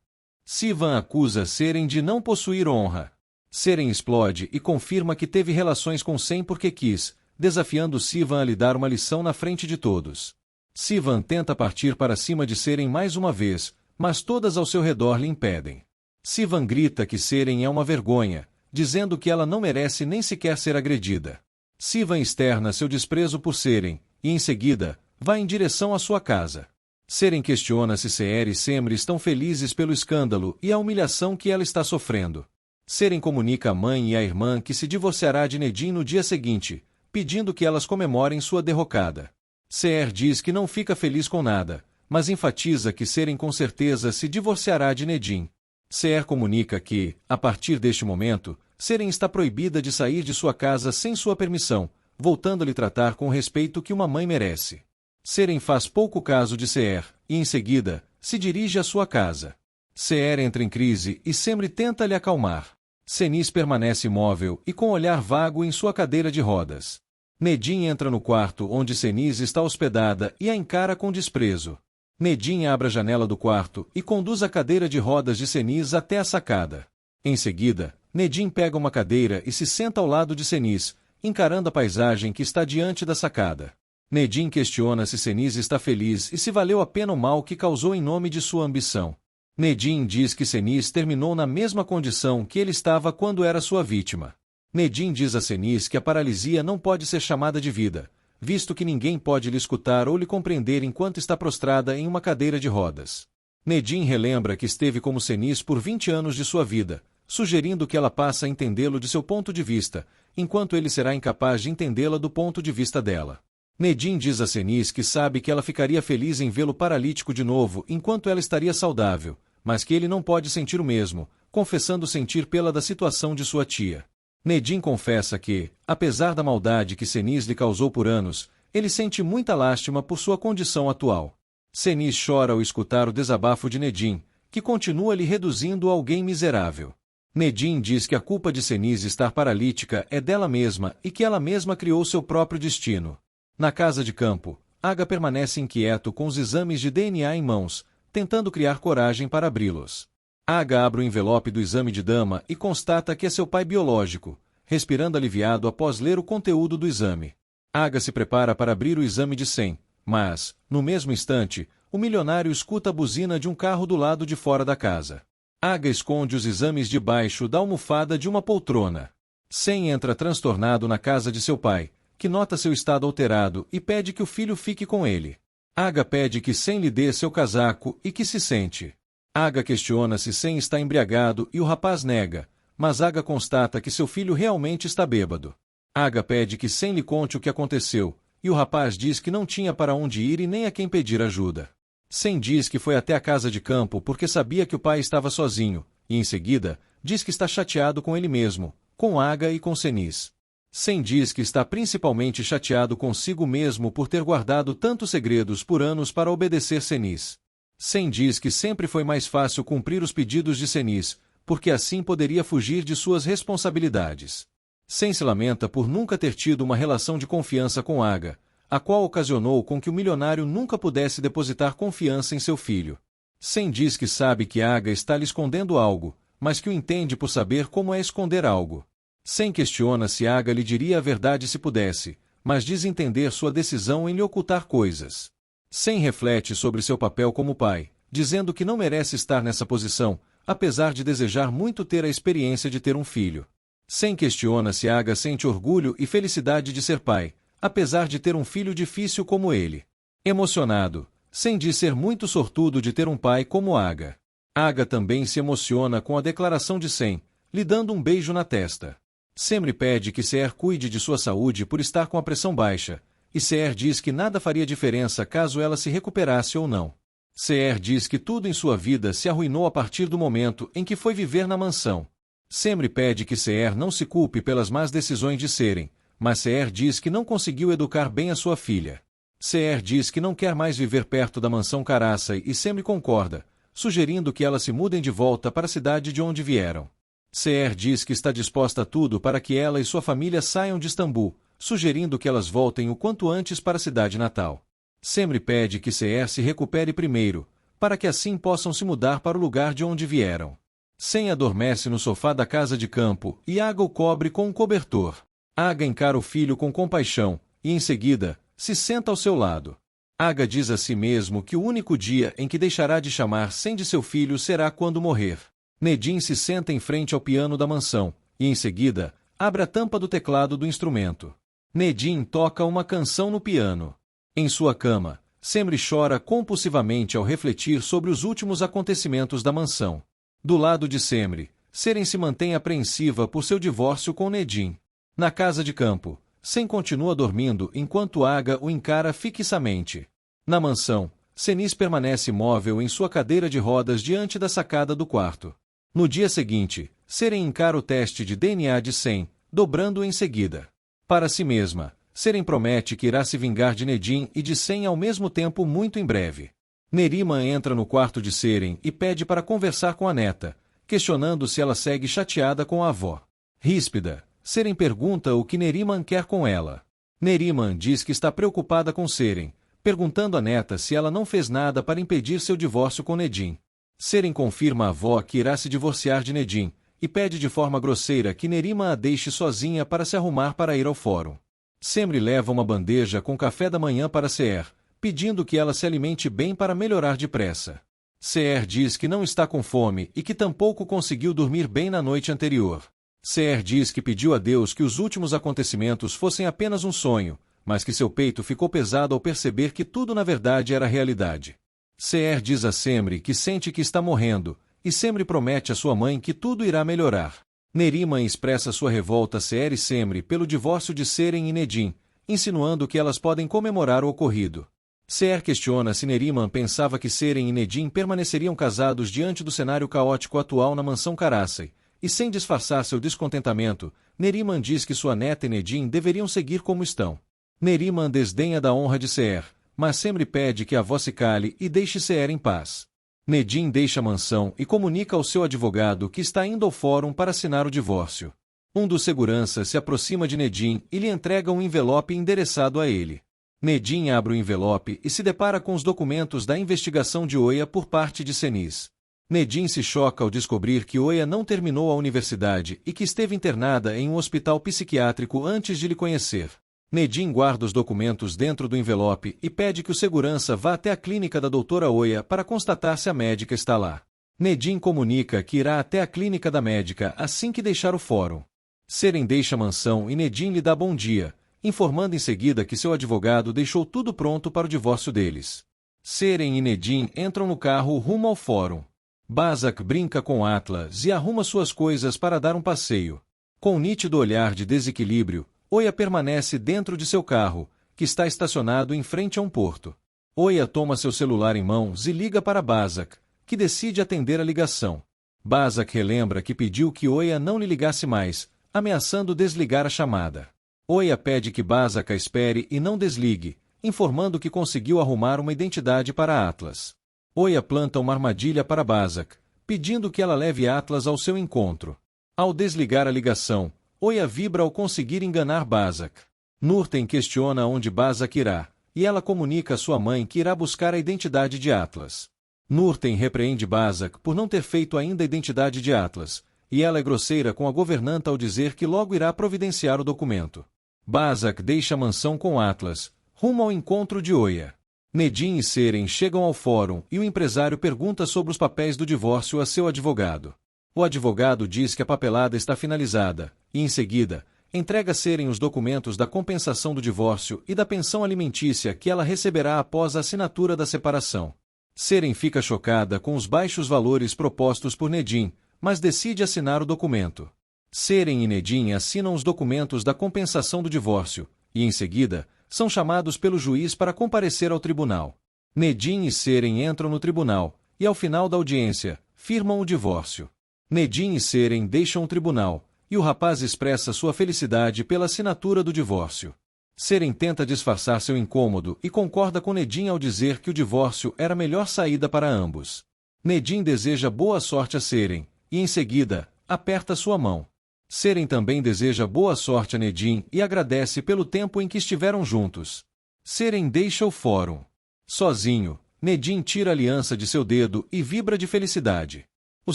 Sivan acusa Seren de não possuir honra. Seren explode e confirma que teve relações com Sem porque quis, desafiando Sivan a lhe dar uma lição na frente de todos. Sivan tenta partir para cima de Seren mais uma vez, mas todas ao seu redor lhe impedem. Sivan grita que Seren é uma vergonha, dizendo que ela não merece nem sequer ser agredida. Sivan externa seu desprezo por Seren, e em seguida, vai em direção à sua casa. Seren questiona se Seer e Semri estão felizes pelo escândalo e a humilhação que ela está sofrendo. Seren comunica à mãe e à irmã que se divorciará de Nedim no dia seguinte, pedindo que elas comemorem sua derrocada. Seer diz que não fica feliz com nada, mas enfatiza que Seren com certeza se divorciará de Nedim. Seer comunica que, a partir deste momento, Seren está proibida de sair de sua casa sem sua permissão, voltando a lhe tratar com o respeito que uma mãe merece. Seren faz pouco caso de Seer, e em seguida, se dirige à sua casa. Seer entra em crise e Semri tenta lhe acalmar. Senis permanece imóvel e com olhar vago em sua cadeira de rodas. Nedim entra no quarto onde Senis está hospedada e a encara com desprezo. Nedim abre a janela do quarto e conduz a cadeira de rodas de Senis até a sacada. Em seguida, Nedim pega uma cadeira e se senta ao lado de Senis, encarando a paisagem que está diante da sacada. Nedim questiona se Senis está feliz e se valeu a pena o mal que causou em nome de sua ambição. Nedim diz que Senis terminou na mesma condição que ele estava quando era sua vítima. Nedim diz a Senis que a paralisia não pode ser chamada de vida, visto que ninguém pode lhe escutar ou lhe compreender enquanto está prostrada em uma cadeira de rodas. Nedim relembra que esteve como Senis por 20 anos de sua vida, sugerindo que ela passe a entendê-lo de seu ponto de vista, enquanto ele será incapaz de entendê-la do ponto de vista dela. Nedim diz a Senis que sabe que ela ficaria feliz em vê-lo paralítico de novo enquanto ela estaria saudável, mas que ele não pode sentir o mesmo, confessando sentir pela da situação de sua tia. Nedim confessa que, apesar da maldade que Senis lhe causou por anos, ele sente muita lástima por sua condição atual. Senis chora ao escutar o desabafo de Nedim, que continua lhe reduzindo a alguém miserável. Nedim diz que a culpa de Senis estar paralítica é dela mesma e que ela mesma criou seu próprio destino. Na casa de campo, Aga permanece inquieto com os exames de DNA em mãos, tentando criar coragem para abri-los. Aga abre o envelope do exame de dama e constata que é seu pai biológico, respirando aliviado após ler o conteúdo do exame. Aga se prepara para abrir o exame de 100, mas, no mesmo instante, o milionário escuta a buzina de um carro do lado de fora da casa. Aga esconde os exames debaixo da almofada de uma poltrona. 100 entra transtornado na casa de seu pai, que nota seu estado alterado e pede que o filho fique com ele. Aga pede que 100 lhe dê seu casaco e que se sente. Aga questiona se 100 está embriagado e o rapaz nega, mas Aga constata que seu filho realmente está bêbado. Aga pede que 100 lhe conte o que aconteceu, e o rapaz diz que não tinha para onde ir e nem a quem pedir ajuda. 100 diz que foi até a casa de campo porque sabia que o pai estava sozinho, e em seguida, diz que está chateado com ele mesmo, com Aga e com Senis. 100 diz que está principalmente chateado consigo mesmo por ter guardado tantos segredos por anos para obedecer Senis. 100 diz que sempre foi mais fácil cumprir os pedidos de Senis, porque assim poderia fugir de suas responsabilidades. 100 se lamenta por nunca ter tido uma relação de confiança com Aga, a qual ocasionou com que o milionário nunca pudesse depositar confiança em seu filho. 100 diz que sabe que Aga está lhe escondendo algo, mas que o entende por saber como é esconder algo. 100 questiona se Aga lhe diria a verdade se pudesse, mas diz entender sua decisão em lhe ocultar coisas. 100 reflete sobre seu papel como pai, dizendo que não merece estar nessa posição, apesar de desejar muito ter a experiência de ter um filho. 100 questiona se Aga sente orgulho e felicidade de ser pai, apesar de ter um filho difícil como ele. Emocionado, 100 diz ser muito sortudo de ter um pai como Aga. Aga também se emociona com a declaração de 100, lhe dando um beijo na testa. Semri pede que Seher cuide de sua saúde por estar com a pressão baixa, e Seher diz que nada faria diferença caso ela se recuperasse ou não. Seher diz que tudo em sua vida se arruinou a partir do momento em que foi viver na mansão. Semri pede que Seher não se culpe pelas más decisões de serem, mas Seher diz que não conseguiu educar bem a sua filha. Seher diz que não quer mais viver perto da mansão Karassai e Semri concorda, sugerindo que elas se mudem de volta para a cidade de onde vieram. Seher diz que está disposta a tudo para que ela e sua família saiam de Istambul, sugerindo que elas voltem o quanto antes para a cidade natal. Semri pede que Seher se recupere primeiro, para que assim possam se mudar para o lugar de onde vieram. 100 adormece no sofá da casa de campo e Aga o cobre com um cobertor. Aga encara o filho com compaixão, e em seguida, se senta ao seu lado. Aga diz a si mesmo que o único dia em que deixará de chamar 100 de seu filho será quando morrer. Nedim se senta em frente ao piano da mansão, e em seguida, abre a tampa do teclado do instrumento. Nedim toca uma canção no piano. Em sua cama, Semri chora compulsivamente ao refletir sobre os últimos acontecimentos da mansão. Do lado de Semri, Seren se mantém apreensiva por seu divórcio com Nedim. Na casa de campo, Sem continua dormindo enquanto Aga o encara fixamente. Na mansão, Senis permanece imóvel em sua cadeira de rodas diante da sacada do quarto. No dia seguinte, Seren encara o teste de DNA de 100, dobrando-o em seguida. Para si mesma, Seren promete que irá se vingar de Nedim e de 100 ao mesmo tempo muito em breve. Neriman entra no quarto de Seren e pede para conversar com a neta, questionando se ela segue chateada com a avó. Ríspida, Seren pergunta o que Neriman quer com ela. Neriman diz que está preocupada com Seren, perguntando à neta se ela não fez nada para impedir seu divórcio com Nedim. Seren confirma à avó que irá se divorciar de Nedim, e pede de forma grosseira que Neriman a deixe sozinha para se arrumar para ir ao fórum. Semri leva uma bandeja com café da manhã para Seher, pedindo que ela se alimente bem para melhorar depressa. Seher diz que não está com fome e que tampouco conseguiu dormir bem na noite anterior. Seher diz que pediu a Deus que os últimos acontecimentos fossem apenas um sonho, mas que seu peito ficou pesado ao perceber que tudo na verdade era realidade. Seher diz a Semri que sente que está morrendo, e Semri promete à sua mãe que tudo irá melhorar. Neriman expressa sua revolta a Seher e Semri pelo divórcio de Seren e Nedim, insinuando que elas podem comemorar o ocorrido. Seher questiona se Neriman pensava que Seren e Nedim permaneceriam casados diante do cenário caótico atual na mansão Karassai, e sem disfarçar seu descontentamento, Neriman diz que sua neta e Nedim deveriam seguir como estão. Neriman desdenha da honra de Seher, mas Semri pede que a avó se cale e deixe Seher em paz. Nedim deixa a mansão e comunica ao seu advogado que está indo ao fórum para assinar o divórcio. Um dos seguranças se aproxima de Nedim e lhe entrega um envelope endereçado a ele. Nedim abre o envelope e se depara com os documentos da investigação de Oya por parte de Seniz. Nedim se choca ao descobrir que Oya não terminou a universidade e que esteve internada em um hospital psiquiátrico antes de lhe conhecer. Nedim guarda os documentos dentro do envelope e pede que o segurança vá até a clínica da doutora Oya para constatar se a médica está lá. Nedim comunica que irá até a clínica da médica assim que deixar o fórum. Seren deixa a mansão e Nedim lhe dá bom dia, informando em seguida que seu advogado deixou tudo pronto para o divórcio deles. Seren e Nedim entram no carro rumo ao fórum. Bazak brinca com Atlas e arruma suas coisas para dar um passeio. Com um nítido olhar de desequilíbrio, Oya permanece dentro de seu carro, que está estacionado em frente a um porto. Oya toma seu celular em mãos e liga para Bazak, que decide atender a ligação. Bazak relembra que pediu que Oya não lhe ligasse mais, ameaçando desligar a chamada. Oya pede que Bazak a espere e não desligue, informando que conseguiu arrumar uma identidade para Atlas. Oya planta uma armadilha para Bazak, pedindo que ela leve Atlas ao seu encontro. Ao desligar a ligação, Oya vibra ao conseguir enganar Bazak. Nurten questiona onde Bazak irá, e ela comunica à sua mãe que irá buscar a identidade de Atlas. Nurten repreende Bazak por não ter feito ainda a identidade de Atlas, e ela é grosseira com a governanta ao dizer que logo irá providenciar o documento. Bazak deixa a mansão com Atlas, rumo ao encontro de Oya. Nedim e Seren chegam ao fórum e o empresário pergunta sobre os papéis do divórcio a seu advogado. O advogado diz que a papelada está finalizada, e em seguida, entrega a Seren os documentos da compensação do divórcio e da pensão alimentícia que ela receberá após a assinatura da separação. Seren fica chocada com os baixos valores propostos por Nedim, mas decide assinar o documento. Seren e Nedim assinam os documentos da compensação do divórcio, e em seguida, são chamados pelo juiz para comparecer ao tribunal. Nedim e Seren entram no tribunal, e ao final da audiência, firmam o divórcio. Nedim e Seren deixam o tribunal, e o rapaz expressa sua felicidade pela assinatura do divórcio. Seren tenta disfarçar seu incômodo e concorda com Nedim ao dizer que o divórcio era a melhor saída para ambos. Nedim deseja boa sorte a Seren, e em seguida, aperta sua mão. Seren também deseja boa sorte a Nedim e agradece pelo tempo em que estiveram juntos. Seren deixa o fórum. Sozinho, Nedim tira a aliança de seu dedo e vibra de felicidade. O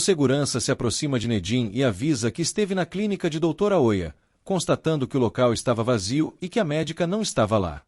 segurança se aproxima de Nedim e avisa que esteve na clínica de doutora Oya, constatando que o local estava vazio e que a médica não estava lá.